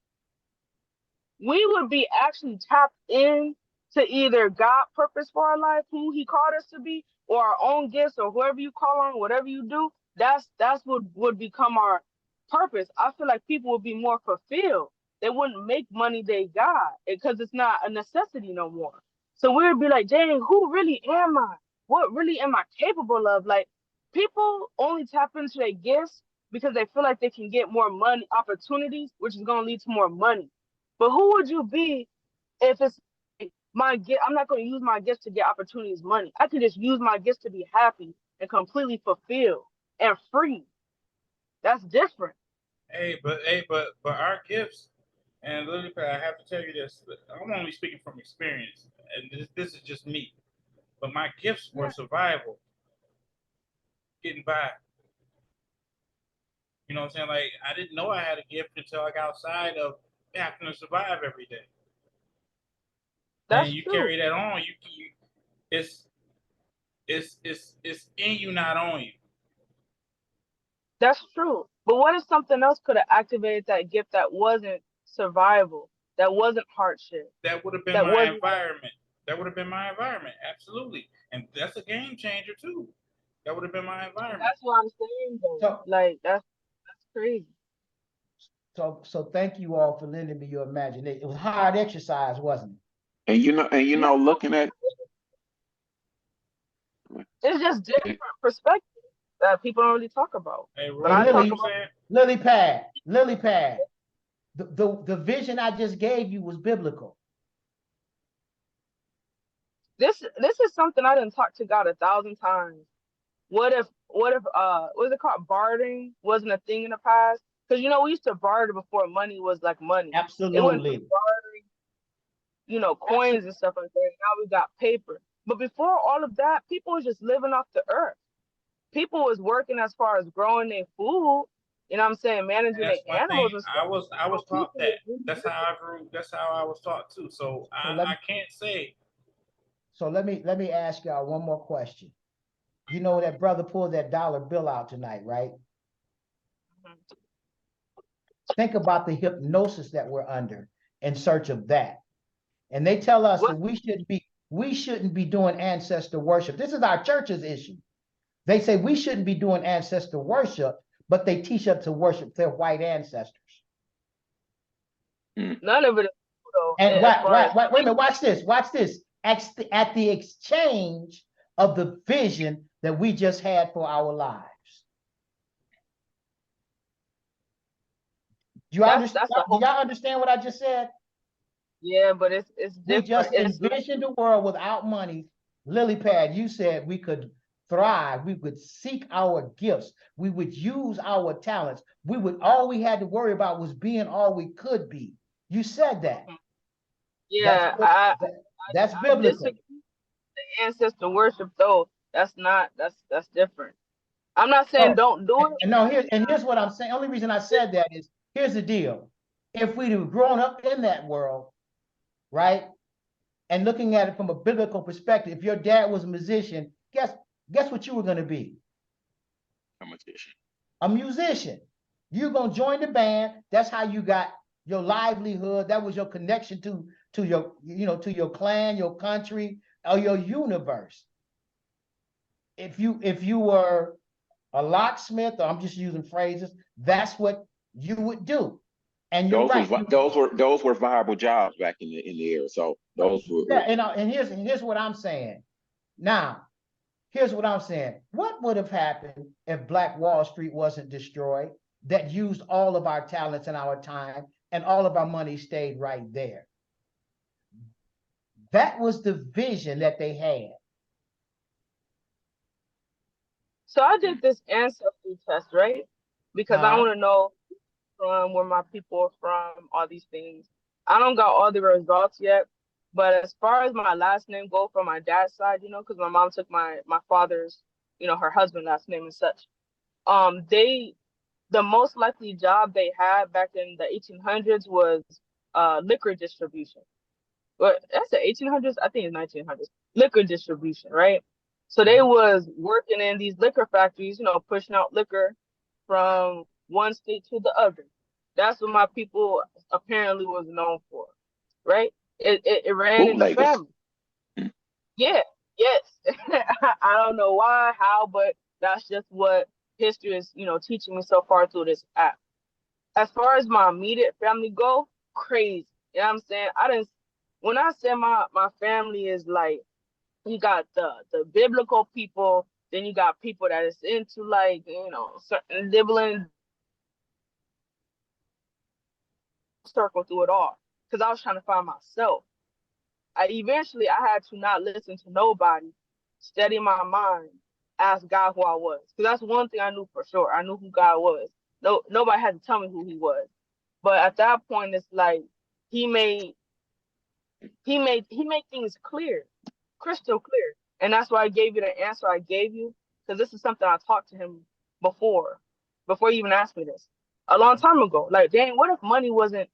We would be actually tapped in to either God's purpose for our life, who He called us to be, or our own gifts, or whoever you call on, whatever you do. That's what would become our purpose. I feel like people would be more fulfilled. They wouldn't make money they got because it's not a necessity no more. So we would be like, dang, who really am I? What really am I capable of? Like, people only tap into their gifts because they feel like they can get more money, opportunities, which is going to lead to more money. But who would you be if it's my gift? I'm not going to use my gifts to get opportunities, money. I can just use my gifts to be happy and completely fulfilled and free. That's different. But our gifts, and Lily, I have to tell you this. I'm only speaking from experience, and this is just me. But my gifts were survival, getting by. You know what I'm saying? Like, I didn't know I had a gift until I got outside of having to survive every day. That's and you true. Carry that on. It's in you, not on you. That's true. But what if something else could have activated that gift that wasn't survival, that wasn't hardship? That would have been my environment. That would have been my environment. Absolutely. And that's a game changer too. That would have been my environment. That's what I'm saying though. Like that's crazy. So thank you all for lending me your imagination. It was hard exercise, wasn't it? And you know, looking at it's just different perspectives that people don't really talk about. Hey, Lily Pad, the vision I just gave you was biblical. This is something I didn't talk to God 1,000 times. What if what is it called? Bartering wasn't a thing in the past? Because we used to barter before money was like money. Absolutely. It wasn't bartering, coins and stuff like that. Now we got paper. But before all of that, people was just living off the earth. People was working as far as growing their food, you know what I'm saying, managing That's the one thing animals and stuff. I was taught People that. really That's do how I grew. That's how I was taught too. So I can't say. So let me ask y'all one more question. You know that brother pulled that dollar bill out tonight, right? Think about the hypnosis that we're under in search of that. And they tell us that we shouldn't be doing ancestor worship. This is our church's issue. They say we shouldn't be doing ancestor worship, but they teach us to worship their white ancestors. None of it is true, though. And As far as wait a minute, watch this, watch this. At the exchange of the vision that we just had for our lives. Do y'all understand what I just said? Yeah, but it's We different. just It's envisioned a world without money. Lily Pad, you said we could thrive. We would seek our gifts. We would use our talents. All we had to worry about was being all we could be. You said that. yeah, That's I biblical. disagree. The ancestor worship, though, that's different. I'm not saying don't do it. And no, here's what I'm saying. Only reason I said that is, here's the deal. If we'd have grown up in that world, right, and looking at it from a biblical perspective, if your dad was a musician, guess what you were going to be? A musician. A musician. You're going to join the band. That's how you got your livelihood. That was your connection to your, to your clan, your country, or your universe. If you were a locksmith, or I'm just using phrases, that's what you would do. And you're right. Those were viable jobs back in the era. So those were. Yeah, and here's what I'm saying. Now, here's what I'm saying. What would have happened if Black Wall Street wasn't destroyed? That used all of our talents and our time, and all of our money stayed right there. That was the vision that they had. So I did this ancestry test, right? Because I want to know from where my people are from, all these things. I don't got all the results yet, but as far as my last name go from my dad's side, because my mom took my father's, her husband last name and such. The most likely job they had back in the 1800s was liquor distribution. But that's the 1800s. I think it's 1900s. Liquor distribution, right? So they was working in these liquor factories, pushing out liquor from one state to the other. That's what my people apparently was known for, right? It ran in the family. Yeah, yes. I don't know why, how, but that's just what history is, teaching me so far through this app. As far as my immediate family go, crazy. You know what I'm saying? When I say my family is like, you got the biblical people, then you got people that is into like, certain nibbling circle through it all. Because I was trying to find myself. I had to not listen to nobody, steady my mind, ask God who I was. Because that's one thing I knew for sure. I knew who God was. No, nobody had to tell me who he was. But at that point, it's like he made things clear, crystal clear. And that's why I gave you the answer I gave you, because this is something I talked to him before you even asked me this, a long time ago. Like, dang, what if money wasn't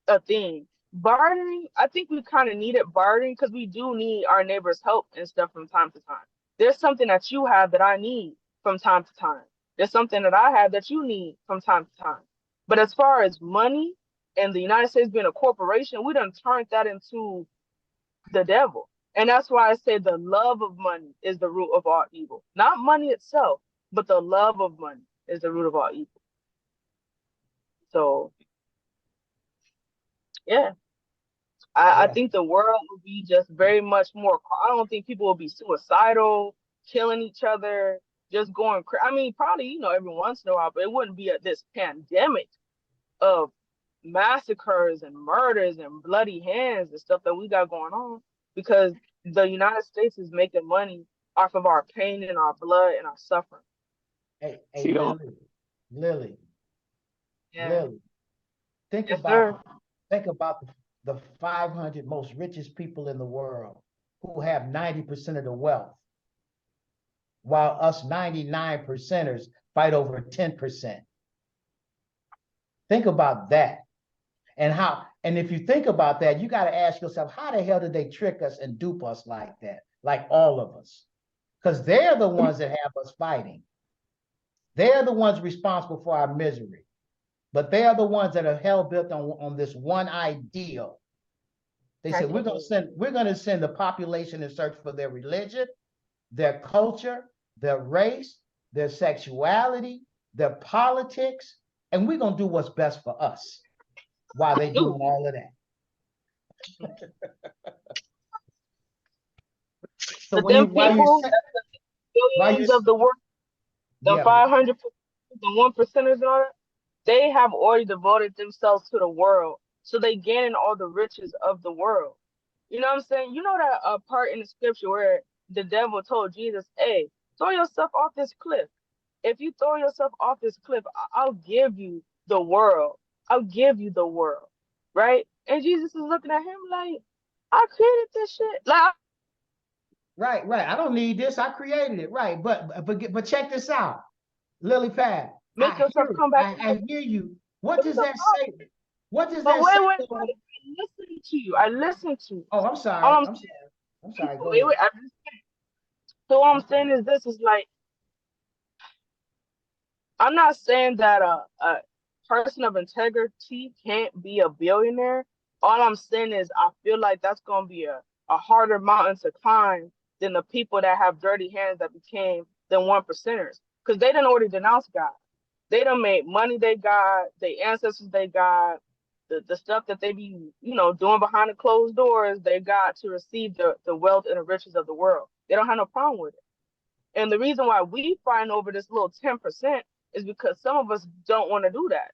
a thing? Bartering, I think we kind of needed bartering because we do need our neighbors' help and stuff from time to time. There's something that you have that I need from time to time. There's something that I have that you need from time to time. But as far as money and the United States being a corporation, we done turned that into the devil. And that's why I say the love of money is the root of all evil. Not money itself, but the love of money is the root of all evil. So, yeah. I think the world would be just very much more. I don't think people will be suicidal, killing each other, just going crazy. I mean, probably, every once in a while, but it wouldn't be this pandemic of massacres and murders and bloody hands and stuff that we got going on, because the United States is making money off of our pain and our blood and our suffering. Hey, Lily. Yeah. Lily. Think about the 500 most richest people in the world who have 90% of the wealth, while us 99%ers fight over 10%. Think about that. And if you think about that, you got to ask yourself, how the hell did they trick us and dupe us like that? Like all of us. Because they're the ones that have us fighting. They're the ones responsible for our misery. But they are the ones that are hell-bent on this one ideal. They said, we're going to send the population in search for their religion, their culture, their race, their sexuality, their politics, and we're going to do what's best for us while they're doing all of that. So but them people, billions of the world, the 500, the 1%ers and all that, they have already devoted themselves to the world. So they gaining all the riches of the world. You know what I'm saying? You know that part in the scripture where the devil told Jesus, hey, throw yourself off this cliff. If you throw yourself off this cliff, I'll give you the world. I'll give you the world. Right? And Jesus is looking at him like, I created this shit. Like, right. I don't need this. I created it. Right. But check this out. Lily Pad. Make yourself come back. I hear you. What does that say? What does that say? Wait. I listened to you. Oh, I'm sorry. I'm sorry. Go ahead. So what I'm saying is this is like, I'm not saying that a person of integrity can't be a billionaire. All I'm saying is I feel like that's going to be a harder mountain to climb than the people that have dirty hands that became the 1%ers. Because they done already denounced God. They done made money they got, their ancestors they got, the stuff that they be, doing behind the closed doors, they got to receive the wealth and the riches of the world. They don't have no problem with it. And the reason why we find over this little 10% is because some of us don't want to do that.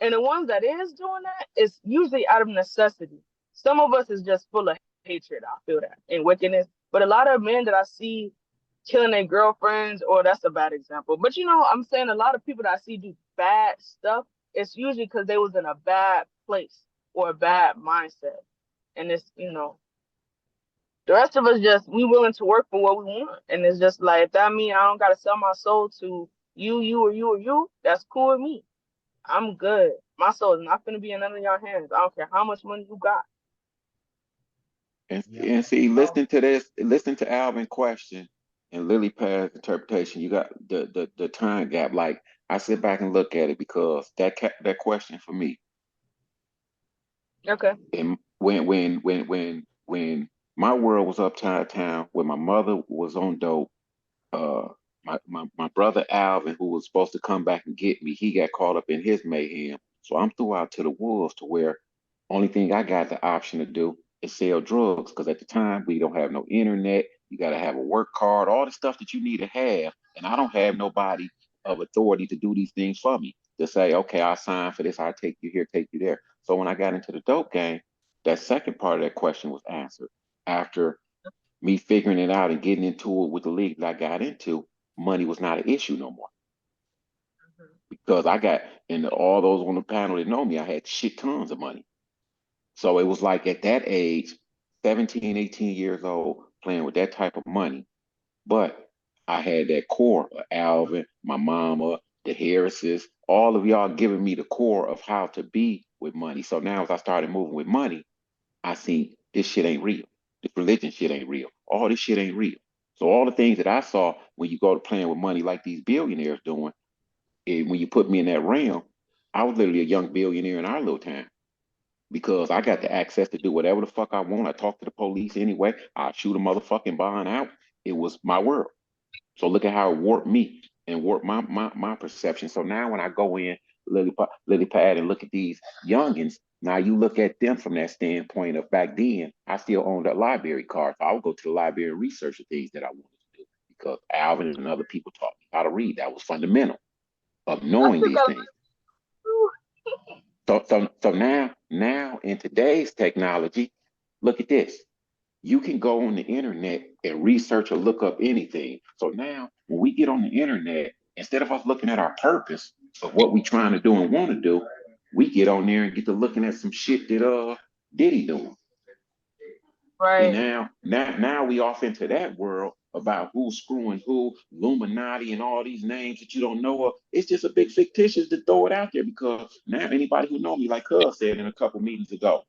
And the ones that is doing that is usually out of necessity. Some of us is just full of hatred, I feel that, and wickedness. But a lot of men that I see killing their girlfriends, or that's a bad example. But I'm saying a lot of people that I see do bad stuff, it's usually because they was in a bad place or a bad mindset. And it's, the rest of us we willing to work for what we want. And it's just like, if that means I don't got to sell my soul to you, that's cool with me. I'm good. My soul is not going to be in none of your hands. I don't care how much money you got. And see, listen to Alvin's question and Lily Pad's interpretation. You got the time gap. Like, I sit back and look at it because that question for me. Okay. And when my world was upside down, when my mother was on dope, my brother Alvin, who was supposed to come back and get me, he got caught up in his mayhem. So I'm threw out to the wolves to where only thing I got the option to do is sell drugs. Because at the time we don't have no internet. You got to have a work card, all the stuff that you need to have. And I don't have nobody of authority to do these things for me. To say, okay, I'll sign for this. I'll take you here, take you there. So when I got into the dope game, that second part of that question was answered. After me figuring it out and getting into it with the league that I got into, money was not an issue no more. Because I got, and all those on the panel that know me, I had shit tons of money. So it was like at that age, 17, 18 years old, playing with that type of money. But I had that core of Alvin, my mama, the Harrises, all of y'all giving me the core of how to be with money. So now as I started moving with money, I see this shit ain't real. This religion shit ain't real. All this shit ain't real. So all the things that I saw when you go to playing with money like these billionaires doing, and when you put me in that realm, I was literally a young billionaire in our little town because I got the access to do whatever the fuck I want. I talk to the police anyway. I shoot a motherfucking bond out. It was my world. So look at how it warped me and warped my perception. So now when I go in Lily Pad and look at these youngins, now you look at them from that standpoint of back then, I still owned a library card. So I would go to the library and research the things that I wanted to do because Alvin and other people taught me how to read. That was fundamental of knowing these things. So now in today's technology, look at this. You can go on the internet and research or look up anything. So now when we get on the internet, instead of us looking at our purpose of what we trying to do and want to do, we get on there and get to looking at some shit that Diddy doing. Right. And now we off into that world about who's screwing who, Illuminati and all these names that you don't know of. It's just a big fictitious to throw it out there because now anybody who know me, like Cuz said in a couple meetings ago,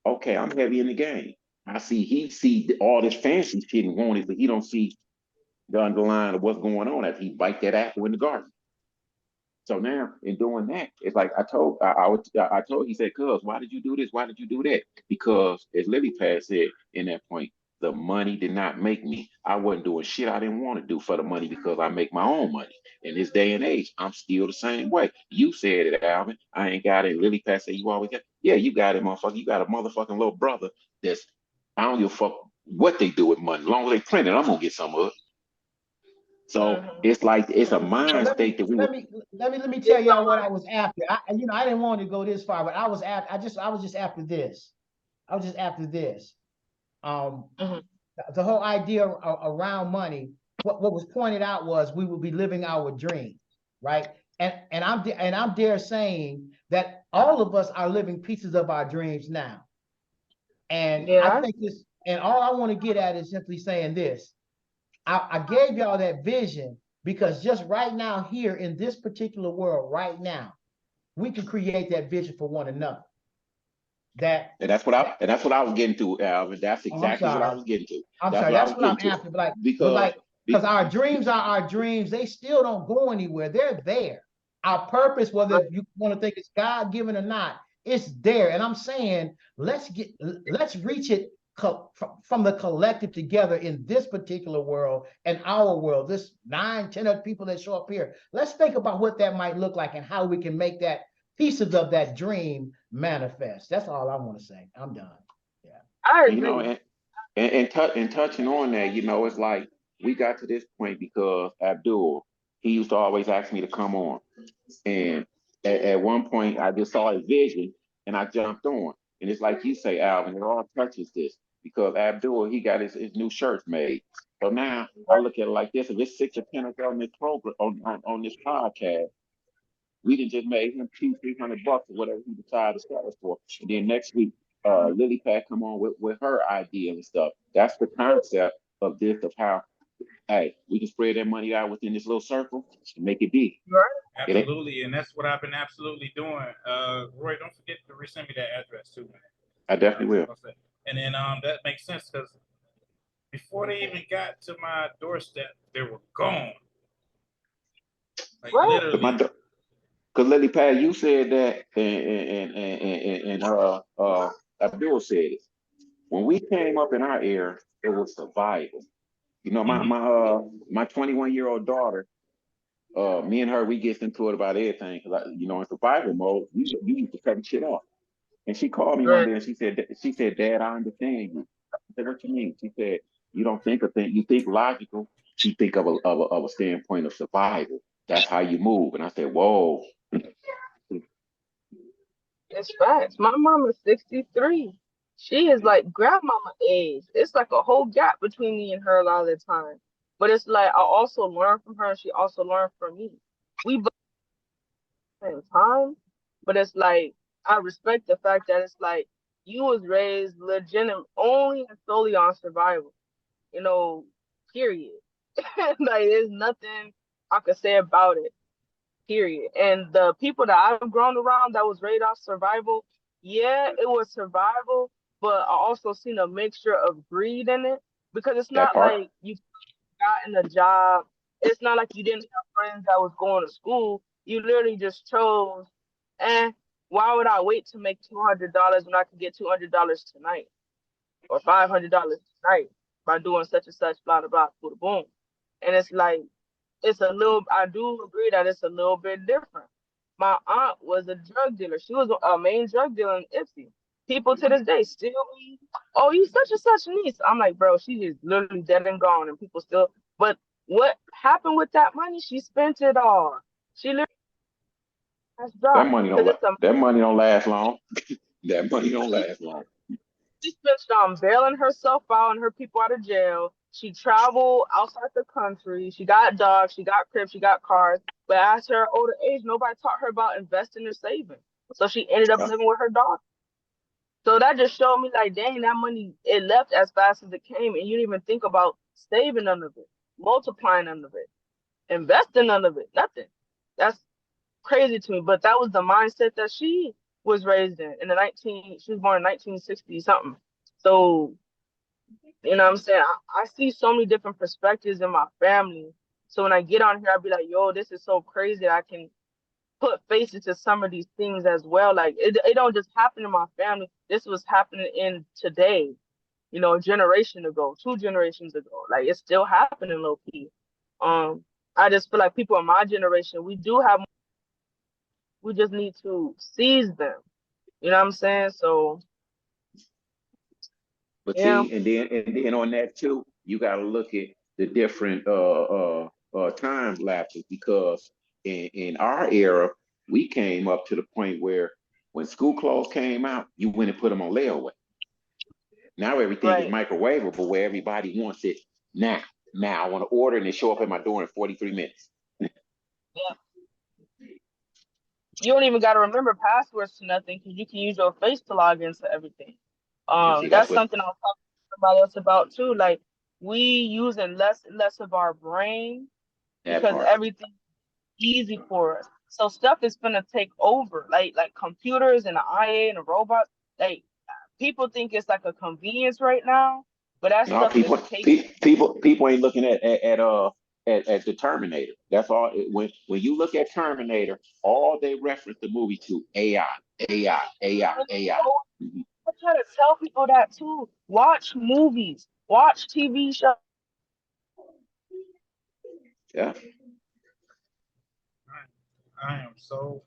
okay, I'm heavy in the game. He see all this fancy shit and want it, but he don't see the underlying of what's going on as he bite that apple in the garden. So now in doing that, it's like I told he said, Cuz, why did you do this? Why did you do that? Because as Lily Pad said in that point, the money did not make me. I wasn't doing shit I didn't want to do for the money because I make my own money. In this day and age, I'm still the same way. You said it, Alvin. I ain't got it. Lily Pad said you always got. Yeah, you got it, motherfucker. You got a motherfucking little brother that's I don't give a fuck what they do with money. As long as they print it, I'm gonna get some of it. So it's like it's a mind state that we let me tell y'all what I was after. I didn't want to go this far, but I was just after this. I was just after this. The whole idea around money, what was pointed out was we will be living our dreams, right? And I'm dare saying that all of us are living pieces of our dreams now. And I think this, and all I want to get at is simply saying this. I gave y'all that vision because just right now here in this particular world, right now, we can create that vision for one another. And that's what I was getting to, Alvin. That's exactly what I was getting to. That's what I'm after. But because our dreams are our dreams, they still don't go anywhere. They're there. Our purpose, whether you want to think it's God-given or not, it's there. And I'm saying let's reach it from the collective together in this particular world and our world, this 9-10 other people that show up here. Let's think about what that might look like and how we can make that pieces of that dream manifest. That's all I want to say. I'm done. Yeah. I agree. And touching on that, it's like we got to this point because Abdul, he used to always ask me to come on. And at one point I just saw a vision and I jumped on. And it's like you say, Alvin, it all touches this. Because Abdul, he got his new shirts made. So now I look at it like this: if it's 6 or 10 of us on this program on this podcast, we can just make him $200-300 or whatever he decided to sell us for. And then next week, Lily Pad come on with her idea and stuff. That's the concept of this, of how, hey, we can spread that money out within this little circle and make it big. Absolutely, and that's what I've been absolutely doing. Roy, don't forget to resend me that address too, man. I definitely will. And then that makes sense because before they even got to my doorstep, they were gone. Like literally. Because Lily Pad, you said that, and Abdul said it. When we came up in our era, it was survival. My 21-year-old daughter, me and her, we get into it about everything. Because in survival mode, you used to cut shit off. And she called me one day and she said, Dad, I understand you. I said, what you mean? She said, you don't think a thing, you think logical. You think of a standpoint of survival. That's how you move. And I said, whoa. It's facts. My mom is 63. She is like grandmama age. It's like a whole gap between me and her a lot of the time. But it's like I also learn from her and she also learned from me. We both at the same time, but it's like I respect the fact that it's like you was raised legitimate only and solely on survival, period. Like there's nothing I could say about it, period. And the people that I've grown around that was raised off survival, yeah, it was survival, but I also seen a mixture of greed in it because it's not like you got a job. It's not like you didn't have friends that was going to school. You literally just chose, why would I wait to make $200 when I could get $200 tonight or $500 tonight by doing such and such, blah, blah, blah, boom, boom. And it's like, I do agree that it's a little bit different. My aunt was a drug dealer. She was a main drug dealer in Ipsy. People to this day still be, oh, you such and such niece. I'm like, bro, she is literally dead and gone and people still, but what happened with that money? She spent it all. She literally that money don't last long. That money don't last long. She spent it on bailing herself out and her people out of jail. She traveled outside the country. She got dogs. She got cribs. She got cars. But at her older age, nobody taught her about investing or saving. So she ended up living with her dog. So that just showed me like, dang, that money, it left as fast as it came. And you didn't even think about saving none of it, multiplying none of it, investing none of it, nothing. That's crazy to me. But that was the mindset that she was raised in the she was born in 1960 something. So, you know what I'm saying? I see so many different perspectives in my family. So when I get on here, I'll be like, yo, this is so crazy. I can put faces to some of these things as well. Like it don't just happen in my family. This was happening in today, you know, a generation ago, 2 generations ago. Like it's still happening low key. I just feel like people in my generation, we just need to seize them. You know what I'm saying? So But yeah. see, and then on that too, you got to look at the different time lapses, because in our era, we came up to the point where when school clothes came out, you went and put them on layaway. Now everything is microwavable, where everybody wants it now. Now I want to order and they show up at my door in 43 minutes. Yeah. You don't even got to remember passwords to nothing, because you can use your face to log into everything. That's something I was talking to somebody else about too. Like we using less and less of our brain because everything's easy for us. So stuff is gonna take over, like computers and the IA and the robots. Like people think it's like a convenience right now, but that stuff is taking. People ain't looking at the Terminator. That's all. When you look at Terminator, all they reference the movie to AI. I try to tell people that too. Watch movies, watch TV shows. Yeah. I'm so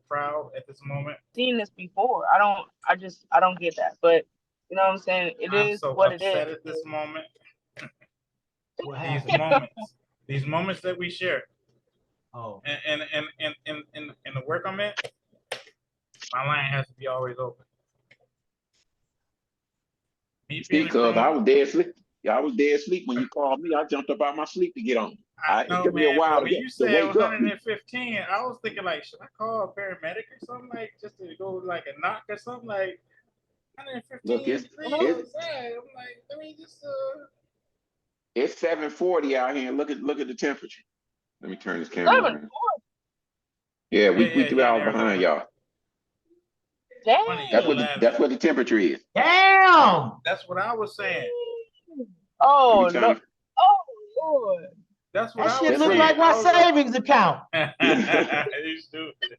proud at this moment. Seen this before. I don't get that. But you know what I'm saying? It is so what it is. upset at this moment. These moments that we share. Oh. And the work I'm in, my line has to be always open. Because I was dead asleep. I was dead asleep when you called me. I jumped up out my sleep to get on. It took me a while to when you said wake up. 115, I was thinking like, should I call a paramedic or something, like just to go like a knock or something, like 115. Look, I'm like, let me just It's 7:40 out here. Look at the temperature. Let me turn this camera on. Yeah, we 3 hours behind y'all. Damn. That's what the temperature is. Damn. That's what I was saying. Oh no. Oh Lord. That's what that I shit was look saying. like my savings account. You stupid.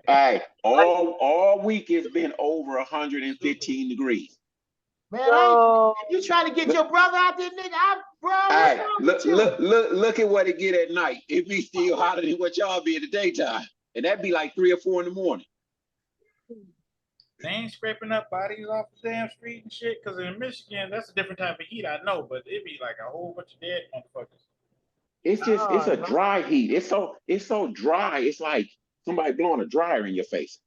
All right, all week it's been over 115 degrees. Man, you trying to get your brother out there, nigga? Bro, all right, look at what it get at night. It be still hotter than what y'all be in the daytime, and that'd be like 3 or 4 in the morning. They ain't scraping up bodies off the damn street and shit. Because in Michigan, that's a different type of heat, I know, but it'd be like a whole bunch of dead motherfuckers. It's a dry heat. It's so dry. It's like somebody blowing a dryer in your face.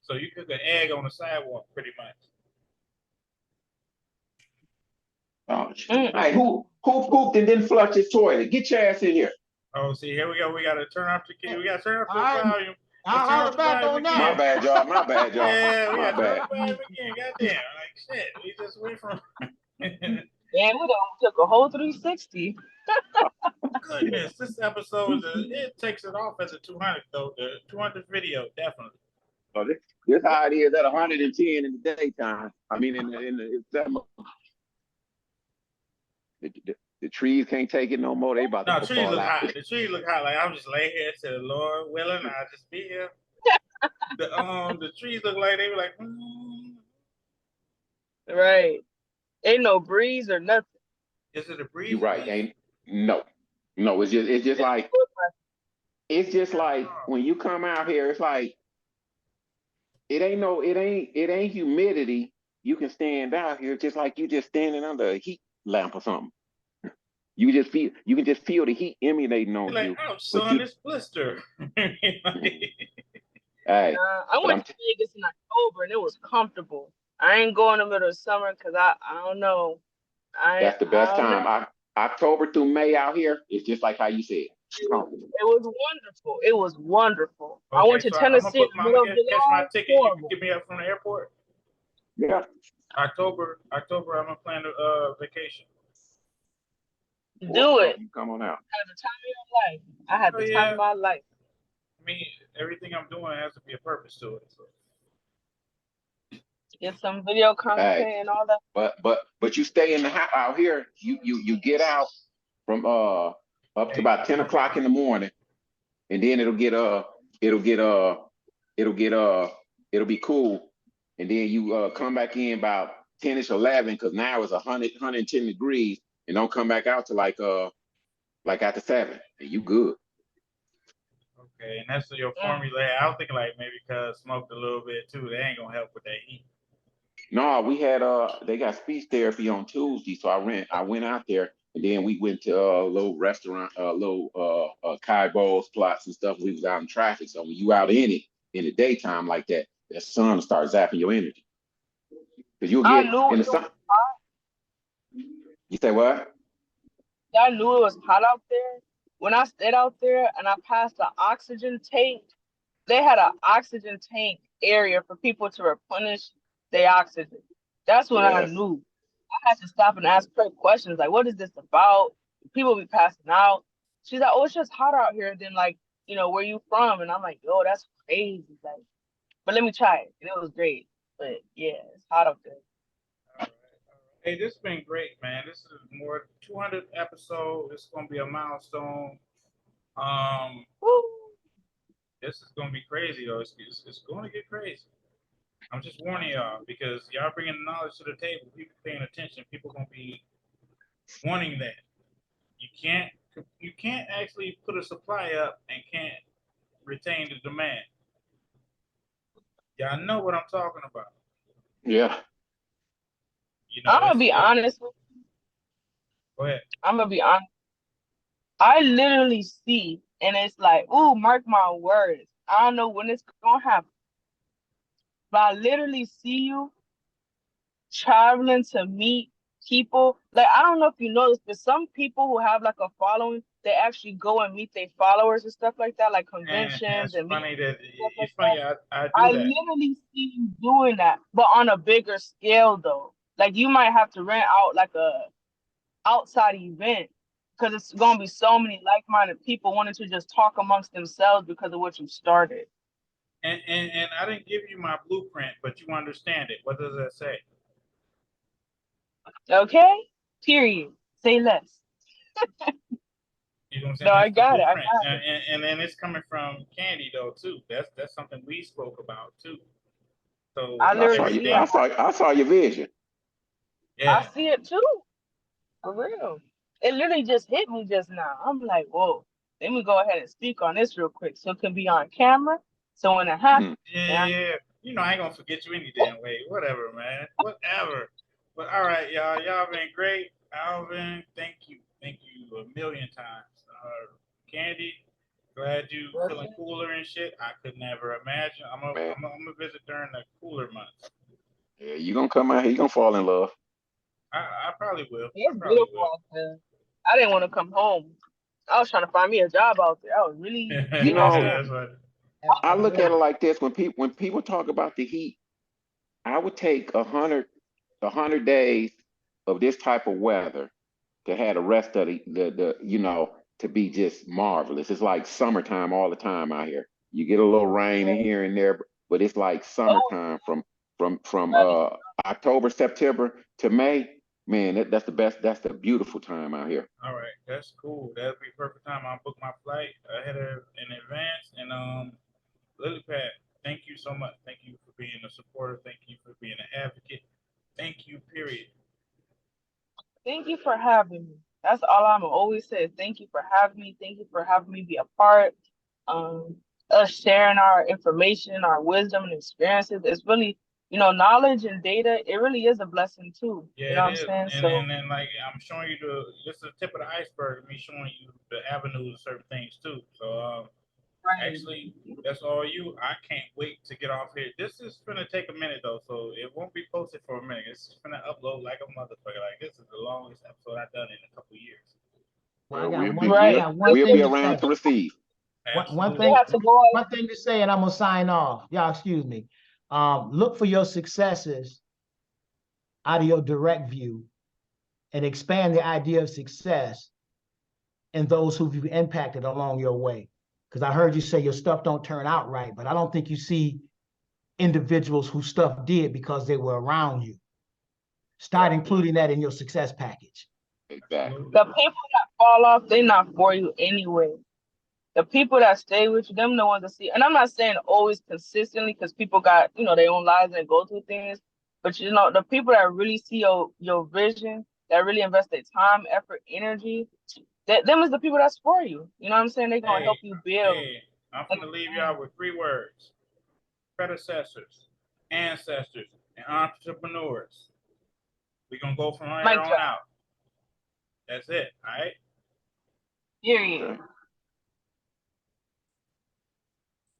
So you cook an egg on the sidewalk, pretty much. Oh, hey, who pooped and didn't flush his toilet? Get your ass in here. Oh, see, here we go. We gotta turn off the volume. I'll holler back on that. My bad, y'all. Yeah, we my gotta turn it again. Goddamn, like shit. We just went from. Damn, we took a whole 360. Goodness, this episode it takes it off as a 200 though. The 200 video, definitely. So this how it is at 110 in the daytime. I mean, in the summer. The trees can't take it no more. They about to No, trees fall look out. hot. The trees look hot. Like I'm just laying here to the Lord willing. I'll just be here. The trees look like they were like. Right. Ain't no breeze or nothing. Is it a breeze? You're right. Ain't no. It's just like when you come out here. It's like it ain't humidity. You can stand out here just like you just standing under a heat lamp or something. You can just feel the heat emanating on like, you. Oh, son, it's blister. Hey, I went to Vegas in October and it was comfortable. I ain't going in the middle of summer because I don't know. That's the best time. October through May out here, it's just like how you said. It was wonderful. It was wonderful. Okay, I went to Tennessee. Catch my ticket. You can get me up from the airport. Yeah. October, I'm gonna plan a vacation. Do it. You come on out. I had the time of your life. I had Oh, the time yeah. of my life. I mean, everything I'm doing has to be a purpose to it. So. Get some video content Hey. and all that. But you stay in the house out here. You get out from up to about 10 o'clock in the morning, and then it'll be cool, and then you come back in about 10ish 11 because now it's 110 degrees, and don't come back out to like after 7, and you good. Okay, and that's your formula. I was thinking like maybe because smoked a little bit too. They ain't gonna help with that heat. No, we had they got speech therapy on Tuesday, so I went out there, and then we went to a little restaurant, Kai Bowls plots and stuff. We was out in traffic, so when you out in it in the daytime like that, the sun starts zapping your energy. Cause you'll get in the sun. You say what? I knew it was hot out there. When I stayed out there and I passed the oxygen tank, they had an oxygen tank area for people to replenish their oxygen. That's when I knew. I had to stop and ask her questions like, what is this about? People be passing out. She's like, oh, it's just hot out here. Then like, where you from? And I'm like, yo, that's crazy. Like, but let me try it. And it was great. But yeah, it's hot out there. All right. Hey, this has been great, man. This is more 200 episode. It's gonna be a milestone. Woo. This is gonna be crazy though. It's gonna get crazy. I'm just warning y'all because y'all bringing knowledge to the table. People paying attention. People gonna be wanting that. You can't actually put a supply up and can't retain the demand. Y'all know what I'm talking about. Yeah. I'm gonna be honest with you. Go ahead. I'm gonna be honest. I literally see, and it's like, ooh, mark my words. I don't know when it's gonna happen. But I literally see you traveling to meet people. Like, I don't know if you know this, but some people who have like a following, they actually go and meet their followers and stuff like that, like conventions and funny that it's funny. I do I that. literally see you doing that, but on a bigger scale though. Like you might have to rent out like a outside event because it's gonna be so many like-minded people wanting to just talk amongst themselves because of what you started. And I didn't give you my blueprint, but you understand it. What does that say? Okay. Period. Say less. You know what I'm saying? No, I got it. And then it's coming from Candy though too. That's something we spoke about too. So I saw your vision. Yeah. I see it too. For real. It literally just hit me just now. I'm like, whoa. Let me go ahead and speak on this real quick so it can be on camera. So when it happens. Yeah. You know I ain't gonna forget you any damn way. Whatever, man. Whatever. But all right, y'all. Y'all been great. Alvin, thank you. Thank you a million times. Candy, glad you feeling cooler and shit. I could never imagine. I'm gonna visit during the cooler months. Yeah, you gonna come out here, you gonna fall in love. I probably will. It's beautiful out there. I didn't want to come home. I was trying to find me a job out there. I was really I look at it like this: when people talk about the heat, I would take 100 days of this type of weather to have the rest of the to be just marvelous. It's like summertime all the time out here. You get a little rain in here and there, but it's like summertime from October, September to May. Man, that's the best. That's the beautiful time out here. All right, that's cool. That'll be perfect time. I'll book my flight ahead in advance. And Lily Pad, thank you so much. Thank you for being a supporter. Thank you for being an advocate. Thank you. Period. Thank you for having me. That's all I'm always say. Thank you for having me. Thank you for having me be a part. Us sharing our information, our wisdom and experiences. It's really, knowledge and data. It really is a blessing too. Yeah, you know what I'm saying? And then like I'm showing you this is the tip of the iceberg. Me showing you the avenues of certain things too. So actually, that's all you. I can't wait to get off here. This is gonna take a minute though, so it won't be posted for a minute. It's just gonna upload like a motherfucker. Like this is the longest episode I've done in a couple years. Well, we'll be around to receive. One thing to say, and I'm gonna sign off. Y'all excuse me. Look for your successes out of your direct view and expand the idea of success in those who you've impacted along your way. Because I heard you say your stuff don't turn out right, but I don't think you see individuals whose stuff did because they were around you. Start including that in your success package. Exactly. The people that fall off, they're not for you anyway. The people that stay with you, them the ones that see. And I'm not saying always consistently, because people got, their own lives and go through things. But the people that really see your vision, that really invest their time, effort, energy, them is the people that's for you. You know what I'm saying? They're gonna help you build. Hey, I'm gonna leave y'all with 3 words: predecessors, ancestors, and entrepreneurs. We're gonna go from here on out. That's it. All right. Period.